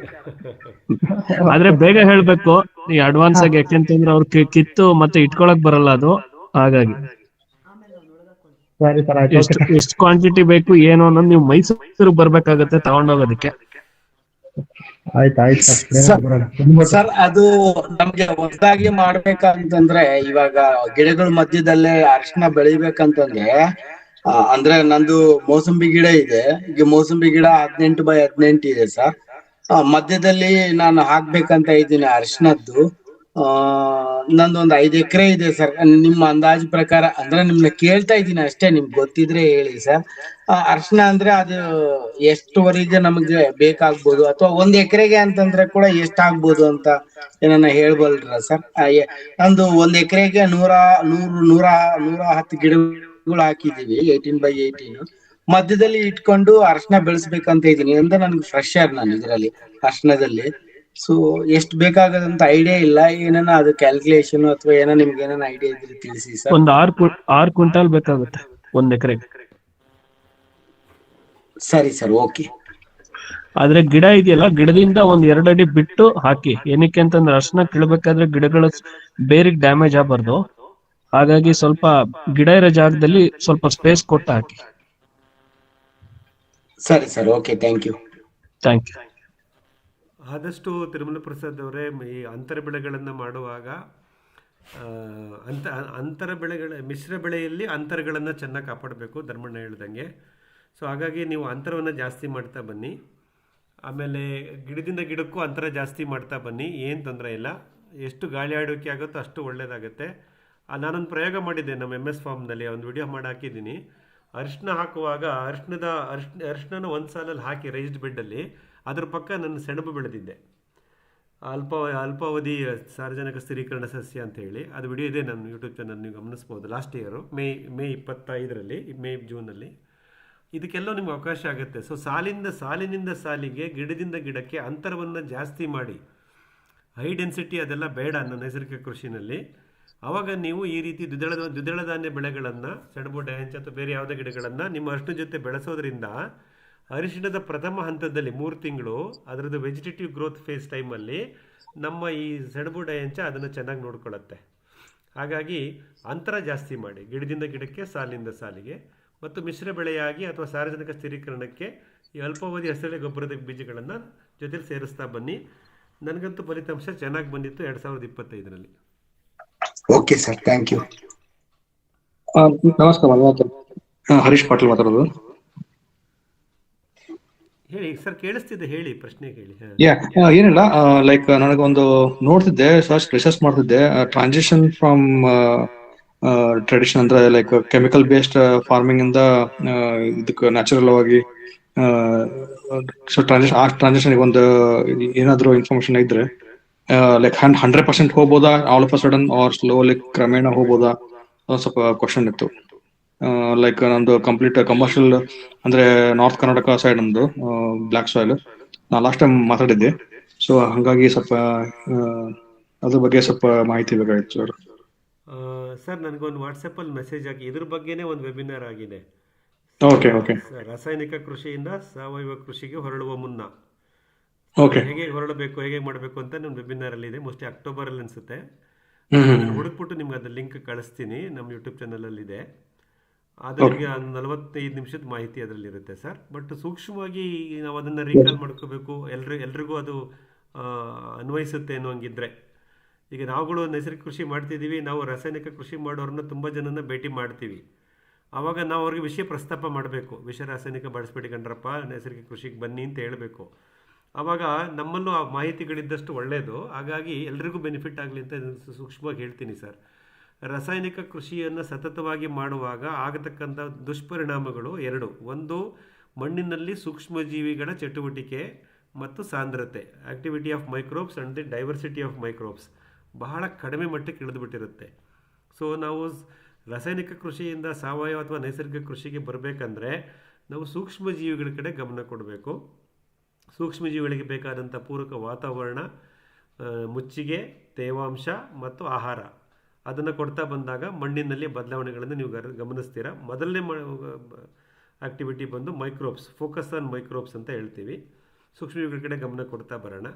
ಆದ್ರೆ ಬೇಗ ಹೇಳ್ಬೇಕು ಈ ಅಡ್ವಾನ್ಸ್ ಆಗಿ, ಯಾಕೆಂತಂದ್ರೆ ಅವ್ರು ಕಿತ್ತು ಮತ್ತೆ ಇಟ್ಕೊಳಕ್ ಬರಲ್ಲ ಅದು. ಹಾಗಾಗಿ ಎಷ್ಟು ಕ್ವಾಂಟಿಟಿ ಬೇಕು ಏನು ಅನ್ನೋದು ನೀವು ಮೈಸೂರಿಗೆ ಬರ್ಬೇಕಾಗತ್ತೆ ತಗೊಂಡೋಗೋದಕ್ಕೆ. ಸರ್, ಅದು ನಮ್ಗೆ ಹೊಸದಾಗಿ ಮಾಡ್ಬೇಕಂತಂದ್ರೆ ಇವಾಗ ಗಿಡಗಳ ಮಧ್ಯದಲ್ಲೇ ಅರಿಶಿನ ಬೆಳಿಬೇಕಂತಂದ್ರೆ ಅಂದ್ರೆ ನಂದು ಮೋಸಂಬಿ ಗಿಡ ಇದೆ. ಈಗ ಮೋಸಂಬಿ ಗಿಡ 18x18 ಇದೆ ಸರ್. ಮಧ್ಯದಲ್ಲಿ ನಾನು ಹಾಕ್ಬೇಕಂತ ಇದ್ದೀನಿ ಅರಿಶಿನದ್ದು. ನಂದೊಂದು 5 ಎಕರೆ ಇದೆ ಸರ್. ನಿಮ್ಮ ಅಂದಾಜು ಪ್ರಕಾರ ಅಂದ್ರೆ ನಿಮ್ನ ಕೇಳ್ತಾ ಇದ್ದೀನಿ ಅಷ್ಟೇ, ನಿಮ್ಗೆ ಗೊತ್ತಿದ್ರೆ ಹೇಳಿ ಸರ್. ಅರಿಶಿನ ಅಂದ್ರೆ ಅದು ಎಷ್ಟುವರೆಗೆ ನಮಗೆ ಬೇಕಾಗ್ಬೋದು, ಅಥವಾ 1 ಎಕರೆಗೆ ಅಂತಂದ್ರೆ ಕೂಡ ಎಷ್ಟಾಗ್ಬೋದು ಅಂತ ಏನನ್ನ ಹೇಳ್ಬಲ್ರ ಸರ್? ನಂದು 1 ಎಕರೆಗೆ 110 ಗಿಡಗಳು ಹಾಕಿದೀವಿ, 18x18. ಮಧ್ಯದಲ್ಲಿ ಇಟ್ಕೊಂಡು ಅರಿಶಿನ ಬೆಳೆಸ್ಬೇಕಂತ ಇದೀನಿ. ಅಂದ್ರೆ ನನ್ಗೆ ಫ್ರೆಶರ್ ನಾನು ಇದರಲ್ಲಿ ಅರಿಶಿನದಲ್ಲಿ. ಸೊ ಎಷ್ಟು ಬೇಕಾಗದಂತ ಐಡಿಯಾ ಇಲ್ಲ. ಏನನ್ನ ಅದು ಕ್ಯಾಲ್ಕುಲೇಷನ್ ಅಥವಾ ಏನೋ ನಿಮ್ಗೆ ಏನಾನ ಐಡಿಯಾ ಇದ್ರೆ ತಿಳಿಸಿ ಸರ್. ಒಂದು 6 ಕ್ವಿಂಟಾಲ್ ಬೇಕಾಗುತ್ತೆ 1 ಎಕರೆಗೆ. ಸರಿ ಸರ್, ಓಕೆ. ಆದ್ರೆ ಗಿಡ ಇದೆಯಲ್ಲ, ಗಿಡದಿಂದ 1-2 ಅಡಿ ಬಿಟ್ಟು ಹಾಕಿ. ಏನಕ್ಕೆ ಅಂತಂದ್ರೆ ಅರಿಶಿನ ಕೀಳ್ಬೇಕಾದ್ರೆ ಗಿಡಗಳ ಬೇರಿಗೆ ಡ್ಯಾಮೇಜ್ ಆಗಬಾರ್ದು. ಹಾಗಾಗಿ ಸ್ವಲ್ಪ ಗಿಡ ಇರೋ ಜಾಗದಲ್ಲಿ ಸ್ವಲ್ಪ ಸ್ಪೇಸ್ ಕೊಟ್ಟು ಹಾಕಿ. ಸರಿ ಸರ್, ಓಕೆ, ಥ್ಯಾಂಕ್ ಯು. ಆದಷ್ಟು ತಿರುಮಲ ಪ್ರಸಾದ್ ಅವರೇ, ಈ ಅಂತರ ಬೆಳೆಗಳನ್ನು ಮಾಡುವಾಗ ಮಿಶ್ರ ಬೆಳೆಯಲ್ಲಿ ಅಂತರಗಳನ್ನು ಚೆನ್ನಾಗಿ ಕಾಪಾಡಬೇಕು, ಧರ್ಮಣ್ಣ ಹೇಳ್ದಂಗೆ. ಸೊ ಹಾಗಾಗಿ ನೀವು ಅಂತರವನ್ನು ಜಾಸ್ತಿ ಮಾಡ್ತಾ ಬನ್ನಿ. ಆಮೇಲೆ ಗಿಡದಿಂದ ಗಿಡಕ್ಕೂ ಅಂತರ ಜಾಸ್ತಿ ಮಾಡ್ತಾ ಬನ್ನಿ, ಏನು ತೊಂದರೆ ಇಲ್ಲ. ಎಷ್ಟು ಗಾಳಿ ಆಡೋಕೆ ಆಗುತ್ತೋ ಅಷ್ಟು ಒಳ್ಳೆಯದಾಗುತ್ತೆ. ನಾನೊಂದು ಪ್ರಯೋಗ ಮಾಡಿದ್ದೆ ನಮ್ಮ MS ಫಾರ್ಮ್ನಲ್ಲಿ, ಒಂದು ವಿಡಿಯೋ ಮಾಡಿ ಹಾಕಿದ್ದೀನಿ. ಅರಿಶಿನ ಹಾಕುವಾಗ ಅರಿಶಿನ ಒಂದು ಸಾಲಲ್ಲಿ ಹಾಕಿ ರೈಸ್ಡ್ ಬೆಡ್ಡಲ್ಲಿ, ಅದ್ರ ಪಕ್ಕ ನನ್ನ ಸೆಣಬು ಬೆಳೆದಿದ್ದೆ. ಅಲ್ಪಾವಧಿ ಸಾರ್ವಜನಿಕ ಸ್ಥಿರೀಕರಣ ಸಸ್ಯ ಅಂತ ಹೇಳಿ, ಅದು ವಿಡಿಯೋ ಇದೆ ನನ್ನ ಯೂಟ್ಯೂಬ್ ಚಾನಲ್, ನೀವು ಗಮನಿಸ್ಬೋದು. ಲಾಸ್ಟ್ ಇಯರು ಮೇ 25ರಲ್ಲಿ, ಜೂನಲ್ಲಿ ಇದಕ್ಕೆಲ್ಲ ನಿಮ್ಗೆ ಅವಕಾಶ ಆಗುತ್ತೆ. ಸೊ ಸಾಲಿನಿಂದ ಸಾಲಿಗೆ ಗಿಡದಿಂದ ಗಿಡಕ್ಕೆ ಅಂತರವನ್ನು ಜಾಸ್ತಿ ಮಾಡಿ, ಹೈ ಡೆನ್ಸಿಟಿ ಅದೆಲ್ಲ ಬೇಡ ನೈಸರ್ಗಿಕ ಕೃಷಿನಲ್ಲಿ. ಆವಾಗ ನೀವು ಈ ರೀತಿ ದ್ವಿದಳ ಧಾನ್ಯ ಬೆಳೆಗಳನ್ನು, ಸೆಣಬು, ಡಯಾಂಚ ಅಥವಾ ಬೇರೆ ಯಾವುದೇ ಗಿಡಗಳನ್ನು ನಿಮ್ಮ ಅರಿಶಿನ ಜೊತೆ ಬೆಳೆಸೋದ್ರಿಂದ ಅರಿಶಿಣದ ಪ್ರಥಮ ಹಂತದಲ್ಲಿ 3 ತಿಂಗಳು ಅದರದ್ದು ವೆಜಿಟೇಟಿವ್ ಗ್ರೋತ್ ಫೇಸ್ ಟೈಮಲ್ಲಿ ನಮ್ಮ ಈ ಸೆಣಬು ಡಯಾಂಚ ಅದನ್ನು ಚೆನ್ನಾಗಿ ನೋಡ್ಕೊಳ್ಳುತ್ತೆ. ಹಾಗಾಗಿ ಅಂತರ ಜಾಸ್ತಿ ಮಾಡಿ ಗಿಡದಿಂದ ಗಿಡಕ್ಕೆ, ಸಾಲಿನಿಂದ ಸಾಲಿಗೆ. ಮತ್ತು ಮಿಶ್ರ ಬೆಳೆಯಾಗಿ ಅಥವಾ ಸಾರ್ವಜನಿಕ ಸ್ಥಿರೀಕರಣಕ್ಕೆ ಈ ಅಲ್ಪಾವಧಿ ಹಸಿರೆಲೆ ಗೊಬ್ಬರದ ಬೀಜಗಳನ್ನು ಜೊತೆಲಿ ಸೇರಿಸ್ತಾ ಬನ್ನಿ. ನನಗಂತೂ ಫಲಿತಾಂಶ ಚೆನ್ನಾಗಿ ಬಂದಿತ್ತು 2025ರಲ್ಲಿ. Okay sir, thank you. ನಮಸ್ಕಾರ, ಹರೀಶ್ ಪಾಟೀಲ್ ಮಾತಾಡೋದು. ಹೇಳಿ ಸರ್, ಕೇಳಿಸ್ತಿದೆ, ಹೇಳಿ, ಪ್ರಶ್ನೆ ಕೇಳಿ. ಏನಿಲ್ಲ, ಲೈಕ್ ನನಗೊಂದು ನೋಡ್ತಿದ್ದೆ, ರಿಸರ್ಚ್ ಮಾಡ್ತಿದ್ದೆ, ಟ್ರಾನ್ಸಿಷನ್ ಫ್ರಮ್ ಟ್ರೆಡಿಷನ್ ಅಂದ್ರೆ ಲೈಕ್ ಕೆಮಿಕಲ್ ಬೇಸ್ಡ್ ಫಾರ್ಮಿಂಗ್ ಇಂದ ಇದಕ್ಕೆ ನ್ಯಾಚುರಲ್ ಆಗಿ ಟ್ರಾನ್ಸಿಷನ್ ಒಂದು ಏನಾದ್ರು ಇನ್ಫಾರ್ಮೇಶನ್ ಇದ್ರೆ ಲೈಕ್ 100% ಹೋಗ್ಬೋದಾ, all of a sudden or slowly ಕ್ರಮೇಣ ಹೋಗ್ಬೋದಾ, ಸ್ವಲ್ಪ ಕ್ವಶನ್ ಇತ್ತು. ಲೈಕ್ ನಮ್ದು ಕಂಪ್ಲೀಟ್ ಕಮರ್ಷಿಯಲ್ ಅಂದ್ರೆ ನಾರ್ತ್ ಕರ್ನಾಟಕ ಸೈಡ್ ನಮ್ದು ಬ್ಲಾಕ್ ಸಾಯಿಲ್, ನಾ ಲಾಸ್ಟ್ ಟೈಮ್ ಮಾತಾಡಿದ್ದೆ. ಸೊ ಹಂಗಾಗಿ ಸ್ವಲ್ಪ ಅದ್ರ ಬಗ್ಗೆ ಸ್ವಲ್ಪ ಮಾಹಿತಿ ಬೇಕಾಗಿತ್ತು ಸರ್. ಸರ್, ನನಗೊಂದು ವಾಟ್ಸಪ್ಪಲ್ಲಿ ಮೆಸೇಜ್ ಹಾಕಿ, ಇದ್ರ ಬಗ್ಗೆನೇ ಒಂದು ವೆಬಿನಾರ್ ಆಗಿದೆ. ಓಕೆ. ರಾಸಾಯನಿಕ ಕೃಷಿಯಿಂದ ಸಾವಯವ ಕೃಷಿಗೆ ಹೊರಡುವ ಮುನ್ನ ಹೇಗೆ ಹೊರಡಬೇಕು, ಹೇಗೆ ಮಾಡಬೇಕು ಅಂತ ನಮ್ಮ ವೆಬಿನಾರಲ್ಲಿ ಇದೆ. ಮೋಸ್ಟ್ಲಿ ಅಕ್ಟೋಬರಲ್ಲಿ ಅನಿಸುತ್ತೆ. ಹುಡುಕ್ಬಿಟ್ಟು ನಿಮ್ಗೆ ಅದ್ರ ಲಿಂಕ್ ಕಳಿಸ್ತೀನಿ, ನಮ್ಮ ಯೂಟ್ಯೂಬ್ ಚಾನಲಲ್ಲಿದೆ. ಅದಕ್ಕೆ 45 ನಿಮಿಷದ ಮಾಹಿತಿ ಅದರಲ್ಲಿ ಇರುತ್ತೆ ಸರ್. ಬಟ್ ಸೂಕ್ಷ್ಮವಾಗಿ ನಾವು ಅದನ್ನು ರೀಕಾಲ್ ಮಾಡ್ಕೋಬೇಕು, ಎಲ್ರಿಗೂ ಅದು ಅನ್ವಯಿಸುತ್ತೆ ಅನ್ನೋ ಹಂಗಿದ್ರೆ. ಈಗ ನಾವುಗಳು ನೈಸರ್ಗಿಕ ಕೃಷಿ ಮಾಡ್ತಿದ್ದೀವಿ, ನಾವು ರಾಸಾಯನಿಕ ಕೃಷಿ ಮಾಡೋರನ್ನ ತುಂಬ ಜನನ ಭೇಟಿ ಮಾಡ್ತೀವಿ. ಆವಾಗ ನಾವು ಅವ್ರಿಗೆ ವಿಷಯ ಪ್ರಸ್ತಾಪ ಮಾಡಬೇಕು, ವಿಷ ರಾಸಾಯನಿಕ ಬಳಸ್ಬೇಡಿ ಕಣ್ರಪ್ಪ, ನೈಸರ್ಗಿಕ ಕೃಷಿಗೆ ಬನ್ನಿ ಅಂತ ಹೇಳಬೇಕು. ಆವಾಗ ನಮ್ಮಲ್ಲೂ ಆ ಮಾಹಿತಿಗಳಿದ್ದಷ್ಟು ಒಳ್ಳೆಯದು. ಹಾಗಾಗಿ ಎಲ್ರಿಗೂ ಬೆನಿಫಿಟ್ ಆಗಲಿ ಅಂತ ಸೂಕ್ಷ್ಮವಾಗಿ ಹೇಳ್ತೀನಿ ಸರ್. ರಾಸಾಯನಿಕ ಕೃಷಿಯನ್ನು ಸತತವಾಗಿ ಮಾಡುವಾಗ ಆಗತಕ್ಕಂಥ ದುಷ್ಪರಿಣಾಮಗಳು 2. ಒಂದು, ಮಣ್ಣಿನಲ್ಲಿ ಸೂಕ್ಷ್ಮಜೀವಿಗಳ ಚಟುವಟಿಕೆ ಮತ್ತು ಸಾಂದ್ರತೆ, activity of microbes and the diversity of microbes ಬಹಳ ಕಡಿಮೆ ಮಟ್ಟಕ್ಕೆ ಇಳಿದುಬಿಟ್ಟಿರುತ್ತೆ. ಸೊ ನಾವು ರಾಸಾಯನಿಕ ಕೃಷಿಯಿಂದ ಸಾವಯವ ಅಥವಾ ನೈಸರ್ಗಿಕ ಕೃಷಿಗೆ ಬರಬೇಕಂದ್ರೆ ನಾವು ಸೂಕ್ಷ್ಮಜೀವಿಗಳ ಕಡೆ ಗಮನ ಕೊಡಬೇಕು. ಸೂಕ್ಷ್ಮಜೀವಿಗಳಿಗೆ ಬೇಕಾದಂಥ ಪೂರಕ ವಾತಾವರಣ, ಮುಚ್ಚಿಗೆ, ತೇವಾಂಶ ಮತ್ತು ಆಹಾರ ಅದನ್ನು ಕೊಡ್ತಾ ಬಂದಾಗ ಮಣ್ಣಿನಲ್ಲಿ ಬದಲಾವಣೆಗಳನ್ನು ನೀವು ಗಮನಿಸ್ತೀರಾ. ಮೊದಲನೇ ಆಕ್ಟಿವಿಟಿ ಬಂದು ಮೈಕ್ರೋಬ್ಸ್, ಫೋಕಸ್ ಆನ್ ಮೈಕ್ರೋಬ್ಸ್ ಅಂತ ಹೇಳ್ತೀವಿ. ಸೂಕ್ಷ್ಮಜೀವಿಗಳ ಕಡೆ ಗಮನ ಕೊಡ್ತಾ ಬರೋಣ.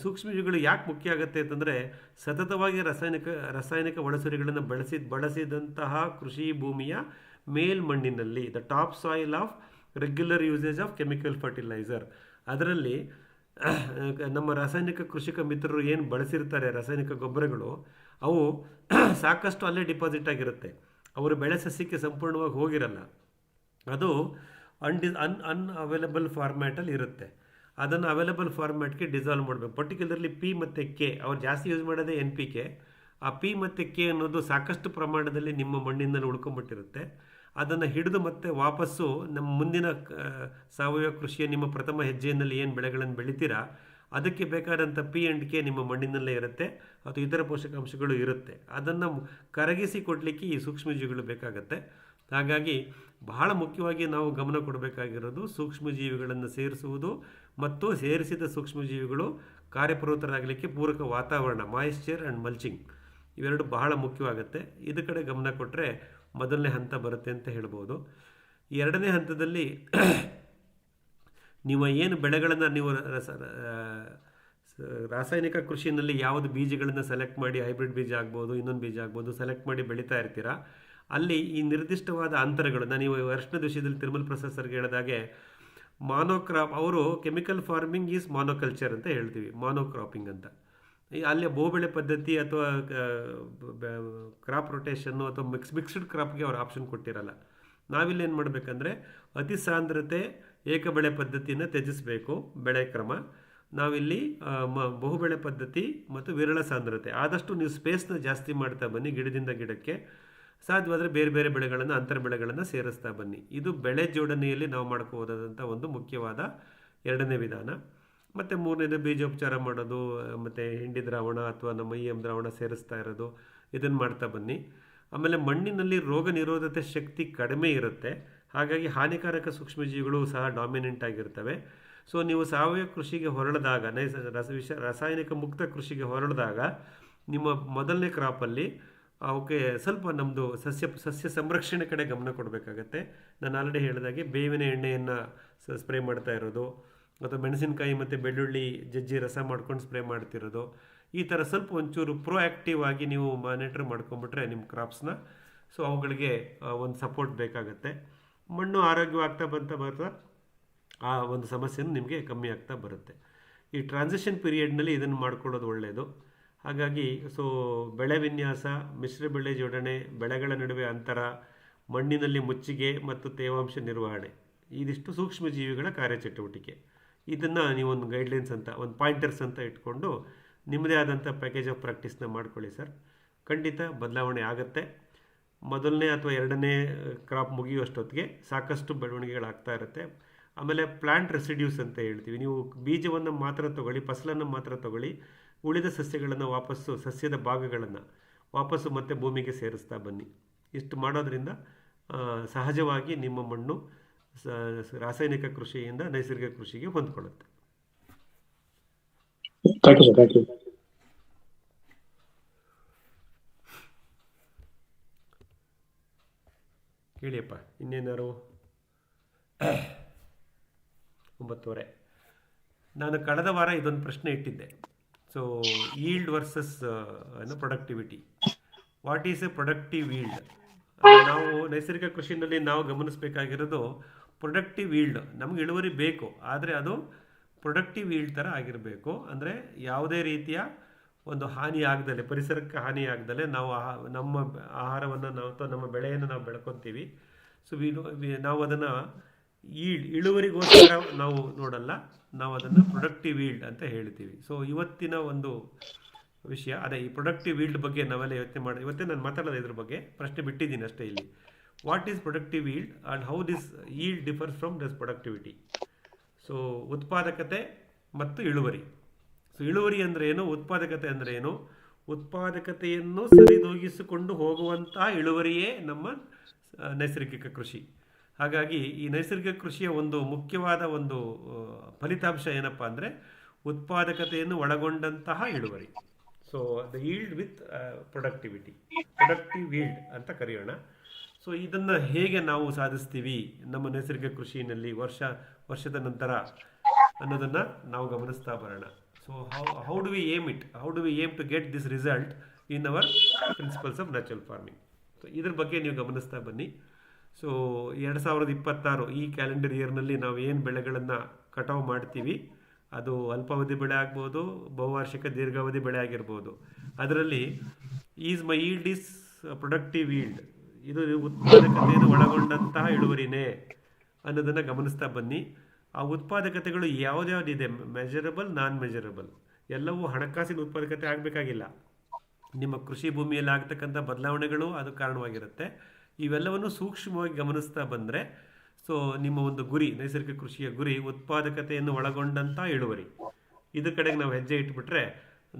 ಸೂಕ್ಷ್ಮಜೀವಿಗಳು ಯಾಕೆ ಮುಖ್ಯ ಆಗುತ್ತೆ ಅಂತಂದರೆ, ಸತತವಾಗಿ ರಾಸಾಯನಿಕ ಒಳಸರಿಗಳನ್ನು ಬಳಸಿದಂತಹ ಕೃಷಿ ಭೂಮಿಯ ಮೇಲ್ಮಣ್ಣಿನಲ್ಲಿ, the top soil of regular usage of chemical fertiliser, ಅದರಲ್ಲಿ ನಮ್ಮ ರಾಸಾಯನಿಕ ಕೃಷಿಕ ಮಿತ್ರರು ಏನು ಬಳಸಿರ್ತಾರೆ ರಾಸಾಯನಿಕ ಗೊಬ್ಬರಗಳು, ಅವು ಸಾಕಷ್ಟು ಅಲ್ಲೇ ಡಿಪಾಸಿಟ್ ಆಗಿರುತ್ತೆ. ಅವರು ಬೆಳೆ ಸಸ್ಯಕ್ಕೆ ಸಂಪೂರ್ಣವಾಗಿ ಹೋಗಿರಲ್ಲ, ಅದು ಅನ್ಅವೈಲಬಲ್ ಫಾರ್ಮ್ಯಾಟಲ್ಲಿ ಇರುತ್ತೆ. ಅದನ್ನು ಅವೈಲಬಲ್ ಫಾರ್ಮ್ಯಾಟ್ಗೆ ಡಿಸಾಲ್ವ್ ಮಾಡಬೇಕು. ಪರ್ಟಿಕ್ಯುಲರ್ಲಿ ಪಿ ಮತ್ತು ಕೆ, ಅವ್ರು ಜಾಸ್ತಿ ಯೂಸ್ ಮಾಡೋದೇ NPK. ಆ ಪಿ ಮತ್ತು ಕೆ ಅನ್ನೋದು ಸಾಕಷ್ಟು ಪ್ರಮಾಣದಲ್ಲಿ ನಿಮ್ಮ ಮಣ್ಣಿನಲ್ಲಿ ಉಳ್ಕೊಂಬಿಟ್ಟಿರುತ್ತೆ. ಅದನ್ನು ಹಿಡಿದು ಮತ್ತೆ ವಾಪಸ್ಸು ನಮ್ಮ ಮುಂದಿನ ಸಾವಯವ ಕೃಷಿಯ ನಿಮ್ಮ ಪ್ರಥಮ ಹೆಜ್ಜೆಯಲ್ಲಿ ಏನು ಬೆಳೆಗಳನ್ನು ಬೆಳಿತೀರಾ ಅದಕ್ಕೆ ಬೇಕಾದಂಥ P and K ನಿಮ್ಮ ಮಣ್ಣಿನಲ್ಲೇ ಇರುತ್ತೆ, ಅಥವಾ ಇತರ ಪೋಷಕಾಂಶಗಳು ಇರುತ್ತೆ. ಅದನ್ನು ಕರಗಿಸಿ ಕೊಡಲಿಕ್ಕೆ ಈ ಸೂಕ್ಷ್ಮಜೀವಿಗಳು ಬೇಕಾಗತ್ತೆ. ಹಾಗಾಗಿ ಬಹಳ ಮುಖ್ಯವಾಗಿ ನಾವು ಗಮನ ಕೊಡಬೇಕಾಗಿರೋದು ಸೂಕ್ಷ್ಮಜೀವಿಗಳನ್ನು ಸೇರಿಸುವುದು ಮತ್ತು ಸೇರಿಸಿದ ಸೂಕ್ಷ್ಮಜೀವಿಗಳು ಕಾರ್ಯಪ್ರವೃತ್ತರಾಗಲಿಕ್ಕೆ ಪೂರಕ ವಾತಾವರಣ, ಮಾಯಿಶ್ಚರ್ ಆ್ಯಂಡ್ ಮಲ್ಚಿಂಗ್, ಇವೆರಡು ಬಹಳ ಮುಖ್ಯವಾಗುತ್ತೆ. ಇದ್ರ ಕಡೆ ಗಮನ ಕೊಟ್ಟರೆ ಮೊದಲನೇ ಹಂತ ಬರುತ್ತೆ ಅಂತ ಹೇಳ್ಬೋದು. ಎರಡನೇ ಹಂತದಲ್ಲಿ ನೀವು ಏನು ಬೆಳೆಗಳನ್ನು ನೀವು ರಾಸಾಯನಿಕ ಕೃಷಿಯಲ್ಲಿ ಯಾವುದು ಬೀಜಗಳನ್ನು ಸೆಲೆಕ್ಟ್ ಮಾಡಿ, ಹೈಬ್ರಿಡ್ ಬೀಜ ಆಗ್ಬೋದು, ಇನ್ನೊಂದು ಬೀಜ ಆಗ್ಬೋದು, ಸೆಲೆಕ್ಟ್ ಮಾಡಿ ಬೆಳೀತಾ ಇರ್ತೀರಾ, ಅಲ್ಲಿ ಈ ನಿರ್ದಿಷ್ಟವಾದ ಅಂತರಗಳು, ನೀವು ಅರಿಶಿಣದ ವಿಷಯದಲ್ಲಿ ತಿರುಮಲ ಪ್ರಸಾದ್ ಸರ್ಗೆ ಹೇಳಿದಾಗೆ ಮಾನೋಕ್ರಾಪ್, ಅವರು ಕೆಮಿಕಲ್ ಫಾರ್ಮಿಂಗ್ ಈಸ್ ಮಾನೋಕಲ್ಚರ್ ಅಂತ ಹೇಳ್ತೀವಿ, ಮಾನೋಕ್ರಾಪಿಂಗ್ ಅಂತ. ಅಲ್ಲಿ ಬಹುಬೆಳೆ ಪದ್ಧತಿ ಅಥವಾ ಕ್ರಾಪ್ ರೊಟೇಷನ್ನು ಅಥವಾ ಮಿಕ್ಸ್ಡ್ ಕ್ರಾಪ್ಗೆ ಅವ್ರು ಆಪ್ಷನ್ ಕೊಟ್ಟಿರಲ್ಲ. ನಾವಿಲ್ಲಿ ಏನು ಮಾಡಬೇಕಂದ್ರೆ ಅತಿ ಸಾಂದ್ರತೆ ಏಕಬೆಳೆ ಪದ್ಧತಿಯನ್ನು ತ್ಯಜಿಸಬೇಕು ಬೆಳೆ ಕ್ರಮ. ನಾವಿಲ್ಲಿ ಬಹುಬೆಳೆ ಪದ್ಧತಿ ಮತ್ತು ವಿರಳ ಸಾಂದ್ರತೆ, ಆದಷ್ಟು ನೀವು ಸ್ಪೇಸ್ನ ಜಾಸ್ತಿ ಮಾಡ್ತಾ ಬನ್ನಿ, ಗಿಡದಿಂದ ಗಿಡಕ್ಕೆ ಸಾಧ್ಯವಾದರೆ ಬೇರೆ ಬೇರೆ ಬೆಳೆಗಳನ್ನು, ಅಂತರ ಬೆಳೆಗಳನ್ನು ಸೇರಿಸ್ತಾ ಬನ್ನಿ. ಇದು ಬೆಳೆ ಜೋಡಣೆಯಲ್ಲಿ ನಾವು ಮಾಡ್ಕೋಬೋದಾದಂಥ ಒಂದು ಮುಖ್ಯವಾದ ಎರಡನೇ ವಿಧಾನ. ಮತ್ತು ಮೂರನೇದು ಬೀಜೋಪಚಾರ ಮಾಡೋದು, ಮತ್ತು ಹಿಂಡಿ ದ್ರಾವಣ ಅಥವಾ ನಮ್ಮ EM ದ್ರಾವಣ ಸೇರಿಸ್ತಾ ಇರೋದು, ಇದನ್ನು ಮಾಡ್ತಾ ಬನ್ನಿ. ಆಮೇಲೆ ಮಣ್ಣಿನಲ್ಲಿ ರೋಗ ನಿರೋಧತೆ ಶಕ್ತಿ ಕಡಿಮೆ ಇರುತ್ತೆ, ಹಾಗಾಗಿ ಹಾನಿಕಾರಕ ಸೂಕ್ಷ್ಮಜೀವಿಗಳು ಸಹ ಡಾಮಿನೆಂಟ್ ಆಗಿರ್ತವೆ. ಸೊ ನೀವು ಸಾವಯವ ಕೃಷಿಗೆ ಹೊರಳಿದಾಗ, ರಾಸಾಯನಿಕ ಮುಕ್ತ ಕೃಷಿಗೆ ಹೊರಳಿದಾಗ ನಿಮ್ಮ ಮೊದಲನೇ ಕ್ರಾಪಲ್ಲಿ ಅವಕ್ಕೆ ಸ್ವಲ್ಪ ನಮ್ಮದು ಸಸ್ಯ ಸಂರಕ್ಷಣೆ ಕಡೆ ಗಮನ ಕೊಡಬೇಕಾಗತ್ತೆ. ನಾನು ಆಲ್ರೆಡಿ ಹೇಳಿದಾಗೆ ಬೇವಿನ ಎಣ್ಣೆಯನ್ನು ಸ್ಪ್ರೇ ಮಾಡ್ತಾ ಇರೋದು, ಅಥವಾ ಮೆಣಸಿನಕಾಯಿ ಮತ್ತು ಬೆಳ್ಳುಳ್ಳಿ ಜಜ್ಜಿ ರಸ ಮಾಡ್ಕೊಂಡು ಸ್ಪ್ರೇ ಮಾಡ್ತಿರೋದು, ಈ ಥರ ಸ್ವಲ್ಪ ಒಂಚೂರು ಪ್ರೋಆ್ಯಕ್ಟಿವ್ ಆಗಿ ನೀವು ಮಾನಿಟ್ರ್ ಮಾಡ್ಕೊಂಬಿಟ್ರೆ ನಿಮ್ಮ ಕ್ರಾಪ್ಸ್ನ, ಸೊ ಅವುಗಳಿಗೆ ಒಂದು ಸಪೋರ್ಟ್ ಬೇಕಾಗತ್ತೆ. ಮಣ್ಣು ಆರೋಗ್ಯವಾಗ್ತಾ ಬರ್ತಾ ಆ ಒಂದು ಸಮಸ್ಯೆನೂ ನಿಮಗೆ ಕಮ್ಮಿ ಆಗ್ತಾ ಬರುತ್ತೆ. ಈ ಟ್ರಾನ್ಸಿಷನ್ ಪೀರಿಯಡ್ನಲ್ಲಿ ಇದನ್ನು ಮಾಡ್ಕೊಳ್ಳೋದು ಒಳ್ಳೆಯದು. ಹಾಗಾಗಿ ಬೆಳೆ ವಿನ್ಯಾಸ, ಮಿಶ್ರ ಬೆಳೆ ಜೋಡಣೆ, ಬೆಳೆಗಳ ನಡುವೆ ಅಂತರ, ಮಣ್ಣಿನಲ್ಲಿ ಮುಚ್ಚಿಗೆ ಮತ್ತು ತೇವಾಂಶ ನಿರ್ವಹಣೆ, ಇದಿಷ್ಟು ಸೂಕ್ಷ್ಮಜೀವಿಗಳ ಕಾರ್ಯಚಟುವಟಿಕೆ. ಇದನ್ನು ನೀವೊಂದು ಗೈಡ್ಲೈನ್ಸ್ ಅಂತ, ಒಂದು ಪಾಯಿಂಟರ್ಸ್ ಅಂತ ಇಟ್ಕೊಂಡು ನಿಮ್ಮದೇ ಆದಂಥ ಪ್ಯಾಕೇಜ್ ಆಫ್ ಪ್ರಾಕ್ಟೀಸ್ನ ಮಾಡ್ಕೊಳ್ಳಿ ಸರ್. ಖಂಡಿತ ಬದಲಾವಣೆ ಆಗುತ್ತೆ. ಮೊದಲನೇ ಅಥವಾ ಎರಡನೇ ಕ್ರಾಪ್ ಮುಗಿಯುವಷ್ಟೊತ್ತಿಗೆ ಸಾಕಷ್ಟು ಬೆಳವಣಿಗೆಗಳಾಗ್ತಾ ಇರುತ್ತೆ. ಆಮೇಲೆ ಪ್ಲಾಂಟ್ ರೆಸಿಡ್ಯೂಸ್ ಅಂತ ಹೇಳ್ತೀವಿ. ನೀವು ಬೀಜವನ್ನು ಮಾತ್ರ ತೊಗೊಳ್ಳಿ, ಫಸಲನ್ನು ಮಾತ್ರ ತೊಗೊಳ್ಳಿ, ಉಳಿದ ಸಸ್ಯಗಳನ್ನು ವಾಪಸ್ಸು, ಸಸ್ಯದ ಭಾಗಗಳನ್ನು ವಾಪಸ್ಸು ಮತ್ತೆ ಭೂಮಿಗೆ ಸೇರಿಸ್ತಾ ಬನ್ನಿ. ಇಷ್ಟು ಮಾಡೋದ್ರಿಂದ ಸಹಜವಾಗಿ ನಿಮ್ಮ ಮಣ್ಣು ರಾಸಾಯನಿಕ ಕೃಷಿಯಿಂದ ನೈಸರ್ಗಿಕ ಕೃಷಿಗೆ ಹೊಂದ್ಕೊಳ್ಳುತ್ತೆ. ಕೇಳಿಯಪ್ಪ, ಇನ್ನೇನಾರು? 9:30. ನಾನು ಕಳೆದ ವಾರ ಇದೊಂದು ಪ್ರಶ್ನೆ ಇಟ್ಟಿದ್ದೆ. So yield versus productivity. What is A productive yield? ನಾವು ನೈಸರ್ಗಿಕ ಕೃಷಿನಲ್ಲಿ ನಾವು ಗಮನಿಸಬೇಕಾಗಿರೋದು ಪ್ರೊಡಕ್ಟಿವ್ ಈಲ್ಡ್. ನಮ್ಗೆ ಇಳುವರಿ ಬೇಕು, ಆದರೆ ಅದು ಪ್ರೊಡಕ್ಟಿವ್ ಈಲ್ಡ್ ಥರ ಆಗಿರಬೇಕು. ಅಂದರೆ ಯಾವುದೇ ರೀತಿಯ ಒಂದು ಹಾನಿ ಆಗದಲೆ, ಪರಿಸರಕ್ಕೆ ಹಾನಿ ಆಗದಲೆ ನಾವು ನಮ್ಮ ಆಹಾರವನ್ನು ಅಥವಾ ನಮ್ಮ ಬೆಳೆಯನ್ನು ನಾವು ಬೆಳ್ಕೊತೀವಿ. ಸೊ ನಾವು ಅದನ್ನು ಇಳುವರಿಗೋಸ್ಕರ ನಾವು ನೋಡಲ್ಲ, ನಾವು ಅದನ್ನು ಪ್ರೊಡಕ್ಟಿವ್ ಈಲ್ಡ್ ಅಂತ ಹೇಳ್ತೀವಿ. ಸೊ ಇವತ್ತಿನ ಒಂದು ವಿಷಯ ಅದೇ, ಈ ಪ್ರೊಡಕ್ಟಿವ್ ಈಲ್ಡ್ ಬಗ್ಗೆ ನಾವೆಲ್ಲ ಇವತ್ತೇ ನಾನು ಮಾತಾಡೋದು ಇದ್ರ ಬಗ್ಗೆ. ಪ್ರಶ್ನೆ ಬಿಟ್ಟಿದ್ದೀನಿ ಅಷ್ಟೇ ಇಲ್ಲಿ. What is productive yield and how this yield differs from this productivity? So ಉತ್ಪಾದಕತೆ ಮತ್ತು ಇಳುವರಿ. ಸೊ ಇಳುವರಿ ಅಂದರೆ ಏನು, ಉತ್ಪಾದಕತೆ ಅಂದರೆ ಏನು? ಉತ್ಪಾದಕತೆಯನ್ನು ಸರಿದೂಗಿಸಿಕೊಂಡು ಹೋಗುವಂತಹ ಇಳುವರಿಯೇ ನಮ್ಮ ನೈಸರ್ಗಿಕ ಕೃಷಿ. ಹಾಗಾಗಿ ಈ ನೈಸರ್ಗಿಕ ಕೃಷಿಯ ಒಂದು ಮುಖ್ಯವಾದ ಒಂದು ಫಲಿತಾಂಶ ಏನಪ್ಪ ಅಂದರೆ ಉತ್ಪಾದಕತೆಯನ್ನು ಒಳಗೊಂಡಂತಹ ಇಳುವರಿ. So the yield with productivity, productive yield ಅಂತ ಕರೆಯೋಣ. ಸೊ ಇದನ್ನು ಹೇಗೆ ನಾವು ಸಾಧಿಸ್ತೀವಿ ನಮ್ಮ ನೈಸರ್ಗಿಕ ಕೃಷಿಯಲ್ಲಿ ವರ್ಷದ ನಂತರ ಅನ್ನೋದನ್ನು ನಾವು ಗಮನಿಸ್ತಾ ಬರೋಣ. So how do we aim it, how do we aim to get this result in our principles of natural farming. So ಇದ್ರ ಬಗ್ಗೆ ನೀವು ಗಮನಿಸ್ತಾ ಬನ್ನಿ. ಸೊ 2026 ಈ ಕ್ಯಾಲೆಂಡರ್ ಇಯರ್ನಲ್ಲಿ ನಾವು ಏನು ಬೆಳೆಗಳನ್ನು ಕಟಾವು ಮಾಡ್ತೀವಿ, ಅದು ಅಲ್ಪಾವಧಿ ಬೆಳೆ ಆಗ್ಬೋದು, ಬಹುವಾರ್ಷಿಕ ದೀರ್ಘಾವಧಿ ಬೆಳೆ ಆಗಿರ್ಬೋದು. ಅದರಲ್ಲಿ ಮೈ ಈಲ್ಡ್ ಈಸ್ ಪ್ರೊಡಕ್ಟಿವ್ ಈಲ್ಡ್, ಇದು ಉತ್ಪಾದಕತೆಯನ್ನು ಒಳಗೊಂಡಂತಹ ಇಳುವರಿನೇ ಅನ್ನೋದನ್ನು ಗಮನಿಸ್ತಾ ಬನ್ನಿ. ಆ ಉತ್ಪಾದಕತೆಗಳು ಯಾವುದ್ಯಾವುದಿದೆ, ಮೆಜರಬಲ್, ನಾನ್ ಮೆಜರಬಲ್, ಎಲ್ಲವೂ ಹಣಕಾಸಿನ ಉತ್ಪಾದಕತೆ ಆಗಬೇಕಾಗಿಲ್ಲ. ನಿಮ್ಮ ಕೃಷಿ ಭೂಮಿಯಲ್ಲಿ ಆಗ್ತಕ್ಕಂಥ ಬದಲಾವಣೆಗಳು ಅದು ಕಾರಣವಾಗಿರುತ್ತೆ. ಇವೆಲ್ಲವನ್ನು ಸೂಕ್ಷ್ಮವಾಗಿ ಗಮನಿಸ್ತಾ ಬಂದರೆ ಸೊ ನಿಮ್ಮ ಒಂದು ಗುರಿ, ನೈಸರ್ಗಿಕ ಕೃಷಿಯ ಗುರಿ ಉತ್ಪಾದಕತೆಯನ್ನು ಒಳಗೊಂಡಂಥ ಇಳುವರಿ, ಇದ್ರ ಕಡೆಗೆ ನಾವು ಹೆಜ್ಜೆ ಇಟ್ಬಿಟ್ರೆ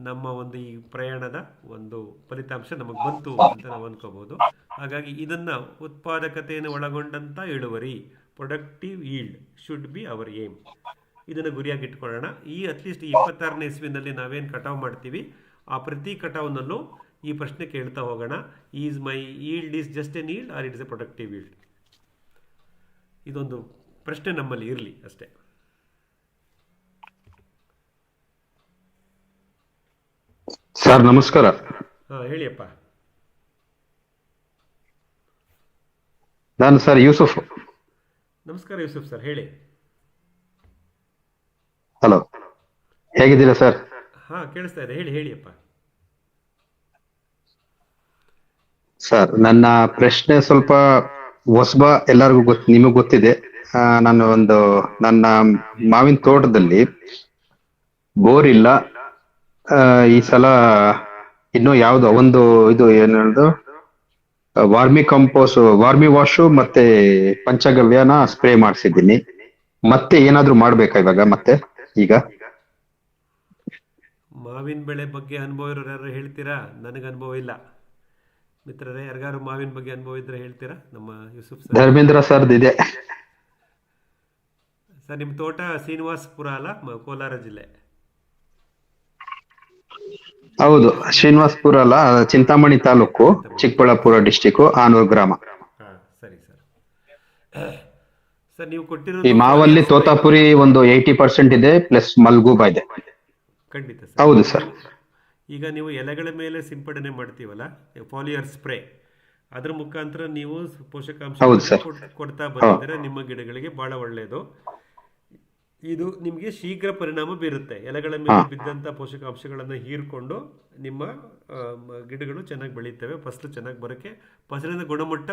ನಮ್ಮ ಒಂದು ಈ ಪ್ರಯಾಣದ ಒಂದು ಫಲಿತಾಂಶ ನಮಗೆ ಬಂತು ಅಂತ ನಾವು ಅಂದ್ಕೋಬೋದು. ಹಾಗಾಗಿ ಇದನ್ನು ಉತ್ಪಾದಕತೆಯನ್ನು ಒಳಗೊಂಡಂಥ ಇಳುವರಿ, productive yield should be our aim, ಇದನ್ನು ಗುರಿಯಾಗಿ ಇಟ್ಕೊಳ್ಳೋಣ. ಈ ಅಟ್ಲೀಸ್ಟ್ 26ನೇ ಇಸ್ವಿನಲ್ಲಿ ನಾವೇನು ಕಟಾವು ಮಾಡ್ತೀವಿ ಆ ಪ್ರತಿ ಕಟಾವ್ನಲ್ಲೂ ಈ ಪ್ರಶ್ನೆ ಕೇಳ್ತಾ ಹೋಗೋಣ. Is my yield is just an yield or it is a productive yield? ಇದೊಂದು ಪ್ರಶ್ನೆ ನಮ್ಮಲ್ಲಿ ಇರಲಿ ಅಷ್ಟೇ. ಸರ್ ನಮಸ್ಕಾರ. ಹೇಳಿಯಪ್ಪ. ನಾನು ಸರ್ ಯೂಸುಫ್. ನಮಸ್ಕಾರ ಯೂಸುಫ್ ಸರ್, ಹೇಳಿ. ಹಲೋ, ಹೇಗಿದ್ದೀರಾ ಸರ್? ಕೇಳಿಸ್ತಾ ಇದೆ, ಹೇಳಿಯಪ್ಪ. ಸರ್ ನನ್ನ ಪ್ರಶ್ನೆ ಸ್ವಲ್ಪ ಹೊಸಬ, ಎಲ್ಲರಿಗೂ ನಿಮಗೆ ಗೊತ್ತಿದೆ. ನಾನು ನನ್ನ ಮಾವಿನ ತೋಟದಲ್ಲಿ ಬೋರ್ ಇಲ್ಲ. ಈ ಸಲ ಇನ್ನು ಯಾವ್ದು ಇದು ಏನು ಹೇಳುದು, ವಾರ್ಮಿ ವಾಶು ಮತ್ತೆ ಪಂಚಗವ್ಯನ ಸ್ಪ್ರೇ ಮಾಡಿಸಿದ್ದೀನಿ. ಮತ್ತೆ ಏನಾದ್ರು ಮಾಡ್ಬೇಕಾ ಇವಾಗ? ಮತ್ತೆ ಈಗ ಮಾವಿನ ಬೆಳೆ ಬಗ್ಗೆ ಅನುಭವ ಇರೋರು ಯಾರು ಹೇಳ್ತೀರಾ? ನನಗೆ ಅನುಭವ ಇಲ್ಲ. ಮಿತ್ರರೇ, ಯಾರಿಗಾರು ಮಾವಿನ ಬಗ್ಗೆ ಅನುಭವ ಇದ್ರೆ ಹೇಳ್ತೀರಾ? ನಮ್ಮ ಯೂಸುಫ್ ಸರ್. ಧರ್ಮೇಂದ್ರ ಸರ್ದು ಇದೆ. ಸರ್, ನಿಮ್ಮ ತೋಟ ಶ್ರೀನಿವಾಸಪುರ ಅಲ್ಲ, ಕೋಲಾರ ಜಿಲ್ಲೆ? ಹೌದು, ಶ್ರೀನಿವಾಸಪುರ ಅಲ್ಲ, ಚಿಂತಾಮಣಿ ತಾಲೂಕು, ಚಿಕ್ಕಬಳ್ಳಾಪುರ ಡಿಸ್ಟಿಕ್, ಆನೂರು ಗ್ರಾಮ. ಹಾಂ, ಸರಿ ಸರ್. ಸರ್, ನೀವು ಈ ಕೊಟ್ಟಿರೋದು ಮಾವಲ್ಲಿ ತೋತಾಪುರಿ ಒಂದು 80% ಇದೆ, ಪ್ಲಸ್ ಮಲ್ಗೂಬಾ ಇದೆ. ಖಂಡಿತ ಸರ್. ಹೌದು ಸರ್. ಈಗ ನೀವು ಎಲೆಗಳ ಮೇಲೆ ಸಿಂಪಡಣೆ ಮಾಡ್ತೀವಲ್ಲ, ಫಾಲಿಯರ್ ಸ್ಪ್ರೇ, ಅದ್ರ ಮುಖಾಂತರ ನೀವು ಪೋಷಕಾಂಶ ಹೌದು ಸರ್. ಕೊಡ್ತಾ ಬಂದಿದ್ರೆ ನಿಮ್ಮ ಗಿಡಗಳಿಗೆ ಬಹಳ ಒಳ್ಳೆಯದು. ಇದು ನಿಮಗೆ ಶೀಘ್ರ ಪರಿಣಾಮ ಬೀರುತ್ತೆ. ಎಲೆಗಳ ಮೇಲೆ ಬಿದ್ದಂಥ ಪೋಷಕಾಂಶಗಳನ್ನು ಹೀರ್ಕೊಂಡು ನಿಮ್ಮ ಗಿಡಗಳು ಚೆನ್ನಾಗಿ ಬೆಳೀತವೆ, ಫಸಲು ಚೆನ್ನಾಗಿ ಬರೋಕ್ಕೆ, ಫಸಲಿನ ಗುಣಮಟ್ಟ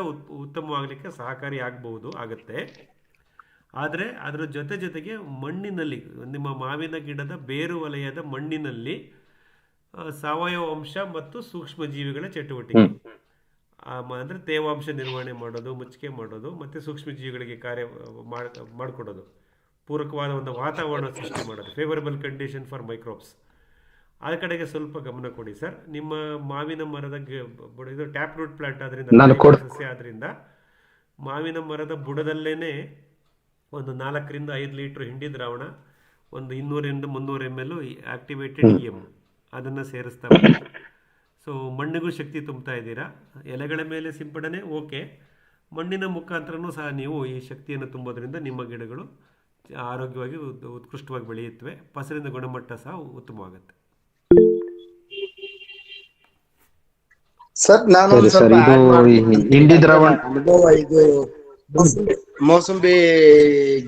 ಉತ್ತಮವಾಗಲಿಕ್ಕೆ ಸಹಕಾರಿ ಆಗುತ್ತೆ. ಆದರೆ ಅದರ ಜೊತೆಗೆ ಮಣ್ಣಿನಲ್ಲಿ, ನಿಮ್ಮ ಮಾವಿನ ಗಿಡದ ಬೇರು ವಲಯದ ಮಣ್ಣಿನಲ್ಲಿ ಸಾವಯವ ಅಂಶ ಮತ್ತು ಸೂಕ್ಷ್ಮ ಜೀವಿಗಳ ಚಟುವಟಿಕೆ, ಅಂದರೆ ತೇವಾಂಶ ನಿರ್ವಹಣೆ ಮಾಡೋದು, ಮುಚ್ಚಿಕೆ ಮಾಡೋದು, ಮತ್ತು ಸೂಕ್ಷ್ಮ ಜೀವಿಗಳಿಗೆ ಕಾರ್ಯ ಮಾಡಿಕೊಡೋದು, ಪೂರಕವಾದ ಒಂದು ವಾತಾವರಣ ಸೃಷ್ಟಿ ಮಾಡೋದು, ಫೇವರಬಲ್ ಕಂಡೀಷನ್ ಫಾರ್ ಮೈಕ್ರೋಬ್ಸ್, ಆ ಕಡೆಗೆ ಸ್ವಲ್ಪ ಗಮನ ಕೊಡಿ ಸರ್. ನಿಮ್ಮ ಮಾವಿನ ಮರದ ಇದು ಟ್ಯಾಪ್ ರೂಟ್ ಪ್ಲಾಂಟ್ ಆದ್ರಿಂದ, ಸಸ್ಯ ಆದ್ರಿಂದ, ಮಾವಿನ ಮರದ ಬುಡದಲ್ಲೇನೆ ಒಂದು 4 ರಿಂದ 5 ಲೀಟ್ರ್ ಹಿಂಡಿ ದ್ರಾವಣ, ಒಂದು 200 ರಿಂದ 300 ml ಆಕ್ಟಿವೇಟೆಡ್ EM ಅದನ್ನು ಸೇರಿಸ್ತಾ ಬನ್ನಿ. ಸೊ ಮಣ್ಣಿಗೂ ಶಕ್ತಿ ತುಂಬ್ತಾ ಇದ್ದೀರಾ. ಎಲೆಗಳ ಮೇಲೆ ಸಿಂಪಡಣೆ ಓಕೆ, ಮಣ್ಣಿನ ಮುಖಾಂತರನೂ ಸಹ ನೀವು ಈ ಶಕ್ತಿಯನ್ನು ತುಂಬೋದ್ರಿಂದ ನಿಮ್ಮ ಗಿಡಗಳು ಆರೋಗ್ಯವಾಗಿ ಉತ್ಕೃಷ್ಟವಾಗಿ ಬೆಳೆಯುತ್ತವೆ, ಫಸಲಿನ ಗುಣಮಟ್ಟ ಸಹ ಉತ್ತಮವಾಗುತ್ತೆ. ಸರ್, ನಾನು ಹಿಂಡಿ ದ್ರಾವಣ ಅನುಭವ, ಇದು ಮೋಸಂಬಿ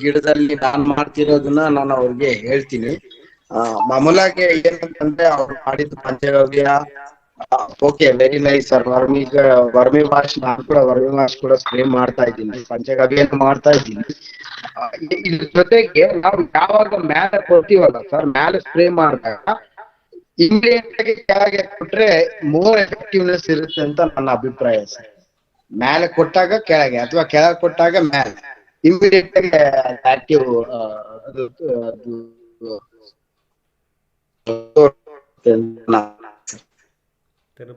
ಗಿಡದಲ್ಲಿ ನಾನು ಮಾಡ್ತಿರೋದನ್ನ ನಾನು ಅವ್ರಿಗೆ ಹೇಳ್ತೀನಿ. ಮಾಮೂಲಾಗಿ ಏನಂತಂದ್ರೆ ಅವ್ರು ಮಾಡಿದ panchagavya okay, very nice sir. Vermiwash, ನಾನು ಕೂಡ ವರ್ಮಿ ವಾಶ್ ಕೂಡ ಸ್ಪ್ರೇ ಮಾಡ್ತಾ ಇದ್ದೀನಿ, ಪಂಚಗವ್ಯ ಮಾಡ್ತಾ ಇದ್ದೀನಿ. ಇದ್ರ ಜೊತೆಗೆ ನಾವು ಯಾವಾಗ ಮೇಲೆ ಕೊಡ್ತೀವಲ್ಲ ಸರ್, ಮೇಲೆ ಸ್ಪ್ರೇ ಮಾಡಿದಾಗ ಇಮಿಡಿಯೇಟ್ ಆಗಿ ಕೆಳಗೆ ಕೊಟ್ರೆ ಮೋರ್ ಎಫೆಕ್ಟಿವ್ನೆಸ್ ಇರುತ್ತೆ ಅಂತ ನನ್ನ ಅಭಿಪ್ರಾಯ ಸರ್. ಮೇಲೆ ಕೊಟ್ಟಾಗ ಕೆಳಗೆ ಅಥವಾ ಕೆಳಗೆ ಕೊಟ್ಟಾಗ ಮೇಲೆ ಇಮಿಡಿಯೇಟ್ ಆಗಿ ಆಕ್ಟಿವ್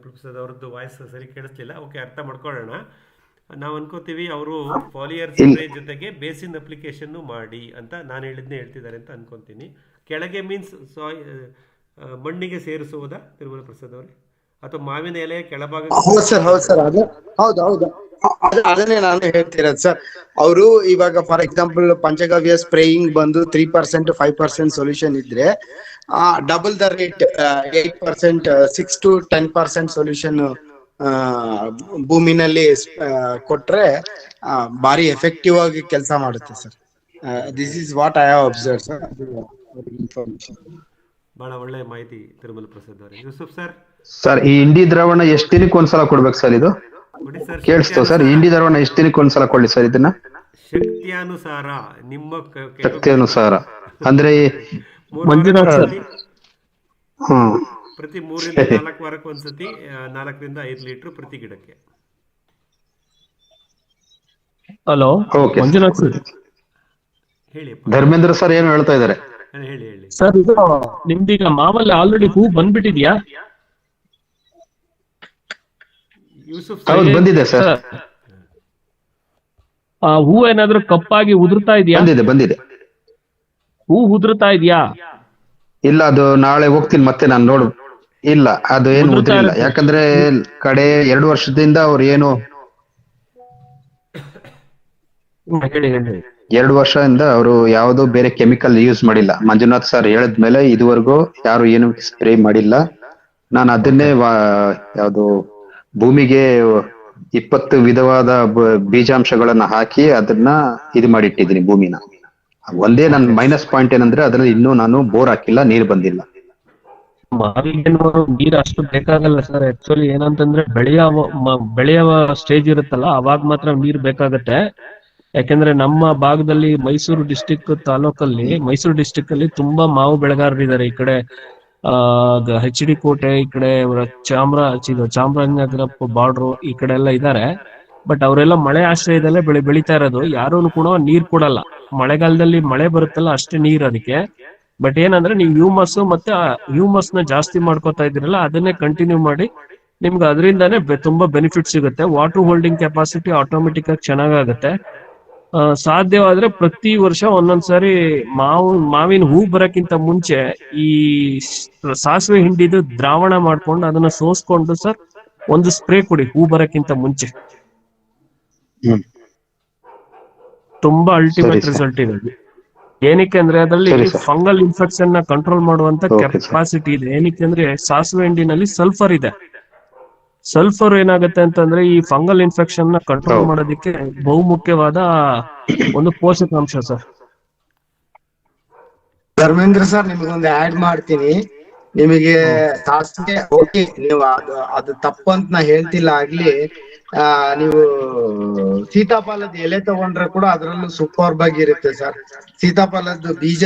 ಪ್ರೊಫೆಸರ್ ಅವ್ರದ್ದು ವಾಯ್ಸ್ ಸರಿ ಕೇಳಿಸ್ಲಿಲ್ಲ. ಓಕೆ, ಅರ್ಥ ಮಾಡ್ಕೊಳ್ಳೋಣ. ನಾವು ಅನ್ಕೋತೀವಿ ಅವರು ಫಾಲಿಯರ್ ಸ್ಪ್ರೇ ಜೊತೆಗೆ ಬೇಸಿನ್ ಅಪ್ಲಿಕೇಶನ್ ಮಾಡಿ ಅಂತ ನಾನು ಹೇಳಿದ್ನೇ ಹೇಳ್ತಿದ್ದಾರೆ ಅಂತ ಅನ್ಕೊಂತೀನಿ. ಕೆಳಗೆ ಮೀನ್ಸ್ ಮಣ್ಣಿಗೆ ಸೇರಿಸುವುದಾ ತಿರುಮಲ ಪ್ರಸಾದ್ ಅವರೇ, ಅಥವಾ ಮಾವಿನ ಎಲೆಯ ಕೆಳಭಾಗ? ಹೌದು ಸರ್, ಹೌದು, ಅದನ್ನೇ ನಾನು ಹೇಳ್ತಿರೋದು ಸರ್. ಅವರು ಇವಾಗ ಫಾರ್ ಎಕ್ಸಾಂಪಲ್ ಪಂಚಗವ್ಯ ಸ್ಪ್ರೇಯಿಂಗ್ ಬಂದು 3%, 5% ಸೊಲ್ಯೂಷನ್ ಇದ್ರೆ, double the rate 8%, 6 to 10% solution ಭೂಮಿನಲ್ಲಿ ಕೊಟ್ರೆ ಭಾರಿ ಎಫೆಕ್ಟಿವ್ ಆಗಿ ಕೆಲಸ ಮಾಡುತ್ತೆ sir. This is what I have observe sir. Information ಬಹಳ ಒಳ್ಳೆ ಮಾಹಿತಿ ತಿರುಮಲ ಪ್ರಸಾದ್ ಅವರೇ. ಯೂಸುಫ್ ಸರ್, ಸರ್ ಈ ಹಿಂಡಿ ದ್ರಾವಣ ಎಷ್ಟು ದಿನಕ್ಕೆ ಒಂದ್ಸಲ ಕೊಡ್ಬೇಕು ಸರ್? ಇದು ಕೇಳಿಸ್ತು ಸರ್. ಹಿಂಡಿ ದ್ರಾವಣ ಎಷ್ಟು ದಿನಕ್ಕೆ ಒಂದ್ಸಲ ಕೊಡ್ಲಿ ಸರ್ ಇದನ್ನ? ಶಕ್ತಿಯಾನುಸಾರ, ನಿಮ್ಮ ಶಕ್ತಿಯಾನುಸಾರ ಅಂದ್ರೆ ಪ್ರತಿ 3 ರಿಂದ 4 ವಾರಕ್ಕೆ ಒಂದ್ಸತಿ 4 ರಿಂದ 5 ಲೀಟರ್ ಪ್ರತಿ ಗಿಡಕ್ಕೆ. ಹಲೋ, ಮಂಜುನಾಥ್ ಸರ್ ಹೇಳಿ. ಧರ್ಮೇಂದ್ರ ಸರ್ ಏನು ಹೇಳ್ತಾ ಇದ್ದಾರೆ? ಹೇಳಿ ಸರ್. ಇದು ನಿಮ್ದೀಗ ಮಾವಲ್ಲಿ ಆಲ್ರೆಡಿ ಹೂ ಬಂದ್ಬಿಟ್ಟಿದ್ಯಾ? ಬಂದಿದೆ ಸರ್. ಆ ಹೂ ಏನಾದ್ರೂ ಕಪ್ಪಾಗಿ ಉದುರ್ತಾ ಇದೆಯಾ? ಬಂದಿದೆ. ಹೂ ಉದುರ್ತಾ ಇದೆಯಾ? ಇಲ್ಲ, ಅದು ನಾಳೆ ಹೋಗ್ತೀನಿ ಮತ್ತೆ ನಾನು ನೋಡು. ಇಲ್ಲ, ಅದು ಏನು ಉದುರಿಲ್ಲ. ಯಾಕಂದ್ರೆ ಕಡೆ 2 ವರ್ಷದಿಂದ ಅವ್ರು ಏನು 2 ವರ್ಷದಿಂದ ಅವರು ಯಾವ್ದು ಬೇರೆ ಕೆಮಿಕಲ್ ಯೂಸ್ ಮಾಡಿಲ್ಲ. ಮಂಜುನಾಥ್ ಸರ್ ಹೇಳಿದ್ಮೇಲೆ ಇದುವರೆಗೂ ಯಾರು ಏನು ಸ್ಪ್ರೇ ಮಾಡಿಲ್ಲ. ನಾನು ಅದನ್ನೇ ಯಾವ್ದು ಭೂಮಿಗೆ 20 ವಿಧವಾದ ಬೀಜಾಂಶಗಳನ್ನ ಹಾಕಿ ಅದನ್ನ ಇದು ಮಾಡಿಟ್ಟಿದ್ದೀನಿ ಭೂಮಿನ. ಒಂದೇ ನನ್ನ ಮೈನಸ್ ಪಾಯಿಂಟ್ ಏನಂದ್ರೆ ಅದ್ರಲ್ಲಿ ಇನ್ನೂ ನಾನು ಬೋರ್ ಹಾಕಿಲ್ಲ, ನೀರು ಬಂದಿಲ್ಲ. ಮಾವಿಗೇನು ನೀರ್ ಅಷ್ಟು ಬೇಕಾಗಲ್ಲ ಸರ್. ಆಕ್ಚುಲಿ ಏನಂತಂದ್ರೆ ಬೆಳೆಯುವ ಸ್ಟೇಜ್ ಇರುತ್ತಲ್ಲ, ಅವಾಗ ಮಾತ್ರ ನೀರ್ ಬೇಕಾಗತ್ತೆ. ಯಾಕಂದ್ರೆ ನಮ್ಮ ಭಾಗದಲ್ಲಿ ಮೈಸೂರು ಡಿಸ್ಟಿಕ್ ಅಲ್ಲಿ ತುಂಬಾ ಮಾವು ಬೆಳೆಗಾರರಿದ್ದಾರೆ. ಈ ಕಡೆ HD ಕೋಟೆ, ಈ ಕಡೆ ಚಾಮರಾಜನಗರ ಬಾರ್ಡ್ರು, ಈ ಕಡೆ ಎಲ್ಲ ಇದ್ದಾರೆ. ಬಟ್ ಅವರೆಲ್ಲ ಮಳೆ ಆಶ್ರಯದಲ್ಲೇ ಬೆಳೀತಾ ಇರೋದು. ಯಾರು ಕೂಡ ನೀರ್ ಕೊಡಲ್ಲ. ಮಳೆಗಾಲದಲ್ಲಿ ಮಳೆ ಬರುತ್ತಲ್ಲ ಅಷ್ಟೇ ನೀರ್ ಅದಕ್ಕೆ. ಬಟ್ ಏನಂದ್ರೆ ನೀವು ಹ್ಯೂಮಸ್ ನ ಜಾಸ್ತಿ ಮಾಡ್ಕೋತಾ ಇದ್ದೀರಲ್ಲ, ಅದನ್ನೇ ಕಂಟಿನ್ಯೂ ಮಾಡಿ ನಿಮ್ಗೆ ಅದರಿಂದಾನೇ ತುಂಬಾ ಬೆನಿಫಿಟ್ ಸಿಗುತ್ತೆ. ವಾಟರ್ ಹೋಲ್ಡಿಂಗ್ ಕೆಪಾಸಿಟಿ ಆಟೋಮೆಟಿಕ್ ಆಗಿ ಚೆನ್ನಾಗಾಗುತ್ತೆ. ಸಾಧ್ಯವಾದ್ರೆ ಪ್ರತಿ ವರ್ಷ ಒಂದೊಂದ್ಸಾರಿ ಮಾವಿನ ಹೂ ಬರಕ್ಕಿಂತ ಮುಂಚೆ ಈ ಸಾಸಿವೆ ಹಿಂಡಿದು ದ್ರಾವಣ ಮಾಡ್ಕೊಂಡು ಅದನ್ನ ಸೋಸ್ಕೊಂಡು ಸರ್ ಒಂದು ಸ್ಪ್ರೇ ಕೊಡಿ ಹೂ ಬರಕ್ಕಿಂತ ಮುಂಚೆ. ತುಂಬಾ ಅಲ್ಟಿಮೇಟ್ ರಿಸಲ್ಟ್ ಇದೆ. ಏನಕ್ಕೆ ಅಂದ್ರೆ ಅದರಲ್ಲಿ ಫಂಗಲ್ ಇನ್ಫೆಕ್ಷನ್ ನ ಕಂಟ್ರೋಲ್ ಮಾಡುವಂತ ಕೆಪಾಸಿಟಿ ಇದೆ. ಏನಕ್ಕೆ ಅಂದ್ರೆ ಸಾಸಿವೆ ಹಿಂಡಿನಲ್ಲಿ ಸಲ್ಫರ್ ಇದೆ. ಸಲ್ಫರ್ ಏನಾಗುತ್ತೆ ಅಂತಂದ್ರೆ ಈ ಫಂಗಲ್ ಇನ್ಫೆಕ್ಷನ್ ನ ಕಂಟ್ರೋಲ್ ಮಾಡೋದಕ್ಕೆ ಬಹುಮುಖ್ಯವಾದ ಒಂದು ಪೋಷಕಾಂಶ ಸರ್. ಧರ್ಮೇಂದ್ರ ಸರ್, ನಿಮಗೊಂದು ಆಡ್ ಮಾಡ್ತೀನಿ. ನಿಮಗೆ ಸಾಸಿವೆ ಓಕೆ, ನೀವು ಅದು ತಪ್ಪು ಅಂತ ನಾ ಹೇಳ್ತಿಲ್ಲ. ಆಗ್ಲಿ ನೀವು ಸೀತಾಫಲದ ಎಲೆ ತಗೊಂಡ್ರೆ ಕೂಡ ಅದ್ರಲ್ಲೂ ಸೂಪರ್ ಆಗಿ ಇರುತ್ತೆ ಸರ್. ಸೀತಾಫಲದ ಬೀಜ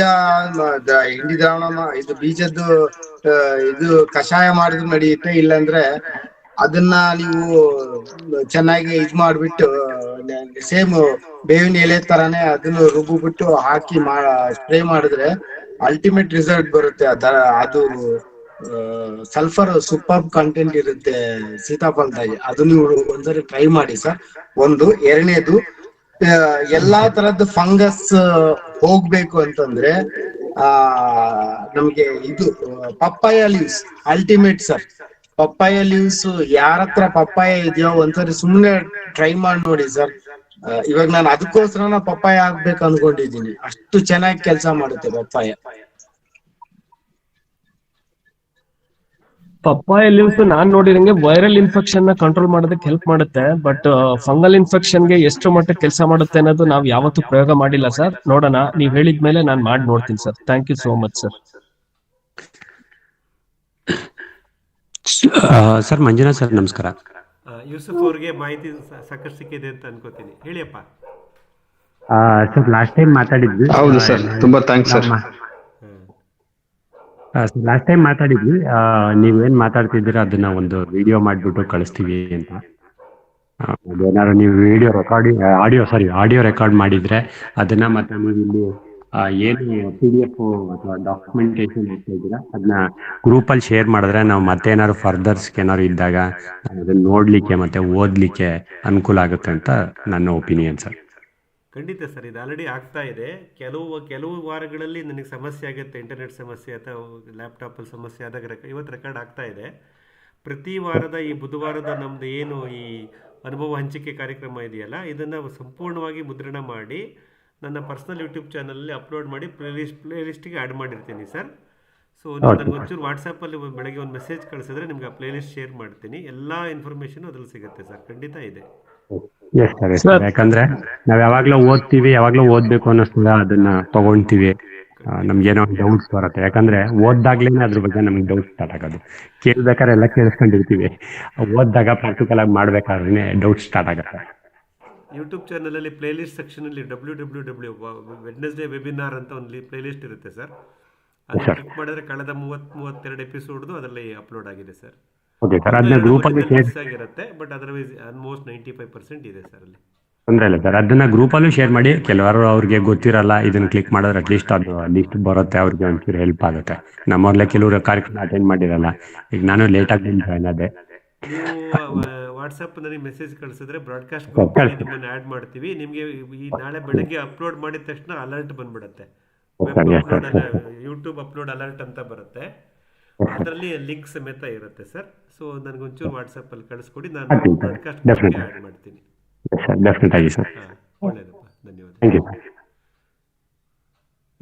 ಹಿಂಡಿ ದ್ರಾವಣ ಇದು ಬೀಜದ್ದು ಇದು ಕಷಾಯ ಮಾಡಿದ್ರು ನಡೆಯುತ್ತೆ. ಇಲ್ಲಾಂದ್ರೆ ಅದನ್ನ ನೀವು ಚೆನ್ನಾಗಿ ಇದ್ ಮಾಡ್ಬಿಟ್ಟು ಸೇಮ್ ಬೇವಿನ ಎಲೆ ತರಾನೇ ಅದನ್ನು ರುಬ್ಬಿಬಿಟ್ಟು ಹಾಕಿ ಸ್ಪ್ರೇ ಮಾಡಿದ್ರೆ ಅಲ್ಟಿಮೇಟ್ ರಿಸಲ್ಟ್ ಬರುತ್ತೆ. ಅದು ಸಲ್ಫರ್ ಸೂಪರ್ ಕಂಟೆಂಟ್ ಇರುತ್ತೆ ಸೀತಾಫಲದಾಗಿ. ಅದು ನೀವು ಒಂದ್ಸರಿ ಟ್ರೈ ಮಾಡಿ ಸರ್. ಒಂದು ಎರಡನೇದು, ಎಲ್ಲಾ ತರದ್ದು ಫಂಗಸ್ ಹೋಗ್ಬೇಕು ಅಂತಂದ್ರೆ ನಮ್ಗೆ ಇದು papaya leaves ultimate sir. Papaya leaves ಯಾರ ಹತ್ರ ಪಪ್ಪಾಯ ಇದೆಯೋ ಒಂದ್ಸರಿ ಸುಮ್ನೆ ಟ್ರೈ ಮಾಡಿ ನೋಡಿ ಸರ್. ಇವಾಗ ನಾನು ಅದಕ್ಕೋಸ್ಕರ ಪಪ್ಪಾಯ ಹಾಕ್ಬೇಕು ಅನ್ಕೊಂಡಿದ್ದೀನಿ. ಅಷ್ಟು ಚೆನ್ನಾಗಿ ಕೆಲಸ ಮಾಡುತ್ತೆ ಪಪ್ಪಾಯ. ಪಪ್ಪಾಯ ಲೀವ್ಸ್ ನಾನ್ ನೋಡಿದಂಗೆ ವೈರಲ್ ಇನ್ಫೆಕ್ಷನ್ ನ ಕಂಟ್ರೋಲ್ ಮಾಡೋದಕ್ಕೆ ಹೆಲ್ಪ್ ಮಾಡುತ್ತೆ. ಬಟ್ ಫಂಗಲ್ ಇನ್ಫೆಕ್ಷನ್ ಗೆ ಎಷ್ಟು ಮಟ್ಟಕ್ಕೆ ಕೆಲಸ ಮಾಡುತ್ತೆ ಅನ್ನೋದು ನಾವು ಯಾವತ್ತೂ ಪ್ರಯೋಗ ಮಾಡಿಲ್ಲ ಸರ್. ನೋಡೋಣ, ನೀವ್ ಹೇಳಿದ್ಮೇಲೆ ನಾನು ಮಾಡಿ ನೋಡ್ತೀನಿ sir. Thank you so much sir. Sir Manjunath sir ನಮಸ್ಕಾರ. ಯೂಸುಫ್ ಅವ್ರಿಗೆ ಮಾಹಿತಿ ಸಾಕಷ್ಟು ಸಿಕ್ಕಿದೆ ಅಂತ ಅನ್ಕೋತೀನಿ. ಹೇಳಿಯಪ್ಪ. ಸರ್ ಲಾಸ್ಟ್ ಟೈಮ್ ಮಾತಾಡಿದ್ವಿ. ಹೌದು ಸರ್, ತುಂಬಾ ಥ್ಯಾಂಕ್ಸ್ ಸರ್. ಲಾಸ್ಟ್ ಟೈಮ್ ಮಾತಾಡಿದ್ವಿ, ನೀವೇನ್ ಮಾತಾಡ್ತಿದ್ದೀರ ಅದನ್ನ ಒಂದು ವಿಡಿಯೋ ಮಾಡ್ಬಿಟ್ಟು ಕಳಿಸ್ತೀವಿ ಅಂತ. ಅದೇನಾದ್ರು ನೀವು ವಿಡಿಯೋ ಆಡಿಯೋ ರೆಕಾರ್ಡ್ ಮಾಡಿದ್ರೆ ಅದನ್ನ ಮತ್ತೆ ನೀವು ಇಲ್ಲಿ ಏನು PDF ಅಥವಾ ಡಾಕ್ಯುಮೆಂಟೇಶನ್ ಹಾಕ್ತಾ ಇದ್ದೀರಾ ಅದನ್ನ ಗ್ರೂಪಲ್ಲಿ ಶೇರ್ ಮಾಡಿದ್ರೆ ನಾವು ಮತ್ತೆ ಏನಾದ್ರು ಫರ್ದರ್ಸ್ಗೆ ಏನಾದ್ರು ಇದ್ದಾಗ ಅದನ್ನ ನೋಡ್ಲಿಕ್ಕೆ ಮತ್ತೆ ಓದ್ಲಿಕ್ಕೆ ಅನುಕೂಲ ಆಗುತ್ತೆ ಅಂತ ನನ್ನ ಒಪಿನಿಯನ್ ಸರ್. ಖಂಡಿತ ಸರ್, ಇದು ಆಲ್ರೆಡಿ ಆಗ್ತಾ ಇದೆ. ಕೆಲವು ವಾರಗಳಲ್ಲಿ ನನಗೆ ಸಮಸ್ಯೆ ಆಗುತ್ತೆ, ಇಂಟರ್ನೆಟ್ ಸಮಸ್ಯೆ ಅಥವಾ ಲ್ಯಾಪ್ಟಾಪಲ್ಲಿ ಸಮಸ್ಯೆ ಆದಾಗ ಇವತ್ತು ರೆಕಾರ್ಡ್ ಆಗ್ತಾ ಇದೆ. ಪ್ರತಿ ವಾರದ ಈ ಬುಧವಾರದ ನಮ್ಮದು ಏನು ಈ ಅನುಭವ ಹಂಚಿಕೆ ಕಾರ್ಯಕ್ರಮ ಇದೆಯಲ್ಲ, ಇದನ್ನು ಸಂಪೂರ್ಣವಾಗಿ ಮುದ್ರಣ ಮಾಡಿ ನನ್ನ ಪರ್ಸನಲ್ ಯೂಟ್ಯೂಬ್ ಚಾನಲಲ್ಲಿ ಅಪ್ಲೋಡ್ ಮಾಡಿ ಪ್ಲೇಲಿಸ್ಟಿಗೆ ಆ್ಯಡ್ ಮಾಡಿರ್ತೀನಿ ಸರ್. ಸೊ ನನಗೆ ಒಂಚೂರು ವಾಟ್ಸಪ್ಪಲ್ಲಿ ಬೆಳಗ್ಗೆ ಒಂದು ಮೆಸೇಜ್ ಕಳಿಸಿದ್ರೆ ನಿಮ್ಗೆ ಆ ಪ್ಲೇಲಿಸ್ಟ್ ಶೇರ್ ಮಾಡ್ತೀನಿ. ಎಲ್ಲ ಇನ್ಫಾರ್ಮೇಷನ್ ಅದ್ರಲ್ಲಿ ಸಿಗುತ್ತೆ ಸರ್. ಖಂಡಿತ ಇದೆ. ಯಾಕಂದ್ರೆ ನಾವ್ ಯಾವಾಗ್ಲೂ ಓದ್ತೀವಿ, ಯಾವಾಗ್ಲೂ ಓದ್ಬೇಕು ಅನ್ನಿಸ್ತದ ಅದನ್ನ ತಗೊಂತೀವಿ. ನಮ್ಗೇನೋ ಡೌಟ್ಸ್ ಬರುತ್ತೆ. ಯಾಕಂದ್ರೆ ಓದ್ದಾಗ್ಲೇನೆ ಅದ್ರ ಬಗ್ಗೆ ನಮ್ಗೆ ಡೌಟ್ ಸ್ಟಾರ್ಟ್ ಆಗೋದು. ಕೇಳ್ಬೇಕಾದ್ರೆ ಎಲ್ಲ ಕೇಳಿಸ್ಕೊಂಡಿರ್ತೀವಿ, ಓದ್ದಾಗ ಪ್ರಾಕ್ಟಿಕಲ್ ಆಗಿ ಮಾಡ್ಬೇಕಾದ್ರೆ ಡೌಟ್ ಸ್ಟಾರ್ಟ್ ಆಗುತ್ತೆ. ಯೂಟ್ಯೂಬ್ ಚಾನಲಲ್ಲಿ ಪ್ಲೇಲಿಸ್ಟ್ ಸೆಕ್ಷನಲ್ಲಿ www ವೆಡ್ನೆಸ್ಡೇ ವೆಬಿನಾರ್ ಅಂತ ಒಂದು ಪ್ಲೇಲಿಸ್ಟ್ ಇರುತ್ತೆ ಸರ್. ಅದನ್ನು ಕ್ಲಿಕ್ ಮಾಡಿದ್ರೆ ಕಳೆದ 32 ಎಪಿಸೋಡ್ದು ಅದರಲ್ಲಿ ಅಪ್ಲೋಡ್ ಆಗಿದೆ ಸರ್. ಆಗಿರುತ್ತೆ, ಬಟ್ ಅದರ್ವೈಸ್ ಆಲ್ಮೋಸ್ಟ್ 95% ಇದೆ ಸರ್ ಅಲ್ಲಿ. ತೊಂದರೆ ಇಲ್ಲ ಸರ್, ಅದನ್ನ ಗ್ರೂಪಲ್ಲೂ ಶೇರ್ ಮಾಡಿ. ಕೆಲವರು ಅವ್ರಿಗೆ ಗೊತ್ತಿರಲ್ಲ, ಇದನ್ನ ಕ್ಲಿಕ್ ಮಾಡಿದ್ರೆ ಅಟ್ಲೀಸ್ಟ್ ಅದು ಲಿಸ್ಟ್ ಬರುತ್ತೆ, ಅವ್ರಿಗೆ ಒಂಚೂರು ಹೆಲ್ಪ್ ಆಗುತ್ತೆ. ನಮ್ಮವ್ರಲ್ಲೇ ಕೆಲವರು ಕಾರ್ಯಕ್ರಮ ಅಟೆಂಡ್ ಮಾಡಿರಲ್ಲ. ಈಗ ನಾನು ಲೇಟ್ ಆಗಿ ಜಾಯ್ನ್ ಆದೆ. ನೀವು ವಾಟ್ಸಪ್ ನನಗೆ ಮೆಸೇಜ್ ಕಳಿಸಿದ್ರೆ ಬ್ರಾಡ್ಕಾಸ್ಟ್ ಗ್ರೂಪಲ್ಲಿ ನಿಮ್ಮನ್ನು ಆ್ಯಡ್ ಮಾಡ್ತೀವಿ. ನಿಮಗೆ ಈ ನಾಳೆ ಬೆಳಗ್ಗೆ ಅಪ್ಲೋಡ್ ಮಾಡಿದ ತಕ್ಷಣ ಅಲರ್ಟ್ ಬಂದ್ಬಿಡುತ್ತೆ. ಯೂಟ್ಯೂಬ್ ಅಪ್ಲೋಡ್ ಅಲರ್ಟ್ ಅಂತ ಬರುತ್ತೆ, ಅದರಲ್ಲಿ ಲಿಂಕ್ ಸಮೇತ ಇರುತ್ತೆ ಸರ್. ಸೊ ನನಗೊಂಚೂರು ವಾಟ್ಸಪ್ಪಲ್ಲಿ ಕಳಿಸ್ಕೊಡಿ, ನಾನು ಬ್ರಾಡ್ಕಾಸ್ಟ್ ಆ್ಯಡ್ ಮಾಡ್ತೀನಿ. ಒಳ್ಳೆಯದಪ್ಪ, ಧನ್ಯವಾದ.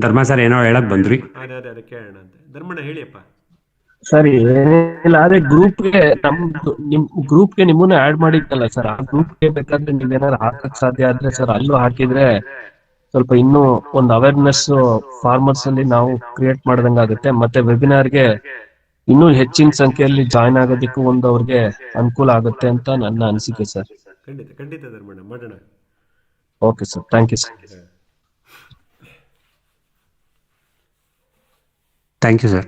ಧರ್ಮ ಸರ್ ಏನೋ ಹೇಳಕ್ ಬಂದ್ರಿ? ಅದೇ ಕೇಳೋಣ ಅಂತ. ಧರ್ಮಣ್ಣ ಹೇಳಿಯಪ್ಪ. ಸರಿ, ಏನಿಲ್ಲ, ಅದೇ ಗ್ರೂಪ್ಗೆ ಗ್ರೂಪ್ಗೆ ನಿಮ್ಮನ್ನ ಆಡ್ ಮಾಡಿದ್ದಲ್ಲ ಸರ್, ಆ ಗ್ರೂಪ್ಗೆ ಬೇಕಾದ್ರೆ ನೀವೇನಾದ್ರು ಹಾಕಕ್ ಸಾಧ್ಯ ಆದ್ರೆ ಸರ್ ಅಲ್ಲೂ ಹಾಕಿದ್ರೆ ಸ್ವಲ್ಪ ಇನ್ನೂ ಒಂದು ಅವೇರ್ನೆಸ್ ಫಾರ್ಮರ್ಸ್ ಅಲ್ಲಿ ನಾವು ಕ್ರಿಯೇಟ್ ಮಾಡ್ದಂಗಾಗುತ್ತೆ. ಮತ್ತೆ ವೆಬಿನಾರ್ಗೆ ಇನ್ನೂ ಹೆಚ್ಚಿನ ಸಂಖ್ಯೆಯಲ್ಲಿ ಜಾಯ್ನ್ ಆಗೋದಕ್ಕೂ ಒಂದು ಅವ್ರಿಗೆ ಅನುಕೂಲ ಆಗುತ್ತೆ ಅಂತ ನನ್ನ ಅನಿಸಿಕೆ ಸರ್. ಖಂಡಿತ ಧರ್ಮಣ್ಣ, ಮಾಡೋಣ. Okay sir, thank you sir. Thank you sir.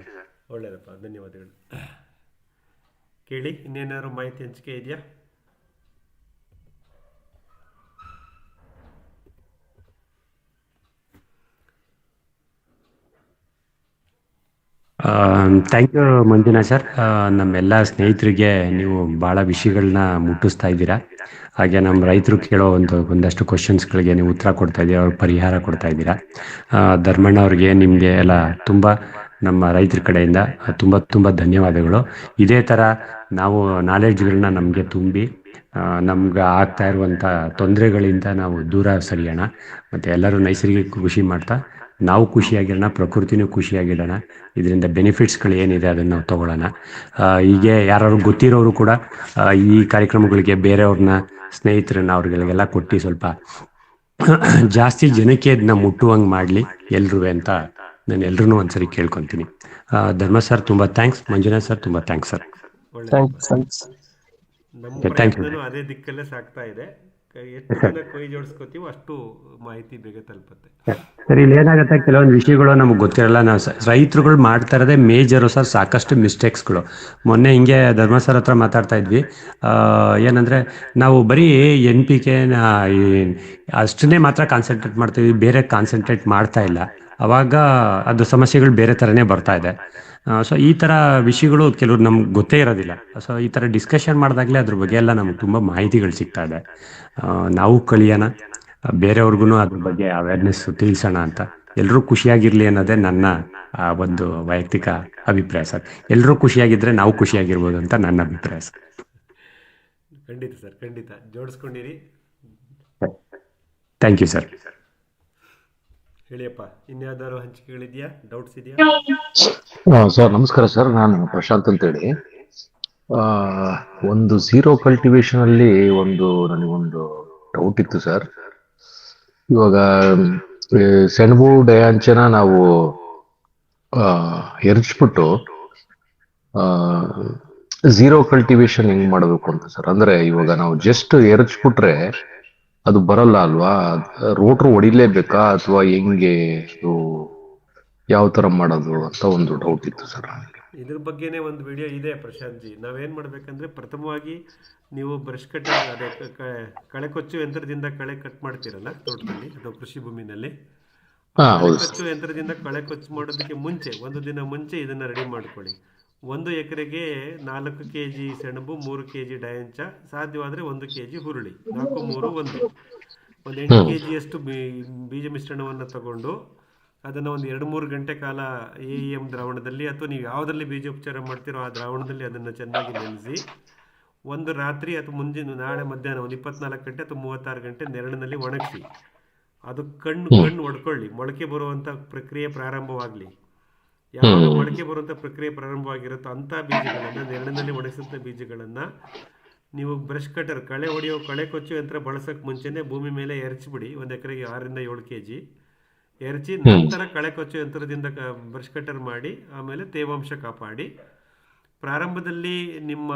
ಒಳ್ಳೆಯದಪ್ಪ, ಧನ್ಯವಾದಗಳು. ಕೇಳಿ, ಇನ್ನೇನಾದ್ರು ಮಾಹಿತಿ ಹಂಚಿಕೆ ಇದೆಯಾ? Thank you Manjunath sir. ನಮ್ಮೆಲ್ಲ ಸ್ನೇಹಿತರಿಗೆ ನೀವು ಭಾಳ ವಿಷಯಗಳನ್ನ ಮುಟ್ಟಿಸ್ತಾ ಇದ್ದೀರಾ. ಹಾಗೆ ನಮ್ಮ ರೈತರು ಕೇಳೋ ಒಂದಷ್ಟು ಕ್ವಶನ್ಸ್ಗಳಿಗೆ ನೀವು ಉತ್ತರ ಕೊಡ್ತಾ ಇದ್ದೀರಾ, ಅವ್ರಿಗೆ ಪರಿಹಾರ ಕೊಡ್ತಾ ಇದ್ದೀರಾ. ಧರ್ಮಣ್ಣ ಅವ್ರಿಗೆ ನಿಮಗೆ ಎಲ್ಲ ತುಂಬ ನಮ್ಮ ರೈತರ ಕಡೆಯಿಂದ ತುಂಬ ತುಂಬ ಧನ್ಯವಾದಗಳು. ಇದೇ ಥರ ನಾವು ನಾಲೆಡ್ಜ್ಗಳನ್ನ ನಮಗೆ ತುಂಬಿ ನಮ್ಗೆ ಆಗ್ತಾ ಇರುವಂಥ ತೊಂದರೆಗಳಿಂದ ನಾವು ದೂರ ಸರಿಯೋಣ. ಮತ್ತು ಎಲ್ಲರೂ ನೈಸರ್ಗಿಕ ಕೃಷಿ ಮಾಡ್ತಾ ನಾವು ಖುಷಿಯಾಗಿರೋಣ, ಪ್ರಕೃತಿನೂ ಖುಷಿಯಾಗಿಡೋಣ. ಇದರಿಂದ ಬೆನಿಫಿಟ್ಸ್ಗಳು ಏನಿದೆ ಅದನ್ನು ನಾವು ತಗೊಳ್ಳೋಣ. ಹೀಗೆ ಯಾರು ಗೊತ್ತಿರೋರು ಕೂಡ ಈ ಕಾರ್ಯಕ್ರಮಗಳಿಗೆ ಬೇರೆಯವ್ರನ್ನ ಸ್ನೇಹಿತರನ್ನ ಅವ್ರಿಗೆಲ್ಲ ಕೊಟ್ಟು ಸ್ವಲ್ಪ ಜಾಸ್ತಿ ಜನಕ್ಕೆ ಇದನ್ನ ಮುಟ್ಟುವಂಗೆ ಮಾಡಲಿ ಎಲ್ರೂ ಅಂತ ನಾನು ಎಲ್ರೂ ಒಂದ್ಸರಿ ಕೇಳ್ಕೊತೀನಿ. ಧರ್ಮ ಸರ್ ತುಂಬ ಥ್ಯಾಂಕ್ಸ್, ಮಂಜುನಾಥ್ ಸರ್ ತುಂಬ ಥ್ಯಾಂಕ್ಸ್ ಸರ್. ನಮ್ಮ ಪ್ರಯತ್ನನೂ ಅದೇ ದಿಕ್ಕಲ್ಲೇ ಸಾಗ್ತಾ ಇದೆ. ಎಷ್ಟು ಜನ ಕೈ ಜೋಡಿಸ್ಕೋತೀವೋ ಅಷ್ಟು ಮಾಹಿತಿ ಬೇಗ ತಲುಪುತ್ತೆ. ಸರ್, ಇಲ್ಲಿ ಏನಾಗುತ್ತೆ, ಕೆಲವೊಂದು ವಿಷಯಗಳು ನಮ್ಗೆ ಗೊತ್ತಿರಲ್ಲ. ನಾವು ರೈತರುಗಳು ಮಾಡ್ತಾ ಇರೋದೇ ಮೇಜರು ಸರ್, ಸಾಕಷ್ಟು ಮಿಸ್ಟೇಕ್ಸ್ಗಳು. ಮೊನ್ನೆ ಹಿಂಗೆ ಧರ್ಮ ಸರ್ ಹತ್ರ ಮಾತಾಡ್ತಾ ಇದ್ವಿ. ಏನಂದರೆ ನಾವು ಬರೀ NPK ಅಷ್ಟನ್ನೇ ಮಾತ್ರ ಕಾನ್ಸಂಟ್ರೇಟ್ ಮಾಡ್ತೀವಿ, ಬೇರೆ ಕಾನ್ಸಂಟ್ರೇಟ್ ಮಾಡ್ತಾ ಇಲ್ಲ. ಅವಾಗ ಅದು ಸಮಸ್ಯೆಗಳು ಬೇರೆ ಥರನೇ ಬರ್ತಾ ಇದೆ. ಸೊ ಈ ಥರ ವಿಷಯಗಳು ಕೆಲವ್ರು ನಮ್ಗೆ ಗೊತ್ತೇ ಇರೋದಿಲ್ಲ. ಸೊ ಈ ಥರ ಡಿಸ್ಕಷನ್ ಮಾಡಿದಾಗಲೇ ಅದ್ರ ಬಗ್ಗೆ ಎಲ್ಲ ನಮ್ಗೆ ತುಂಬ ಮಾಹಿತಿಗಳು ಸಿಗ್ತಾ ಇದೆ. ನಾವು ಕಲಿಯೋಣ, ಬೇರೆಯವ್ರಿಗೂ ಅದ್ರ ಬಗ್ಗೆ ಅವೇರ್ನೆಸ್ ತಿಳಿಸೋಣ ಅಂತ. ಎಲ್ಲರೂ ಖುಷಿಯಾಗಿರ್ಲಿ ಅನ್ನೋದೇ ನನ್ನ ಒಂದು ವೈಯಕ್ತಿಕ ಅಭಿಪ್ರಾಯ ಸರ್. ಎಲ್ಲರೂ ಖುಷಿಯಾಗಿದ್ರೆ ನಾವು ಖುಷಿಯಾಗಿರ್ಬೋದು ಅಂತ ನನ್ನ ಅಭಿಪ್ರಾಯ ಸರ್. ಖಂಡಿತ ಸರ್, ಖಂಡಿತ ಜೋಡಿಸ್ಕೊಂಡಿರಿ. Thank you sir. ಹೇಳಿಯಪ್ಪ, ಇನ್ಯಾವ್ದಾದ್ರು ಹಂಚಿಕೆಗಳಿದೆಯಾ, ಡೌಟ್ಸ್ ಇದೆಯಾ? ಸರ್ ನಮಸ್ಕಾರ ಸರ್, ನಾನು ಪ್ರಶಾಂತ್ ಅಂತೇಳಿ. ಒಂದು ಝೀರೋ ಕಲ್ಟಿವೇಶನ್ ಅಲ್ಲಿ ನನಗೊಂದು ಡೌಟ್ ಇತ್ತು ಸರ್. ಇವಾಗ ಸೆಣಬು ಡಯಾಂಚನ ನಾವು ಎರಚ್ಬಿಟ್ಟು ಝೀರೋ ಕಲ್ಟಿವೇಶನ್ ಹೆಂಗ್ ಮಾಡಬೇಕು ಅಂತ ಸರ್. ಅಂದ್ರೆ ಇವಾಗ ನಾವು ಜಸ್ಟ್ ಎರಚ್ಬಿಟ್ರೆ ಅದು ಬರಲ್ಲ ಅಲ್ವಾ? ರೋಟ್ರು ಹೊಡಿಲೇಬೇಕಾ ಅಥವಾ ಹೆಂಗೆ, ಯಾವ ತರ ಮಾಡೋದು ಅಂತ ಒಂದು ಡೌಟ್ ಇತ್ತು ಸರ್ ನನಗೆ. ಇದ್ರ ಬಗ್ಗೆನೇ ಒಂದು ವಿಡಿಯೋ ಇದೆ ಪ್ರಶಾಂತ್ ಜಿ. ನಾವೇನ್ ಮಾಡ್ಬೇಕಂದ್ರೆ, ಪ್ರಥಮವಾಗಿ ನೀವು ಬ್ರಷ್ ಕಟ್ಟರ್, ಅದೇ ಕಳೆ ಕೊಚ್ಚು ಯಂತ್ರದಿಂದ ಕಳೆ ಕಟ್ ಮಾಡ್ತೀರಲ್ಲ ತೋಟದಲ್ಲಿ ಅಥವಾ ಕೃಷಿ ಭೂಮಿನಲ್ಲಿ, ಕಳೆ ಕೊಚ್ಚು ಯಂತ್ರದಿಂದ ಕಳೆ ಕೊಚ್ಚು ಮಾಡೋದಕ್ಕೆ ಮುಂಚೆ, ಒಂದು ದಿನ ಮುಂಚೆ ಇದನ್ನ ರೆಡಿ ಮಾಡ್ಕೊಳ್ಳಿ. 1 ಎಕರೆಗೆ 4 kg ಸೆಣಬು, 3 kg ಡಯಾಂಚ, ಸಾಧ್ಯವಾದರೆ 1 kg ಹುರುಳಿ, 4, 3, 1 8 kg ಬೀಜ ಮಿಶ್ರಣವನ್ನು ತಗೊಂಡು ಅದನ್ನು ಒಂದು 2-3 ಗಂಟೆ ಕಾಲ AEM ದ್ರಾವಣದಲ್ಲಿ ಅಥವಾ ನೀವು ಯಾವುದರಲ್ಲಿ ಬೀಜೋಪಚಾರ ಮಾಡ್ತೀರೋ ಆ ದ್ರಾವಣದಲ್ಲಿ ಅದನ್ನು ಚೆನ್ನಾಗಿ ನೆನೆಸಿ, ಒಂದು ರಾತ್ರಿ ಅಥವಾ ಮುಂಜಿನ ನಾಳೆ ಮಧ್ಯಾಹ್ನ ಒಂದು 24 ಗಂಟೆ ಅಥವಾ 36 ಗಂಟೆ ನೆರಳಿನಲ್ಲಿ ಒಣಗಿಸಿ. ಅದು ಕಣ್ಣು ಹೊಡ್ಕೊಳ್ಳಿ, ಮೊಳಕೆ ಬರುವಂಥ ಪ್ರಕ್ರಿಯೆ ಪ್ರಾರಂಭವಾಗಲಿ. ಯಾವಾಗ ಮೊಳಕೆ ಬರುವಂಥ ಪ್ರಕ್ರಿಯೆ ಪ್ರಾರಂಭವಾಗಿರುತ್ತೋ ಅಂಥ ಬೀಜಗಳನ್ನು, ನೆರಳಿನಲ್ಲಿ ಒಣಗಿಸಿದಂಥ ಬೀಜಗಳನ್ನು ನೀವು ಬ್ರಷ್ ಕಟರ್, ಕಳೆ ಕೊಚ್ಚು ಯಂತ್ರ ಬಳಸೋಕೆ ಮುಂಚೆನೇ ಭೂಮಿ ಮೇಲೆ ಎರಚಿಬಿಡಿ. 1 ಎಕರೆಗೆ 6-7 kg ಎರಚಿ, ನಂತರ ಕಳೆ ಕೊಚ್ಚು ಯಂತ್ರದಿಂದ ಬ್ರಷ್ ಕಟರ್ ಮಾಡಿ, ಆಮೇಲೆ ತೇವಾಂಶ ಕಾಪಾಡಿ. ಪ್ರಾರಂಭದಲ್ಲಿ ನಿಮ್ಮ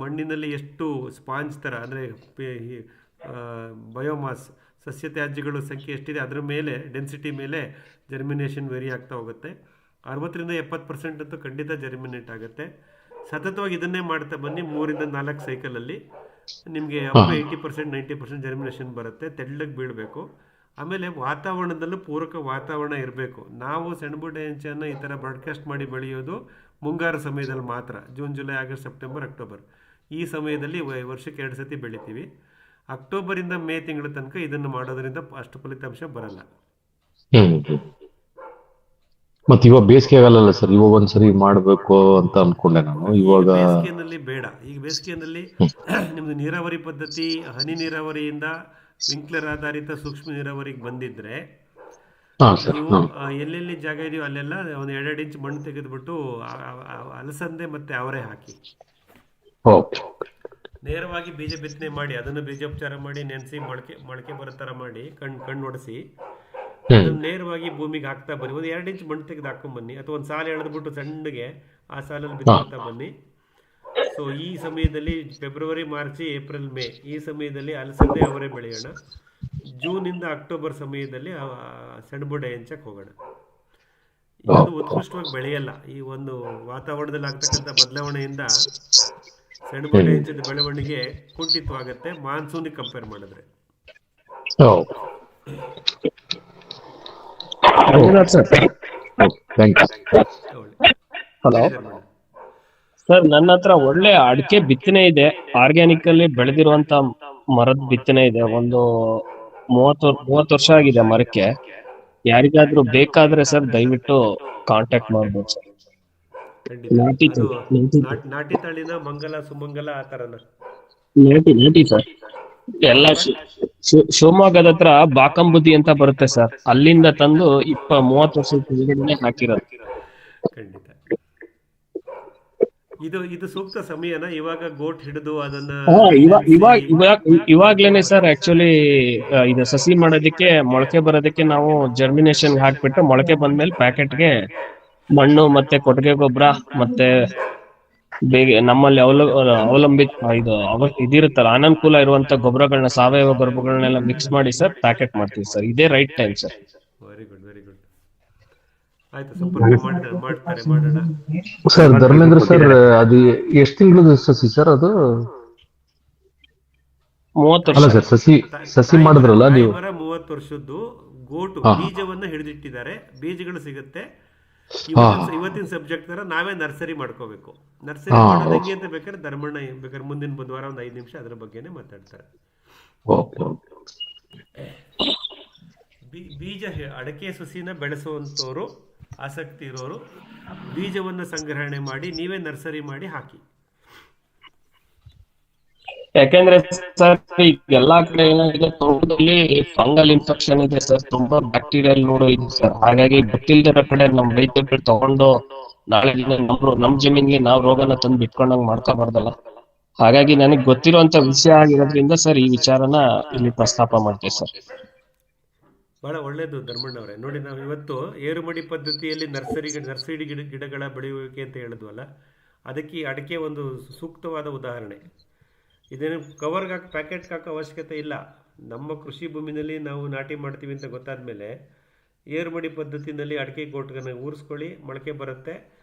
ಮಣ್ಣಿನಲ್ಲಿ ಎಷ್ಟು ಸ್ಪಾಂಜ್ ಥರ, ಅಂದರೆ ಬಯೋಮಾಸ್ ಸಸ್ಯ ತ್ಯಾಜ್ಯಗಳು ಸಂಖ್ಯೆ ಎಷ್ಟಿದೆ ಅದರ ಮೇಲೆ, ಡೆನ್ಸಿಟಿ ಮೇಲೆ ಜರ್ಮಿನೇಷನ್ ವೇರಿ ಆಗ್ತಾ ಹೋಗುತ್ತೆ. 60-70% ಅಂತೂ ಖಂಡಿತ ಜರ್ಮಿನೇಟ್ ಆಗುತ್ತೆ. ಸತತವಾಗಿ ಇದನ್ನೇ ಮಾಡ್ತಾ ಬನ್ನಿ. 3-4 ಸೈಕಲಲ್ಲಿ ನಿಮಗೆ 80%, 90% ಜರ್ಮಿನೇಷನ್ ಬರುತ್ತೆ. ತೆಳ್ಳಗೆ ಬೀಳಬೇಕು. ಆಮೇಲೆ ವಾತಾವರಣದಲ್ಲೂ ಪೂರಕ ವಾತಾವರಣ ಇರಬೇಕು. ನಾವು ಸೆಣಬು ಡಯಾಂಚನ್ನು ಈ ಥರ ಬ್ರಾಡ್ಕಾಸ್ಟ್ ಮಾಡಿ ಬೆಳೆಯೋದು ಮುಂಗಾರು ಸಮಯದಲ್ಲಿ ಮಾತ್ರ. June, July, August, September, October ಈ ಸಮಯದಲ್ಲಿ ವರ್ಷಕ್ಕೆ 2 ಸತಿ ಬೆಳಿತೀವಿ. ಅಕ್ಟೋಬರಿಂದ ಮೇ ತಿಂಗಳ ತನಕ ಇದನ್ನು ಮಾಡೋದ್ರಿಂದ ಅಷ್ಟು ಫಲಿತಾಂಶ ಬರಲ್ಲ. ಮತ್ತೆ ಇವಾಗ ಬೇಸಿಗೆಗಾಲಲ್ಲ ಸರ್, ಇವಾಗ ಒಂದ್ಸರಿ ಮಾಡಬೇಕು ಅಂತ ಅನ್ಕೊಂಡೆ ನಾನು. ಇವಾಗ ಬೇಸಿಗೆಯಲ್ಲಿ ಬೇಡ. ಈಗ ಬೇಸಿಗೆಯಲ್ಲಿ ನಿಮ್ದು ನೀರಾವರಿ ಪದ್ಧತಿ ಹನಿ ನೀರಾವರಿಯಿಂದ ವಿಂಕ್ಲರ್ ಆಧಾರಿತ ಸೂಕ್ಷ್ಮ ನೀರಾವರಿಗೆ ಬಂದಿದ್ರೆ, ನೀವು ಎಲ್ಲೆಲ್ಲಿ ಜಾಗ ಇದೆಯೋ ಅಲ್ಲೆಲ್ಲ ಒಂದು 2 ಇಂಚ್ ಮಣ್ಣು ತೆಗೆದುಬಿಟ್ಟು ಅಲಸಂದೆ ಮತ್ತೆ ಅವರೆ ಹಾಕಿ ನೇರವಾಗಿ ಬೀಜ ಬಿತ್ತನೆ ಮಾಡಿ, ಅದನ್ನು ಬೀಜೋಪಚಾರ ಮಾಡಿ, ನೆನೆಸಿ, ಮೊಳಕೆ ಬರೋ ಥರ ಮಾಡಿ, ಕಣ್ಣು ಹೊಡೆಸಿ ಅದನ್ನು ನೇರವಾಗಿ ಭೂಮಿಗೆ ಹಾಕ್ತಾ ಬನ್ನಿ. ಒಂದು 2 ಇಂಚ್ ಮಣ್ಣು ತೆಗೆದು ಹಾಕೊಂಡ್ಬನ್ನಿ, ಅಥವಾ ಒಂದು ಸಾಲು ಎಳೆದ್ಬಿಟ್ಟು ಸಣ್ಣಗೆ ಆ ಸಾಲಲ್ಲಿ ಬಿತ್ತಾ ಬನ್ನಿ. ಸೊ ಈ ಸಮಯದಲ್ಲಿ ಫೆಬ್ರವರಿ, ಮಾರ್ಚ್, ಏಪ್ರಿಲ್, ಮೇ ಈ ಸಮಯದಲ್ಲಿ ಅಲಸಂದೆ ಅವರೆ ಬೆಳೆಯೋಣ. ಜೂನಿಂದ ಅಕ್ಟೋಬರ್ ಸಮಯದಲ್ಲಿ ಸೆಣಬು ಡಯಾಂಚಕ್ಕೆ ಹೋಗೋಣ. ಇದು ಉತ್ಕೃಷ್ಟವಾಗಿ ಬೆಳೆಯಲ್ಲ. ಈ ಒಂದು ವಾತಾವರಣದಲ್ಲಿ ಆಗ್ತಕ್ಕಂಥ ಬದಲಾವಣೆಯಿಂದ ಸೆಣಬು ಡಯಾಂಚದ ಬೆಳವಣಿಗೆ ಕುಂಠಿತವಾಗುತ್ತೆ ಮಾನ್ಸೂನಿಗೆ ಕಂಪೇರ್ ಮಾಡಿದ್ರೆ. ಹಲೋ ಹೇಳಿ ಧರ್ಮಣ್ಣ. ಸರ್, ನನ್ನ ಹತ್ರ ಒಳ್ಳೆ ಅಡಿಕೆ ಬಿತ್ತನೆ ಇದೆ. ಆರ್ಗ್ಯಾನಿಕ್ ಅಲ್ಲಿ ಬೆಳೆದಿರುವಂತ ಮರದ ಬಿತ್ತನೆ ಇದೆ. ಒಂದು 30 ವರ್ಷ ಆಗಿದೆ ಮರಕ್ಕೆ. ಯಾರಿಗಾದ್ರೂ ಬೇಕಾದ್ರೆ ಸರ್ ದಯವಿಟ್ಟು ಕಾಂಟ್ಯಾಕ್ಟ್ ಮಾಡ್ಬೋದು ಸರ್. ಖಂಡಿತ. ನಾಟಿ ಅದು ನಾಟಿ ನಾಟಿ ತಳಿನ ಮಂಗಲ ಸುಮಂಗಲ ಆ ಥರನ? ನಾಟಿ ಸರ್. ಎಲ್ಲ ಶಿವಮೊಗ್ಗದ ಹತ್ರ ಬಾಕಂಬುದಿ ಅಂತ ಬರುತ್ತೆ ಸರ್. ಅಲ್ಲಿಂದ ತಂದು 30 ವರ್ಷದ ಕೆಳಗಡೆ ಹಾಕಿರೋದು. ಖಂಡಿತ. ಇದು ಸೂಕ್ತ ಸಮಯನ ಇವಾಗ ಗೋಟ್ ಹಿಡಿದು ಅದನ್ನ ಇವಾಗ್ಲೇನೆ ಸರ್ ಆಕ್ಚುಲಿ ಇದು ಸಸಿ ಮಾಡೋದಕ್ಕೆ, ಮೊಳಕೆ ಬರೋದಕ್ಕೆ ನಾವು ಜರ್ಮಿನೇಷನ್ ಹಾಕ್ಬಿಟ್ಟು ಮೊಳಕೆ ಬಂದ್ಮೇಲೆ ಪ್ಯಾಕೆಟ್ಗೆ ಮಣ್ಣು ಮತ್ತೆ ಕೊಟ್ಟಿಗೆ ಗೊಬ್ಬರ ಮತ್ತೆ ಬೇಗ ನಮ್ಮಲ್ಲಿ ಅವಲಂಬಿತ ಇದಿರುತ್ತಲ್ಲ, ಅನನುಕೂಲ ಇರುವಂತ ಗೊಬ್ಬರಗಳನ್ನ, ಸಾವಯವ ಗೊಬ್ಬರಗಳನ್ನೆಲ್ಲ ಮಿಕ್ಸ್ ಮಾಡಿ ಸರ್ ಪ್ಯಾಕೆಟ್ ಮಾಡ್ತೀವಿ ಸರ್. ಇದೇ right time sir. Very good, very good. ಆಯ್ತು, ಸಂಪರ್ಕ ಮಾಡ್ತಾರೆ, ಮಾಡೋಣ. ಸರ್ ಧರ್ಮೇಂದ್ರ ಸರ್, ಅದು ಎಷ್ಟು ತಿಂಗಳದ ಸಸಿ ಸರ್ ಅದು? 30 ಅಲ್ಲ ವರ್ಷ ಸರ್, ಸಸಿ ಮಾಡಿದ್ರಲ್ಲ ನೀವು? ಮರ 30 ವರ್ಷದ್ದು ಗೋಟು ಬೀಜವನ್ನ ಹಿಡಿದಿಟ್ಟಿದ್ದಾರೆ. ಬೀಜಗಳು ಸಿಗುತ್ತೆ. ಇವತ್ತಿನ ಸಬ್ಜೆಕ್ಟ್ ತರ ನಾವೇ ನರ್ಸರಿ ಮಾಡ್ಕೋಬೇಕು. ನರ್ಸರಿ ಮಾಡೋದು ಹೆಂಗೆ ಅಂತ ಬೇಕಾದ್ರೆ ಧರ್ಮಣ್ಣ ಬೇಕಾದ್ರೆ ಮುಂದಿನ ಬುಧವಾರ ಒಂದು 5 ನಿಮಿಷ ಅದರ ಬಗ್ಗೆನೇ ಮಾತಾಡ್ತಾರೆ. ಬೀಜ ಅಡಕೆ ಸಸಿನ ಬೆಳೆಸುವಂತವರು, ಆಸಕ್ತಿ ಇರೋರು ಬೀಜವನ್ನು ಸಂಗ್ರಹಣೆ ಮಾಡಿ ನೀವೇ ನರ್ಸರಿ ಮಾಡಿ ಹಾಕಿ. ಯಾಕೆಂದ್ರೆ ಸರ್ ಈಗ ಎಲ್ಲಾ ಕಡೆ ಏನಾಗಿದೆ, ತೋಟದಲ್ಲಿ ಫಂಗಲ್ ಇನ್ಫೆಕ್ಷನ್ ಇದೆ ಸರ್, ತುಂಬಾ ಬ್ಯಾಕ್ಟೀರಿಯಲ್ ನೋಡು ಇದೆ ಸರ್. ಹಾಗಾಗಿ ಗೊತ್ತಿಲ್ದಿರೋ ಕಡೆ ನಮ್ ರೈತರು ತಗೊಂಡು ನಾಳೆ ದಿನ ನಮ್ ಜಮೀನ್ಗೆ ನಾವ್ ರೋಗನ ತಂದು ಬಿಟ್ಕೊಂಡಂಗ್ ಮಾಡ್ಕೋಬಾರ್ದಲ್ಲ. ಹಾಗಾಗಿ ನನಗೆ ಗೊತ್ತಿರುವಂತ ವಿಷಯ ಆಗಿರೋದ್ರಿಂದ ಸರ್ ಈ ವಿಚಾರನ ಇಲ್ಲಿ ಪ್ರಸ್ತಾಪ ಮಾಡ್ತೇವೆ ಸರ್. ಬಹಳ ಒಳ್ಳೇದು ಧರ್ಮಣ್ಣ ಅವರೇ. ನೋಡಿ, ನಾವು ಇವತ್ತು ಏರುಮಡಿ ಪದ್ಧತಿಯಲ್ಲಿ ನರ್ಸರಿ ಗಿಡಗಳ ಬೆಳೆಯುವಿಕೆ ಅಂತ ಹೇಳಿದ್ವಲ್ಲ, ಅದಕ್ಕೆ ಅಡಿಕೆ ಒಂದು ಸೂಕ್ತವಾದ ಉದಾಹರಣೆ. ಇದೇನು ಕವರ್ಗೆ ಹಾಕಿ ಪ್ಯಾಕೆಟ್ಗೆ ಹಾಕೋ ಅವಶ್ಯಕತೆ ಇಲ್ಲ. ನಮ್ಮ ಕೃಷಿ ಭೂಮಿನಲ್ಲಿ ನಾವು ನಾಟಿ ಮಾಡ್ತೀವಿ ಅಂತ ಗೊತ್ತಾದ್ಮೇಲೆ ಏರುಮಡಿ ಪದ್ಧತಿನಲ್ಲಿ ಅಡಿಕೆ ಗೋಟ್ಗನ್ನ ಊರಿಸ್ಕೊಳ್ಳಿ, ಮೊಳಕೆ ಬರುತ್ತೆ.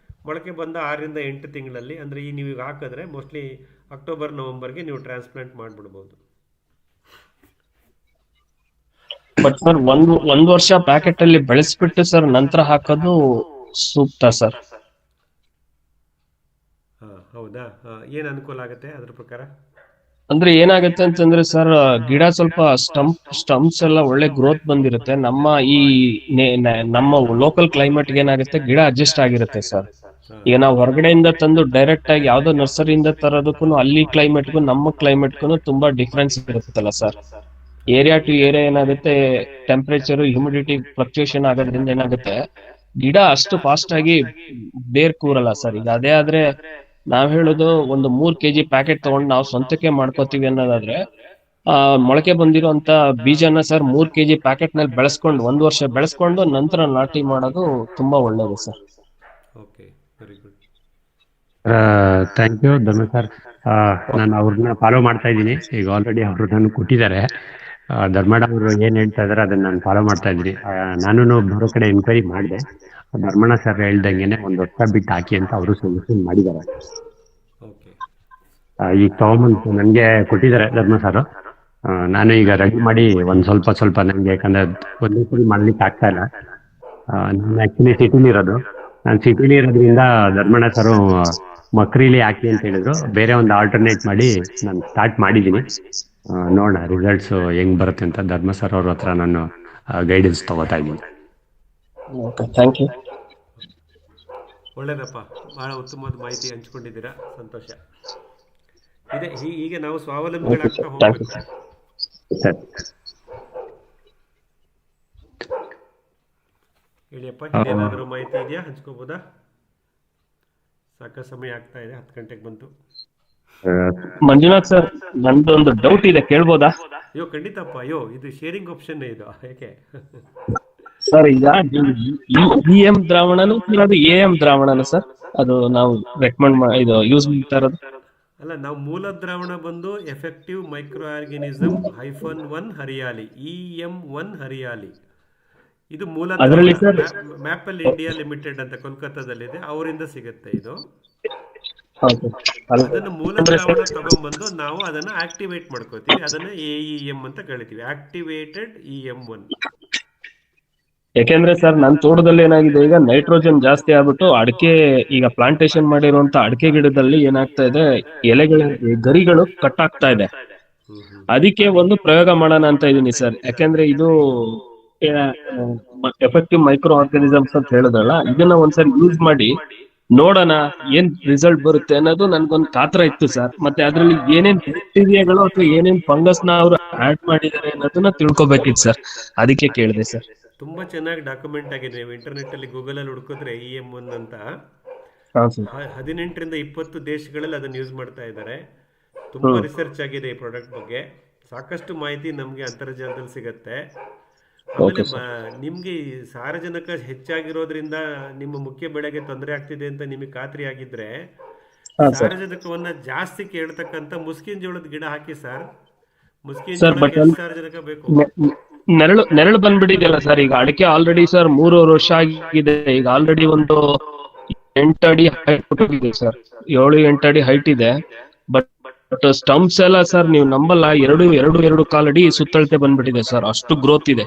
ಮೊಳಕೆ ಬಂದ 6 ರಿಂದ 8 ತಿಂಗಳಲ್ಲಿ, ಅಂದರೆ ನೀವು ಈಗ ಹಾಕಿದ್ರೆ ಮೋಸ್ಟ್ಲಿ ಅಕ್ಟೋಬರ್ ನವೆಂಬರ್ಗೆ ನೀವು ಟ್ರಾನ್ಸ್ಪ್ಲಾಂಟ್ ಮಾಡಿಬಿಡ್ಬೋದು. ಬಟ್ ಸರ್ ಒಂದು ವರ್ಷ ಪ್ಯಾಕೆಟ್ ಅಲ್ಲಿ ಬೆಳೆಸ್ಬಿಟ್ಟು ಸರ್ ನಂತರ ಹಾಕೋದು ಸೂಕ್ತ ಸರ್. ಹೌದಾ? ಏನು ಅನುಕೂಲ ಆಗುತ್ತೆ ಅದ್ರ ಪ್ರಕಾರ? ಅಂದ್ರೆ ಏನಾಗುತ್ತೆ ಅಂತಂದ್ರೆ ಸರ್, ಗಿಡ ಸ್ವಲ್ಪ ಸ್ಟಂಪ್ಸ್ ಎಲ್ಲ ಒಳ್ಳೆ ಗ್ರೋತ್ ಬಂದಿರುತ್ತೆ. ನಮ್ಮ ಲೋಕಲ್ ಕ್ಲೈಮೇಟ್ಗೆ ಏನಾಗುತ್ತೆ, ಗಿಡ ಅಡ್ಜಸ್ಟ್ ಆಗಿರುತ್ತೆ ಸರ್. ಈಗ ನಾವು ಹೊರಗಡೆಯಿಂದ ತಂದು ಡೈರೆಕ್ಟ್ ಆಗಿ ಯಾವ್ದೋ ನರ್ಸರಿಯಿಂದ ತರೋದಕ್ಕೂ ಅಲ್ಲಿ ಕ್ಲೈಮೇಟ್ಗೂ ನಮ್ಮ ಕ್ಲೈಮೇಟ್ಗೂ ತುಂಬಾ ಡಿಫ್ರೆನ್ಸ್ ಇರುತ್ತಲ್ಲ ಸರ್. ಏರಿಯಾ ಟು ಏರಿಯಾ ಏನಾಗುತ್ತೆ, ಟೆಂಪರೇಚರ್, ಹ್ಯೂಮಿಡಿಟಿ ಫ್ಲಕ್ಚುಯೇಷನ್ ಆಗೋದ್ರಿಂದ ಏನಾಗುತ್ತೆ, ಗಿಡ ಅಷ್ಟು ಫಾಸ್ಟ್ ಆಗಿ ಬೇರ್ ಕೂರಲ್ಲ ಸರ್. ಈಗ ಅದೇ ಆದ್ರೆ ನಾವ್ ಹೇಳೋದು ಒಂದು 3 kg ಪ್ಯಾಕೆಟ್ ತಗೊಂಡು ನಾವು ಸ್ವಂತಕ್ಕೆ ಮಾಡ್ಕೋತೀವಿ ಅನ್ನೋದಾದ್ರೆ, ಮೊಳಕೆ ಬಂದಿರುವಂತ ಬೀಜನ ಸರ್ 3 kg ಪ್ಯಾಕೆಟ್ ನಲ್ಲಿ ಬೆಳೆಸ್ಕೊಂಡು 1 ವರ್ಷ ಬೆಳೆಸ್ಕೊಂಡು ನಂತರ ನಾಟಿ ಮಾಡೋದು ತುಂಬಾ ಒಳ್ಳೇದು sir. Okay, very good. Thank you Dharma sir. ನಾನು ಅವ್ರನ್ನ ಫಾಲೋ ಮಾಡ್ತಾ ಇದ್ದೀನಿ. ಈಗ ಆಲ್ರೆಡಿ ಅವರು ನಾನು ಕೊಟ್ಟಿದ್ದಾರೆ. ಧರ್ಮಣ್ಣ ಅವರು ಏನ್ ಹೇಳ್ತಾ ಇದಾರೆ ಅದನ್ನ ನಾನು ಫಾಲೋ ಮಾಡ್ತಾ ಇದ್ದೀನಿ. ನಾನು ಬೇರೆ ಕಡೆ ಎನ್ಕ್ವೈರಿ ಮಾಡಿದೆ. ಧರ್ಮಣ್ಣ ಸರ್ ಹೇಳ್ದಂಗೆನೆ 1 ವರ್ಷ ಬಿಟ್ಟು ಹಾಕಿ ಅಂತ ಅವರು ಸಜೆಷನ್ ಮಾಡಿದ್ದಾರೆ. ಈಗ ತಗೊಂಬಂದು ನನಗೆ ಕೊಟ್ಟಿದ್ದಾರೆ ಧರ್ಮ ಸರ್. ನಾನು ಈಗ ರೆಡಿ ಮಾಡಿ ಸ್ವಲ್ಪ ನನಗೆ, ಯಾಕಂದ್ರೆ ಒಂದೇ ಸರಿ ಮಾಡ್ಲಿಕ್ಕೆ ಆಗ್ತಾ ಇಲ್ಲ. ನಾನು ಆಕ್ಚುಲಿ ಸಿಟಿಲಿ ಇರೋದು. ನಾನು ಸಿಟಿಲಿ ಇರೋದ್ರಿಂದ ಧರ್ಮಣ್ಣ ಸರ್ ಮಕ್ರಿಲಿ ಹಾಕಿ ಅಂತ ಹೇಳಿದ್ರು. ಬೇರೆ ಒಂದು ಆಲ್ಟರ್ನೇಟ್ ಮಾಡಿ ನಾನು ಸ್ಟಾರ್ಟ್ ಮಾಡಿದ್ದೀನಿ. ನೋಡೋಣ ರಿಸಲ್ಟ್ಸ್ ಹೆಂಗ್ ಬರುತ್ತೆ ಅಂತ ಧರ್ಮ ಸರ್ ಅವ್ರ ಹತ್ರ ನಾನು ಗೈಡೆನ್ಸ್ ತಗೋತಾ ಇದ್ದೀನಿ. Thank you. ಒಳ್ಳೇದಪ್ಪ, ಬಹಳ ಉತ್ತಮವಾದ ಮಾಹಿತಿ ಹಂಚ್ಕೊಂಡಿದ್ದೀರಾ, ಸಂತೋಷ ಇದೆ. ಹೀಗೆ ನಾವು ಸ್ವಾವಲಂಬಿಗಳಾಗ್ತಾ ಹೋಗ್ಬೇಕು. ಹೇಳಿಯಪ್ಪ, ಏನಾದರೂ ಮಾಹಿತಿ ಇದೆಯಾ, ಹಂಚ್ಕೋಬೋದಾ? ಸಾಕಷ್ಟು ಸಮಯ ಆಗ್ತಾ ಇದೆ, 10 ಗಂಟೆಗೆ ಬಂತು. ಮಂಜುನಾಥ್ ಸರ್, ನಂದೊಂದು ಡೌಟ್ ಇದೆ, ಕೇಳ್ಬೋದಾ? ಅಯ್ಯೋ ಖಂಡಿತಪ್ಪ. ಅಯ್ಯೋ, ಇದು ಶೇರಿಂಗ್ ಆಪ್ಷನ್ ಇದು, ಯಾಕೆ ಸರ್? ಈಗ EM ದ್ರಾವಣನು ಅದು AM ದ್ರಾವಣನ ಸರ್? ಅದು ನಾವು ರೆಕಮೆಂಡ್ ಇದು ಯೂಸ್ ಮಾಡ್ತಾ ಇರೋದು? ಅಲ್ಲ, ನಾವು ಮೂಲ ದ್ರಾವಣ ಬಂದು effective micro organism -1 hariyali, EM1 hariyali. ಇದು ಮೂಲ ಮ್ಯಾಪಲ್ ಇಂಡಿಯಾ ಲಿಮಿಟೆಡ್ ಅಂತ ಕೋಲ್ಕತ್ತಾದಲ್ಲಿದೆ, ಅವರಿಂದ ಸಿಗುತ್ತೆ ಇದು. ಅದನ್ನು ಮೂಲ ದ್ರಾವಣ ತಗೊಂಡ್ಬಂದು ನಾವು ಅದನ್ನ ಆಕ್ಟಿವೇಟ್ ಮಾಡ್ಕೋತೀವಿ. ಅದನ್ನ AEM ಅಂತ ಕರಿತೀವಿ, ಆಕ್ಟಿವೇಟೆಡ್ EM1. ಯಾಕೆಂದ್ರೆ ಸರ್ ನನ್ನ ತೋಟದಲ್ಲಿ ಏನಾಗಿದೆ ಈಗ ನೈಟ್ರೋಜನ್ ಜಾಸ್ತಿ ಆಗ್ಬಿಟ್ಟು ಅಡಿಕೆ ಈಗ ಪ್ಲಾಂಟೇಶನ್ ಮಾಡಿರುವಂತ ಅಡಿಕೆ ಗಿಡದಲ್ಲಿ ಏನಾಗ್ತಾ ಇದೆ, ಎಲೆಗಳ ಗರಿಗಳು ಕಟ್ ಆಗ್ತಾ ಇದೆ. ಅದಕ್ಕೆ ಒಂದು ಪ್ರಯೋಗ ಮಾಡೋಣ ಅಂತ ಇದೀನಿ ಸರ್. ಯಾಕೆಂದ್ರೆ ಇದು ಎಫೆಕ್ಟಿವ್ ಮೈಕ್ರೋ ಆರ್ಗಾನಿಸಮ್ಸ್ ಅಂತ ಹೇಳಿದ್ರಲ್ಲ, ಇದನ್ನ ಒಂದ್ಸರಿ ಯೂಸ್ ಮಾಡಿ ನೋಡೋಣ ಏನ್ ರಿಸಲ್ಟ್ ಬರುತ್ತೆ ಅನ್ನೋದು ನನ್ಗೊಂದು ಕಾತರ ಇತ್ತು ಸರ್. ಮತ್ತೆ ಅದ್ರಲ್ಲಿ ಏನೇನ್ ಬ್ಯಾಕ್ಟೀರಿಯಾಗಳು ಅಥವಾ ಏನೇನ್ ಫಂಗಸ್ ನ ಅವರು ಆಡ್ ಮಾಡಿದ್ದಾರೆ ಅನ್ನೋದನ್ನ ತಿಳ್ಕೊಬೇಕಿತ್ತು ಸರ್. ಅದಕ್ಕೆ ಕೇಳಿದೆ ಸರ್. ತುಂಬಾ ಚೆನ್ನಾಗಿ ಡಾಕ್ಯುಮೆಂಟ್ ಆಗಿದೆ. ನೀವು ಇಂಟರ್ನೆಟ್ ಅಲ್ಲಿ ಗೂಗಲ್ ಅಲ್ಲಿ ಹುಡುಕಿದ್ರೆ EM1 ಅಂತ 18ರಿಂದ 20 ದೇಶಗಳಲ್ಲಿ ಅದನ್ನ ಯೂಸ್ ಮಾಡ್ತಾ ಇದ್ದಾರೆ. ತುಂಬಾ ರಿಸರ್ಚ್ ಆಗಿದೆ ಈ ಪ್ರಾಡಕ್ಟ್ ಬಗ್ಗೆ. ಸಾಕಷ್ಟು ಮಾಹಿತಿ ನಮ್ಗೆ ಅಂತರ್ಜಾಲದಲ್ಲಿ ಸಿಗತ್ತೆ. ಆಮೇಲೆ ನಿಮ್ಗೆ ಸಾರಜನಕ ಹೆಚ್ಚಾಗಿರೋದ್ರಿಂದ ನಿಮ್ಮ ಮುಖ್ಯ ಬೆಳೆಗೆ ತೊಂದರೆ ಆಗ್ತಿದೆ ಅಂತ ನಿಮಗೆ ಖಾತ್ರಿ ಆಗಿದ್ರೆ ಸಾರಜನಕವನ್ನ ಜಾಸ್ತಿ ಕೇಳ್ತಕ್ಕಂತ ಮುಸ್ಕಿನ ಜೋಳದ ಗಿಡ ಹಾಕಿ ಸರ್. ಮುಸ್ಕಿನ ಜೋಳಕ್ಕೆ ಎಷ್ಟು ಸಾರಜನಕ ಬೇಕು? ನೆರಳು ಬಂದ್ಬಿಟ್ಟಿದೆಯಲ್ಲ ಸರ್. ಈಗ ಅಡಿಕೆ ಆಲ್ರೆಡಿ ಸರ್ 3 ವರ್ಷ ಆಗಿದೆ. ಈಗ ಆಲ್ರೆಡಿ ಒಂದು 8 ಅಡಿ ಹೈಟ್ ಇದೆ ಸರ್. 7-8 ಅಡಿ ಹೈಟ್ ಇದೆ. ಬಟ್ ಸ್ಟಂಪ್ಸ್ ಎಲ್ಲ ಸರ್ ನೀವು ನಂಬಲ್ಲ, 2-2.25 ಅಡಿ ಸುತ್ತಳತೆ ಬಂದ್ಬಿಟ್ಟಿದೆ ಸರ್. ಅಷ್ಟು ಗ್ರೋತ್ ಇದೆ.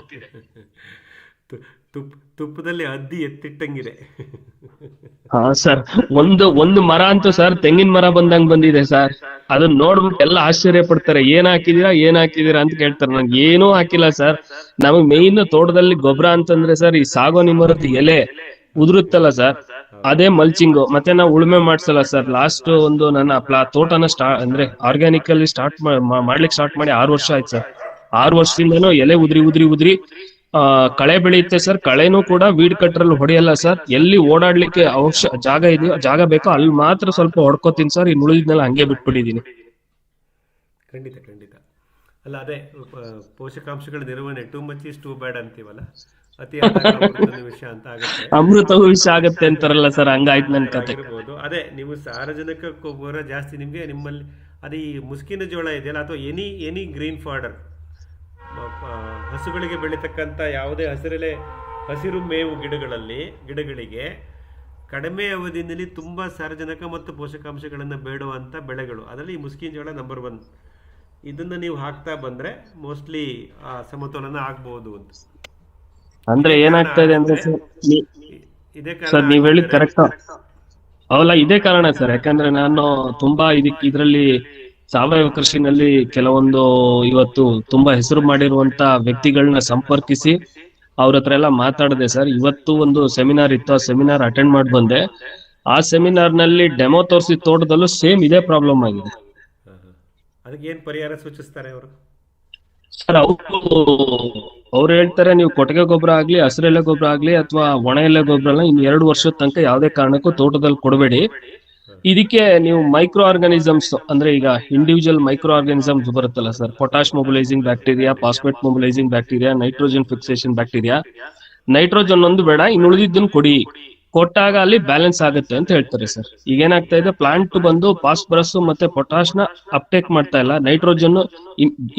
ತುಪ್ಪದಲ್ಲಿ ಅದ್ದಿ ಎತ್ತಿಟ್ಟಂಗಿದೆ. ಹಾ ಸರ್, ಒಂದು ಮರ ಅಂತೂ ಸರ್ ತೆಂಗಿನ ಮರ ಬಂದಂಗ್ ಬಂದಿದೆ ಸರ್. ಅದನ್ನ ನೋಡ್ಬಿಟ್ಟು ಎಲ್ಲ ಆಶ್ಚರ್ಯ ಪಡ್ತಾರೆ. ಏನ್ ಹಾಕಿದೀರಾ ಅಂತ ಕೇಳ್ತಾರೆ. ನಂಗೆ ಏನೂ ಹಾಕಿಲ್ಲ ಸರ್. ನಮಗ್ ಮೇಯ್ನ್ ತೋಟದಲ್ಲಿ ಗೊಬ್ಬರ ಅಂತಂದ್ರೆ ಸರ್ ಈ ಸಾಗೋನಿ ಮರದ ಎಲೆ ಉದುರುತ್ತಲ್ಲ ಸರ್, ಅದೇ ಮಲ್ಚಿಂಗು. ಮತ್ತೆ ನಾವು ಉಳುಮೆ ಮಾಡ್ಸಲ್ಲ ಸರ್. ಲಾಸ್ಟ್ ಒಂದು ನನ್ನ ತೋಟನ ಅಂದ್ರೆ ಆರ್ಗ್ಯಾನಿಕಲ್ಲಿ ಮಾಡ್ಲಿಕ್ಕೆ ಸ್ಟಾರ್ಟ್ ಮಾಡಿ 6 ವರ್ಷ ಆಯ್ತು ಸರ್. 6 ವರ್ಷದಿಂದನೂ ಎಲೆ ಉದ್ರಿ ಕಳೆ ಬೆಳೆಯುತ್ತೆ ಸರ್. ಕಳೆನೂ ಕೂಡ ವೀಡ್ ಕಟ್ರಲ್ಲಿ ಹೊಡೆಯಲ್ಲ ಸರ್. ಎಲ್ಲಿ ಓಡಾಡ್ಲಿಕ್ಕೆ ಜಾಗ ಇದೆಯೋ ಜಾಗ ಬೇಕೋ ಅಲ್ಲಿ ಮಾತ್ರ ಸ್ವಲ್ಪ ಹೊಡ್ಕೋತೀನಿ ಸರ್. ಇನ್ನು ಉಳಿದಿದ್ನೆಲ್ಲ ಹಂಗೆ ಬಿಟ್ಬಿಟ್ಟಿದೀನಿ. ಖಂಡಿತ ಅಲ್ಲ, ಅದೇ ಪೋಷಕಾಂಶಗಳ ನಿರ್ವಹಣೆ. Too much is too bad ಅಂತೀವಲ್ಲ, ಅತಿ ವಿಷಯ ಅಂತ ಆಗುತ್ತೆ. ಅಮೃತವು ವಿಷ ಆಗತ್ತೆ ಅಂತಾರಲ್ಲ ಸರ್, ಹಂಗಾಯ್ತು ನನ್ ಕತೆ. ಅದೇ ನೀವು ಸಾರಜನಕ ಗೊಬ್ಬರ ಜಾಸ್ತಿ ನಿಮ್ಮಲ್ಲಿ ಅದೇ ಈ ಮುಸ್ಕಿನ ಜೋಳ ಇದೆಯಲ್ಲ, ಅಥವಾ ಎನಿ ಗ್ರೀನ್ ಫಾಡರ್, ಹಸುಗಳಿಗೆ ಬೆಳೀತಕ್ಕಂಥ ಯಾವುದೇ ಹಸಿರು ಮೇವು ಗಿಡಗಳಿಗೆ ಕಡಿಮೆ ಅವಧಿಯಲ್ಲಿ ತುಂಬಾ ಸಾರಜನಕ ಮತ್ತು ಪೋಷಕಾಂಶಗಳನ್ನು ಬೇಡುವಂತ ಬೆಳೆಗಳು, ಅದರಲ್ಲಿ ಈ ಮುಸ್ಕಿನ ಜೋಳ ನಂಬರ್ 1. ಇದನ್ನ ನೀವು ಹಾಕ್ತಾ ಬಂದ್ರೆ ಮೋಸ್ಟ್ಲಿ ಸಮತೋಲನ ಆಗ್ಬಹುದು ಅಂತ. ಅಂದ್ರೆ ಏನಾಗ್ತಾ ಇದೆ ಅಂದ್ರೆ ಸರ್ ನೀವ್ ಹೇಳಿದ್ ಕರೆಕ್ಟ್. ಅವಲ್ಲ ಇದೇ ಕಾರಣ ಸರ್. ಯಾಕಂದ್ರೆ ನಾನು ತುಂಬಾ ಇದ್ರಲ್ಲಿ ಸಾವಯವ ಕೃಷಿನಲ್ಲಿ ಕೆಲವೊಂದು ಇವತ್ತು ತುಂಬಾ ಹೆಸರು ಮಾಡಿರುವಂತ ವ್ಯಕ್ತಿಗಳನ್ನ ಸಂಪರ್ಕಿಸಿ ಅವ್ರ ಹತ್ರ ಎಲ್ಲ ಮಾತಾಡಿದೆ ಸರ್. ಇವತ್ತು ಒಂದು ಸೆಮಿನಾರ್ ಇತ್ತು, ಆ ಸೆಮಿನಾರ್ ಅಟೆಂಡ್ ಮಾಡಿ ಬಂದೆ. ಆ ಸೆಮಿನಾರ್ ನಲ್ಲಿ ಡೆಮೋ ತೋರಿಸಿದ ತೋಟದಲ್ಲೂ ಸೇಮ್ ಇದೇ ಪ್ರಾಬ್ಲಮ್ ಆಗಿದೆ. ಅದಕ್ಕೆ ಏನ್ ಪರಿಹಾರ ಸೂಚಿಸ್ತಾರೆ ಅವರು ಸರ್? ಅವ್ರು ಹೇಳ್ತಾರೆ, ನೀವು ಕೊಟ್ಟಿಗೆ ಗೊಬ್ಬರ ಆಗ್ಲಿ, ಹಸಿರೆಲೆ ಗೊಬ್ಬರ ಆಗ್ಲಿ ಅಥವಾ ಒಣ ಎಲೆ ಗೊಬ್ಬರ ಇನ್ನು 2 ವರ್ಷದ ತನಕ ಯಾವುದೇ ಕಾರಣಕ್ಕೂ ತೋಟದಲ್ಲಿ ಕೊಡಬೇಡಿ. ಇದಕ್ಕೆ ನೀವು ಮೈಕ್ರೋ ಆರ್ಗಾನಿಸಮ್ಸ್ ಅಂದ್ರೆ ಈಗ ಇಂಡಿವಿಜುವಲ್ ಮೈಕ್ರೋ ಆರ್ಗಾನಿಸಮ್ಸ್ ಬರುತ್ತಲ್ಲ sir, potash mobilising bacteria, phosphate mobilising bacteria, nitrogen fixation bacteria. Nitrogen ಒಂದು ಬೇಡ, ಇನ್ನು ಉಳಿದಿದ್ದನ್ನು ಕೊಡಿ. ಕೊಟ್ಟಾಗ ಅಲ್ಲಿ ಬ್ಯಾಲೆನ್ಸ್ ಆಗುತ್ತೆ ಅಂತ ಹೇಳ್ತಾರೆ ಸರ್. ಈಗ ಏನಾಗ್ತಾ ಇದೆ, ಪ್ಲಾಂಟ್ ಬಂದು ಫಾಸ್ಫರಸ್ ಮತ್ತೆ ಪೊಟಾಶ್ ನ ಅಪ್ಟೇಕ್ ಮಾಡ್ತಾ ಇಲ್ಲ, ನೈಟ್ರೋಜನ್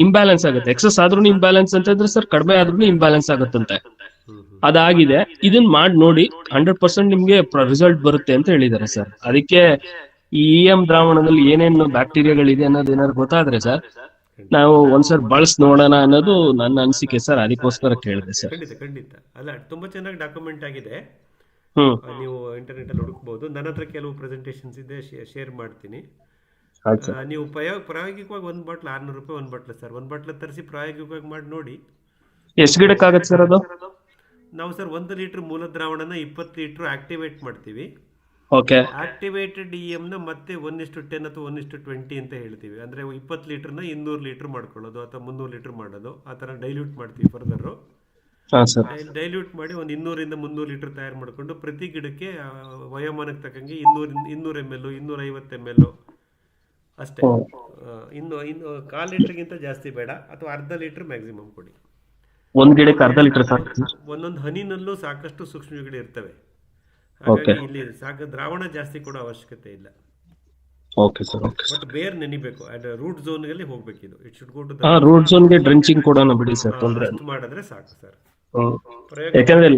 ಇಂಬ್ಯಾಲೆನ್ಸ್ ಆಗುತ್ತೆ. ಎಕ್ಸಸ್ ಆದ್ರೂ ಇಂಬ್ಯಾಲೆನ್ಸ್ ಅಂತ ಇದ್ರೆ ಸರ್, ಕಡಿಮೆ ಆದ್ರೂ ಇಂಬ್ಯಾಲೆನ್ಸ್ ಆಗುತ್ತಂತೆ. ಅದಾಗಿದೆ. ಇದನ್ನ ಮಾಡಿ ನೋಡಿ, 100% ನಿಮ್ಗೆ ರಿಸಲ್ಟ್ ಬರುತ್ತೆ ಅಂತ ಹೇಳಿದ್ದಾರೆ ಸರ್. ಅದಕ್ಕೆ ಈ EM ದ್ರಾವಣದಲ್ಲಿ ಏನೇನು ಬ್ಯಾಕ್ಟೀರಿಯಾಗಳಿದೆ ಅನ್ನೋದು ಏನಾದ್ರು ಗೊತ್ತಾದ್ರೆ ಸರ್, ನಾವು ಒಂದ್ಸರಿ ಬಳಸಿ ನೋಡೋಣ ಅನ್ನೋದು ನನ್ನ ಅನಿಸಿಕೆ ಸರ್. ಅದಕ್ಕೋಸ್ಕರ ಕೇಳಿದೆ ಸರ್. ಖಂಡಿತ ಅಲ್ಲ, ತುಂಬಾ ಚೆನ್ನಾಗಿ ಡಾಕ್ಯುಮೆಂಟ್ ಆಗಿದೆ. ನೀವು ಇಂಟರ್ನೆಟ್ ಅಲ್ಲಿ ಹುಡುಕಬಹುದು. ನನ್ನ ಹತ್ರ ಕೆಲವು ಪ್ರೆಸೆಂಟೇಷನ್ಸ್ ಇದೆ, ಶೇರ್ ಮಾಡ್ತೀನಿ. ನೀವು ಪ್ರಾಯೋಗಿಕವಾಗಿ 1 ಬಾಟ್ಲ್ 600 ರೂಪಾಯಿ 1 ಬಾಟ್ಲ್ ಸರ್. 1 ಬಾಟ್ಲ್ ತರಿಸಿ ಪ್ರಾಯೋಗಿಕವಾಗಿ ಮಾಡಿ ನೋಡಿ. ಎಷ್ಟು ಗಿಡಕ್ಕಾಗತ್ತೆ ಸರ್ ಅದು? ನಾವು ಸರ್ 1 ಲೀಟರ್ ಮೂಲ ದ್ರಾವಣನ 20 ಲೀಟರ್ ಆಕ್ಟಿವೇಟ್ ಮಾಡ್ತೀವಿ. ಆಕ್ಟಿವೇಟೆಡ್ EM ನ ಮತ್ತೆ 1:10 ಅಥವಾ 1:20 ಅಂತ ಹೇಳ್ತೀವಿ. ಅಂದ್ರೆ 20 ಲೀಟರ್ನ 200 ಲೀಟರ್ ಮಾಡ್ಕೊಳ್ಳೋದು ಅಥವಾ 300 ಲೀಟರ್ ಮಾಡೋದು, ಆ ತರ ಡೈಲ್ಯೂಟ್ ಮಾಡ್ತೀವಿ. ಫರ್ದರ್ ಡೈಲ್ಯೂಟ್ ಮಾಡಿ ಒಂದು 200ರಿಂದ 300 ಲೀಟರ್ ತಯಾರು ಮಾಡಿಕೊಂಡು ಪ್ರತಿ ಗಿಡಕ್ಕೆ ವಯೋಮಾನಕ್ಕೆ ತಕ್ಕಂಗೆ 200 ml 250 ml ಅಷ್ಟೇ. ಇನ್ನು 1/4 ಲೀಟರ್ಗಿಂತ ಜಾಸ್ತಿ ಬೇಡ, ಅಥವಾ ಅರ್ಧ ಲೀಟರ್ ಮ್ಯಾಕ್ಸಿಮಮ್ ಕೊಡಿ. ಒಂದ್ ಗಿಡಕ್ಕೆ ಅರ್ಧ ಲೀಟರ್ ಸಾಕು. ಒಂದೊಂದು ಹನಿನಲ್ಲೂ ಸಾಕಷ್ಟು ಸೂಕ್ಷ್ಮಜೀವಿಗಳು ಇರ್ತವೆ. ಹಾಗಾಗಿ ಇಲ್ಲಿ ದ್ರಾವಣ ಜಾಸ್ತಿ ಕೊಡೋ ಅವಶ್ಯಕತೆ ಇಲ್ಲ. ಬಟ್ ಬೇರ್ ನೆನಿಬೇಕು, ರೂಟ್ ಝೋನ್ ಗೆ ಹೋಗ್ಬೇಕು. ಇದು it should go to root zone ಗೆ ಡ್ರೆಂಚಿಂಗ್ ಕೊಡೋಣ ಬಿಡಿ ಸರ್, ತೊಂದ್ರೆ ಮಾಡಿದ್ರೆ ಸಾಕು ಸರ್. ಯಾಕಂದ್ರೆ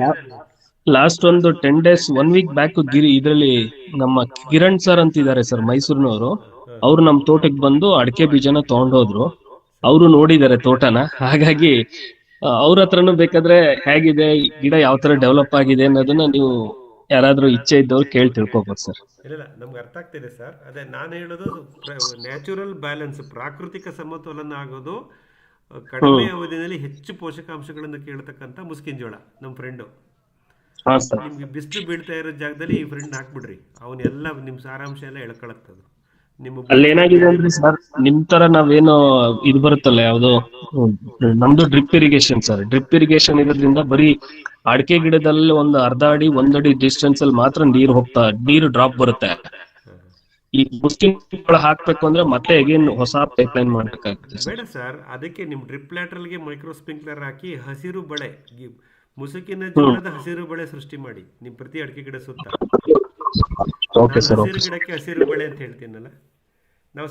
ಲಾಸ್ಟ್ ಒಂದು 10 days 1 week ಬ್ಯಾಕ್ ಇದ್ರಲ್ಲಿ ನಮ್ಮ ಕಿರಣ್ ಸರ್ ಅಂತಿದ್ದಾರೆ ಸರ್, ಮೈಸೂರಿನವರು. ಅವ್ರು ನಮ್ ತೋಟಕ್ಕೆ ಬಂದು ಅಡಿಕೆ ಬೀಜನ ತಗೊಂಡೋದ್ರು. ಅವರು ನೋಡಿದ್ದಾರೆ ತೋಟನ. ಹಾಗಾಗಿ ಅವ್ರ ಹತ್ರನೂ ಬೇಕಾದ್ರೆ ಹೇಗಿದೆ ಈ ಗಿಡ ಯಾವ ತರ ಡೆವಲಪ್ ಆಗಿದೆ ಅನ್ನೋದನ್ನ ನೀವು ಯಾರಾದ್ರೂ ಇಚ್ಛೆ ಇದ್ದವ್ರು ಕೇಳಿ ತಿಳ್ಕೊಬೋದು ಸರ್. ಇಲ್ಲ ನಮ್ಗೆ ಅರ್ಥ ಆಗ್ತಿದೆ ಸರ್. ಅದೇ ನಾನು ಹೇಳೋದು ನ್ಯಾಚುರಲ್ ಬ್ಯಾಲೆನ್ಸ್, ಪ್ರಾಕೃತಿಕ ಸಮತೋಲನ ಆಗೋದು ಕಡಿಮೆ ಅವಧಿಯಲ್ಲಿ ಹೆಚ್ಚು ಪೋಷಕಾಂಶಗಳನ್ನು ಕೇಳ್ತಕ್ಕಂಥ ಮುಸ್ಕಿನ ಜೋಳ. ನಮ್ಮ ಫ್ರೆಂಡು ನಿಮ್ಗೆ ಬಿಸಿಲು ಬೀಳ್ತಾ ಇರೋ ಜಾಗದಲ್ಲಿ ಈ ಫ್ರೆಂಡ್ ಹಾಕ್ಬಿಡ್ರಿ, ಅವನ್ನೆಲ್ಲ ನಿಮ್ಮ ಸಾರಾಂಶ ಎಲ್ಲ ಎಳ್ಕೊಳತ್ತದು. ಅಲ್ಲಿ ಏನಾಗಿದೆ ಅಂದ್ರೆ ಸರ್, ನಿಮ್ ತರ ನಾವೇನು ಇದು ಬರುತ್ತಲ್ಲ ಯಾವ್ದು ನಮ್ದು drip irrigation sir. Drip irrigation ಇರೋದ್ರಿಂದ ಬರೀ ಅಡಿಕೆ ಗಿಡದಲ್ಲಿ ಒಂದು ಅರ್ಧ ಅಡಿ 1 ಅಡಿ ಡಿಸ್ಟೆನ್ಸ್ ಅಲ್ಲಿ ಮಾತ್ರ ನೀರು ಡ್ರಾಪ್ ಬರುತ್ತೆ. ಈ ಮುಸ್ಕಿನ ಹಾಕ್ಬೇಕು ಅಂದ್ರೆ ಮತ್ತೆ ಅಗೇನ್ ಹೊಸ ಪೈಪ್ ಲೈನ್ ಮಾಡ್ಬೇಕಾಗುತ್ತೆ ಬೇಡ ಸರ್. ಅದಕ್ಕೆ ನಿಮ್ ಡ್ರಿಪ್ ಲ್ಯಾಟ್ರಲ್ಗೆ ಮೈಕ್ರೋ ಸ್ಪ್ರಿಂಕ್ಲರ್ ಹಾಕಿ ಹಸಿರು ಬಳೆ, ಮುಸುಕಿನ ಜೋಳದ ಹಸಿರು ಬಳೆ ಸೃಷ್ಟಿ ಮಾಡಿ ನಿಮ್ ಪ್ರತಿ ಅಡಿಕೆ ಗಿಡ ಸುತ್ತ. ಹಸಿರು ಗಿಡಕ್ಕೆ ಹಸಿರು ಬಳೆ ಅಂತ ಹೇಳ್ತೀನಲ್ಲ, ನಾವು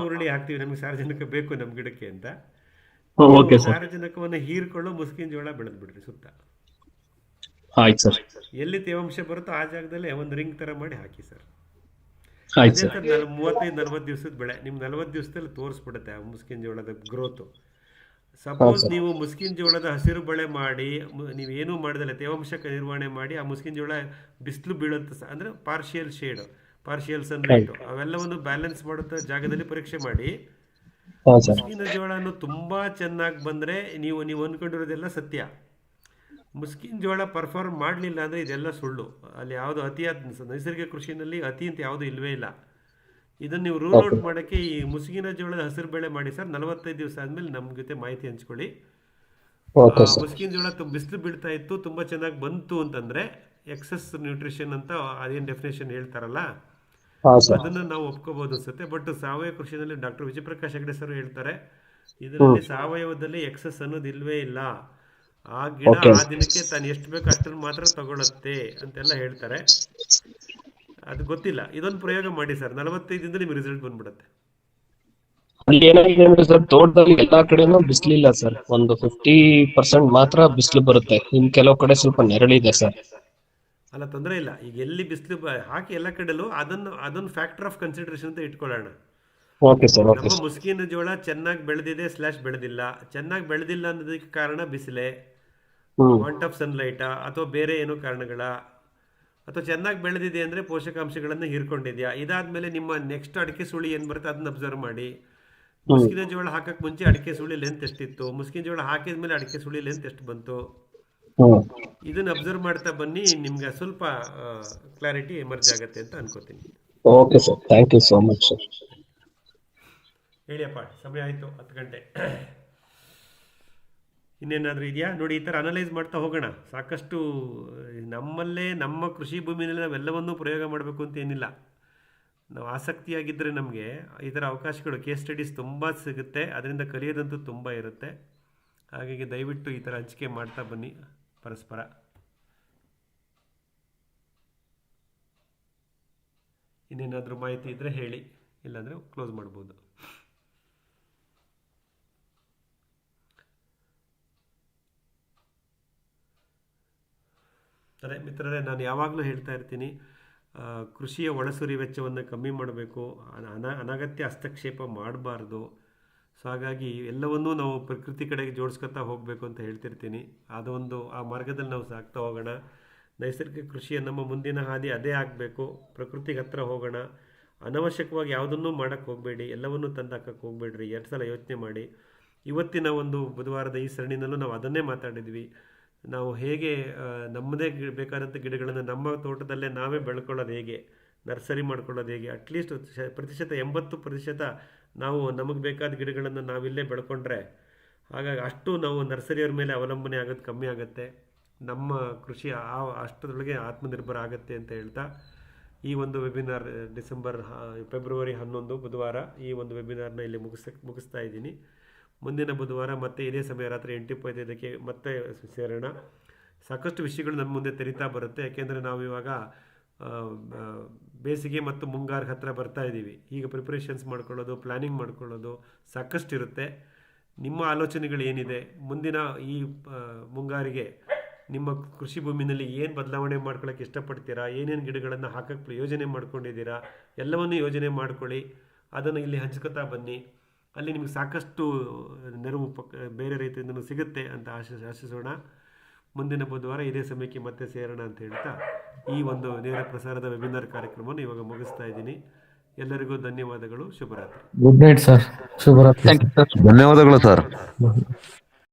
ಉರುಳಿ ಹಾಕ್ತಿವಿ, ನಮ್ಗೆ ಸಾರಜನಕ ಬೇಕು ನಮ್ ಗಿಡಕ್ಕೆ ಅಂತ. ಸಾರಜನಕವನ್ನು ಹೀರ್ಕೊಳ್ಳೋ ಮುಸ್ಕಿನ ಜೋಳ ಬೆಳೆದ್ ಬಿಡ್ರಿ ಸುತ್ತ. ಎಲ್ಲಿ ತೇವಾಂಶ ಬರುತ್ತೋ ಆ ಜಾಗದಲ್ಲಿ ಒಂದು ರಿಂಗ್ ತರ ಮಾಡಿ ಹಾಕಿ ಸರ್. 35-40 ದಿವಸದ ಬೆಳೆ ನಿಮ್ 40 ದಿವಸದಲ್ಲಿ ತೋರಿಸ್ಬಿಡುತ್ತೆ ಆ ಮುಸ್ಕಿನ ಜೋಳದ ಗ್ರೋತ್. ಸಪೋಸ್ ನೀವು ಮುಸ್ಕಿನ ಜೋಳದ ಹಸಿರು ಬಳೆ ಮಾಡಿ ನೀವೇನು ಮಾಡಿದಲ್ಲ ತೇವಾಂಶ ನಿರ್ವಹಣೆ ಮಾಡಿ ಆ ಮುಸ್ಕಿನ ಜೋಳ ಬಿಸಿಲು ಬೀಳುತ್ತೆ ಅಂದ್ರೆ ಪಾರ್ಷಿಯಲ್ ಶೇಡ್, ಪಾರ್ಷಿಯಲ್ ಸನ್ಲೈಟ್ ಅವೆಲ್ಲವನ್ನು ಬ್ಯಾಲೆನ್ಸ್ ಮಾಡುತ್ತ ಜಾಗದಲ್ಲಿ ಪರೀಕ್ಷೆ ಮಾಡಿ. ಮುಸ್ಕಿನ ಜೋಳನು ತುಂಬಾ ಚೆನ್ನಾಗಿ ಬಂದ್ರೆ ನೀವು ಅನ್ಕೊಂಡಿರೋದೆಲ್ಲ ಸತ್ಯ. ಮುಸ್ಕಿನ ಜೋಳ ಪರ್ಫಾರ್ಮ್ ಮಾಡಲಿಲ್ಲ ಅಂದರೆ ಇದೆಲ್ಲ ಸುಳ್ಳು. ಅಲ್ಲಿ ಯಾವುದು ಅತಿಯಾದ ನೈಸರ್ಗಿಕ ಕೃಷಿನಲ್ಲಿ ಅತಿ ಅಂತ ಯಾವುದು ಇಲ್ಲವೇ ಇಲ್ಲ. ಇದನ್ನು ನೀವು ರೂಲ್ ಔಟ್ ಮಾಡೋಕ್ಕೆ ಈ ಮುಸುಕಿನ ಜೋಳದ ಹಸಿರು ಬೆಳೆ ಮಾಡಿ ಸರ್. 45 ದಿವಸ ಆದಮೇಲೆ ನಮ್ಮ ಜೊತೆ ಮಾಹಿತಿ ಹಂಚ್ಕೊಳ್ಳಿ. ಮುಸುಕಿನ ಜೋಳ ಬಿಸಿಲು ಬೀಳ್ತಾ ಇತ್ತು, ತುಂಬ ಚೆನ್ನಾಗಿ ಬಂತು ಅಂತಂದರೆ ಎಕ್ಸಸ್ ನ್ಯೂಟ್ರಿಷನ್ ಅಂತ ಅದೇನು ಡೆಫಿನೇಷನ್ ಹೇಳ್ತಾರಲ್ಲ ಅದನ್ನು ನಾವು ಒಪ್ಕೋಬೋದು ಅನ್ಸುತ್ತೆ. ಬಟ್ ಸಾವಯವ ಕೃಷಿನಲ್ಲಿ ಡಾಕ್ಟರ್ ವಿಜಯಪ್ರಕಾಶ್ ಹೆಗಡೆ ಸರ್ ಹೇಳ್ತಾರೆ ಇದರಲ್ಲಿ ಸಾವಯವದಲ್ಲಿ ಎಕ್ಸಸ್ ಅನ್ನೋದು ಇಲ್ವೇ ಇಲ್ಲ. ಆ ಗಿಡ ಆ ದಿನಕ್ಕೆ ತಾನು ಎಷ್ಟು ಬೇಕು ಅಷ್ಟನ್ನು ಮಾತ್ರ ತಗೊಳುತ್ತೆ ಅಂತೆಲ್ಲ ಹೇಳ್ತಾರೆ. ಅದು ಗೊತ್ತಿಲ್ಲ, ಇದೊಂದು ಪ್ರಯೋಗ ಮಾಡಿ ಸರ್. 45 ದಿನದಲ್ಲಿ ನಿಮ್ಗೆ ರಿಸಲ್ಟ್ ಬಂದ್ಬಿಡುತ್ತೆ. ಅಲ್ಲಿ ಏನಾಗಿದೆ ಅಂದ್ರೆ ಸರ್, ತೋಟದಲ್ಲಿ ಎಲ್ಲಾ ಕಡೆನೂ ಬಿಸಿಲಿಲ್ಲ ಸರ್. ಒಂದು 50% ಮಾತ್ರ ಬಿಸಿಲು ಬರುತ್ತೆ. ಇನ್ ಕೆಲವು ಕಡೆ ಸ್ವಲ್ಪ ನೆರಳಿದೆ ಸರ್. ಅಲ್ಲ ತೊಂದರೆ ಇಲ್ಲ. ಈಗ ಎಲ್ಲಿ ಬಿಸಿಲು ಹಾಕಿ ಎಲ್ಲ ಕಡೆಲೂ ಅದೊಂದು ಫ್ಯಾಕ್ಟರ್ ಆಫ್ ಕನ್ಸಿಡರೇಷನ್ ಅಂತ ಇಟ್ಕೊಳ್ಳೋಣ. ನಮ್ಮ ಮುಸ್ಕಿನ ಜೋಳ ಚೆನ್ನಾಗಿ ಬೆಳೆದಿದೆ / ಬೆಳೆದಿಲ್ಲ. ಚೆನ್ನಾಗಿ ಬೆಳೆದಿಲ್ಲ ಅನ್ನೋದಕ್ಕೆ ಕಾರಣ ಬಿಸಿಲೇ, ವಾಂಟ್ ಆಫ್ ಸನ್ಲೈಟ, ಅಥವಾ ಬೇರೆ ಏನೋ ಕಾರಣಗಳ, ಅಥವಾ ಚೆನ್ನಾಗಿ ಬೆಳೆದಿದೆ ಅಂದರೆ ಪೋಷಕಾಂಶಗಳನ್ನು ಹೀರ್ಕೊಂಡಿದ್ಯಾ. ಇದಾದ್ಮೇಲೆ ನಿಮ್ಮ ನೆಕ್ಸ್ಟ್ ಅಡಿಕೆ ಸುಳಿ ಏನು ಬರುತ್ತೆ ಅದನ್ನ ಅಬ್ಸರ್ವ್ ಮಾಡಿ. ಮುಸ್ಕಿನ ಜೋಳ ಹಾಕಕ್ಕೆ ಮುಂಚೆ ಅಡಿಕೆ ಸುಳಿ ಲೆಂತ್ ಎಷ್ಟಿತ್ತು, ಮುಸ್ಕಿನ ಜೋಳ ಹಾಕಿದ ಮೇಲೆ ಅಡಿಕೆ ಸುಳಿ ಲೆಂತ್ ಎಷ್ಟು ಬಂತು, ಇದನ್ನ ಅಬ್ಸರ್ವ್ ಮಾಡ್ತಾ ಬನ್ನಿ. ನಿಮ್ಗೆ ಸ್ವಲ್ಪ ಕ್ಲಾರಿಟಿ ಎಮರ್ಜ್ ಆಗುತ್ತೆ ಅಂತ ಅನ್ಕೋತೀನಿ. Okay sir, thank you so much sir. ಹೇಳಿಯಪ್ಪ, ಸಮಯ ಆಯಿತು 10 ಗಂಟೆ. ಇನ್ನೇನಾದರೂ ಇದೆಯಾ ನೋಡಿ, ಈ ಥರ ಅನಲೈಸ್ ಮಾಡ್ತಾ ಹೋಗೋಣ. ಸಾಕಷ್ಟು ನಮ್ಮಲ್ಲೇ ನಮ್ಮ ಕೃಷಿ ಭೂಮಿಯಲ್ಲಿ ನಾವೆಲ್ಲವನ್ನೂ ಪ್ರಯೋಗ ಮಾಡಬೇಕು ಅಂತ ಏನಿಲ್ಲ. ನಾವು ಆಸಕ್ತಿಯಾಗಿದ್ದರೆ ನಮಗೆ ಈ ಥರ ಅವಕಾಶಗಳು, ಕೇಸ್ ಸ್ಟಡೀಸ್ ತುಂಬ ಸಿಗುತ್ತೆ. ಅದರಿಂದ ಕಲಿಯೋದಂತೂ ತುಂಬ ಇರುತ್ತೆ. ಹಾಗಾಗಿ ದಯವಿಟ್ಟು ಈ ಥರ ಹಂಚಿಕೆ ಮಾಡ್ತಾ ಬನ್ನಿ ಪರಸ್ಪರ. ಇನ್ನೇನಾದರೂ ಮಾಹಿತಿ ಇದ್ದರೆ ಹೇಳಿ, ಇಲ್ಲಾಂದರೆ ಕ್ಲೋಸ್ ಮಾಡ್ಬೋದು. ಅದೇ ಮಿತ್ರರೇ, ನಾನು ಯಾವಾಗಲೂ ಹೇಳ್ತಾ ಇರ್ತೀನಿ, ಕೃಷಿಯ ಒಳಸುರಿ ವೆಚ್ಚವನ್ನು ಕಮ್ಮಿ ಮಾಡಬೇಕು, ಅನಗತ್ಯ ಹಸ್ತಕ್ಷೇಪ ಮಾಡಬಾರ್ದು. ಸೊ ಹಾಗಾಗಿ ಎಲ್ಲವನ್ನೂ ನಾವು ಪ್ರಕೃತಿ ಕಡೆಗೆ ಜೋಡಿಸ್ಕೊತಾ ಹೋಗಬೇಕು ಅಂತ ಹೇಳ್ತಿರ್ತೀನಿ. ಅದೊಂದು ಆ ಮಾರ್ಗದಲ್ಲಿ ನಾವು ಸಾಗ್ತಾ ಹೋಗೋಣ. ನೈಸರ್ಗಿಕ ಕೃಷಿಯ ನಮ್ಮ ಮುಂದಿನ ಹಾದಿ ಅದೇ ಆಗಬೇಕು. ಪ್ರಕೃತಿಗೆ ಹತ್ರ ಹೋಗೋಣ. ಅನವಶ್ಯಕವಾಗಿ ಯಾವುದನ್ನೂ ಮಾಡೋಕ್ಕೆ ಹೋಗಬೇಡಿ, ಎಲ್ಲವನ್ನೂ ತಂದು ಹಾಕಕ್ಕೆ ಹೋಗಬೇಡ್ರಿ. 2 ಸಲ ಯೋಚನೆ ಮಾಡಿ. ಇವತ್ತಿನ ಒಂದು ಬುಧವಾರದ ಈ ಸರಣಿನಲ್ಲೂ ನಾವು ಅದನ್ನೇ ಮಾತಾಡಿದ್ವಿ. ನಾವು ಹೇಗೆ ನಮ್ಮದೇ ಬೇಕಾದಂಥ ಗಿಡಗಳನ್ನು ನಮ್ಮ ತೋಟದಲ್ಲೇ ನಾವೇ ಬೆಳ್ಕೊಳ್ಳೋದು ಹೇಗೆ, ನರ್ಸರಿ ಮಾಡ್ಕೊಳ್ಳೋದು ಹೇಗೆ, ಅಟ್ಲೀಸ್ಟ್ 80% ನಾವು ನಮಗೆ ಬೇಕಾದ ಗಿಡಗಳನ್ನು ನಾವಿಲ್ಲೇ ಬೆಳ್ಕೊಂಡ್ರೆ, ಹಾಗಾಗಿ ಅಷ್ಟು ನಾವು ನರ್ಸರಿಯವ್ರ ಮೇಲೆ ಅವಲಂಬನೆ ಆಗೋದು ಕಮ್ಮಿ ಆಗುತ್ತೆ. ನಮ್ಮ ಕೃಷಿ ಅಷ್ಟರೊಳಗೆ ಆತ್ಮನಿರ್ಭರ ಆಗುತ್ತೆ ಅಂತ ಹೇಳ್ತಾ ಈ ಒಂದು ವೆಬಿನಾರ್ ಫೆಬ್ರವರಿ 11 ಬುಧವಾರ ಈ ಒಂದು ವೆಬಿನಾರ್ನ ಇಲ್ಲಿ ಮುಗಿಸ್ತಾ ಇದ್ದೀನಿ. ಮುಂದಿನ ಬುಧವಾರ ಮತ್ತೆ ಇದೇ ಸಮಯ ರಾತ್ರಿ 8:25ಕ್ಕೆ ಮತ್ತೆ ಸೇರೋಣ. ಸಾಕಷ್ಟು ವಿಷಯಗಳು ನಮ್ಮ ಮುಂದೆ ತೆರೀತಾ ಬರುತ್ತೆ. ಯಾಕೆಂದರೆ ನಾವು ಇವಾಗ ಬೇಸಿಗೆ ಮತ್ತು ಮುಂಗಾರು ಹತ್ತಿರ ಬರ್ತಾ ಇದ್ದೀವಿ. ಈಗ ಪ್ರಿಪ್ರೇಷನ್ಸ್ ಮಾಡ್ಕೊಳ್ಳೋದು, ಪ್ಲ್ಯಾನಿಂಗ್ ಮಾಡ್ಕೊಳ್ಳೋದು ಸಾಕಷ್ಟು ಇರುತ್ತೆ. ನಿಮ್ಮ ಆಲೋಚನೆಗಳು ಏನಿದೆ, ಮುಂದಿನ ಈ ಮುಂಗಾರಿಗೆ ನಿಮ್ಮ ಕೃಷಿ ಭೂಮಿನಲ್ಲಿ ಏನು ಬದಲಾವಣೆ ಮಾಡ್ಕೊಳ್ಳೋಕ್ಕೆ ಇಷ್ಟಪಡ್ತೀರಾ, ಏನೇನು ಗಿಡಗಳನ್ನು ಹಾಕಕ್ಕೆ ಯೋಜನೆ ಮಾಡ್ಕೊಂಡಿದ್ದೀರಾ, ಎಲ್ಲವನ್ನೂ ಯೋಜನೆ ಮಾಡ್ಕೊಳ್ಳಿ. ಅದನ್ನು ಇಲ್ಲಿ ಹಂಚ್ಕೊತಾ ಬನ್ನಿ. ಅಲ್ಲಿ ನಿಮಗೆ ಸಾಕಷ್ಟು ನೆರವು ಬೇರೆ ರೀತಿಯಿಂದ ಸಿಗುತ್ತೆ ಅಂತ ಆಶಿಸೋಣ. ಮುಂದಿನ ಬುಧವಾರ ಇದೇ ಸಮಯಕ್ಕೆ ಮತ್ತೆ ಸೇರೋಣ ಅಂತ ಹೇಳ್ತಾ ಈ ಒಂದು ನೇರ ಪ್ರಸಾರದ ವೆಬಿನಾರ್ ಕಾರ್ಯಕ್ರಮವನ್ನು ಇವಾಗ ಮುಗಿಸ್ತಾ ಇದ್ದೀನಿ. ಎಲ್ಲರಿಗೂ ಧನ್ಯವಾದಗಳು. ಶುಭರಾತ್ರಿ. Good night sir. ಶುಭರಾತ್ರಿ. ಧನ್ಯವಾದಗಳು ಸರ್.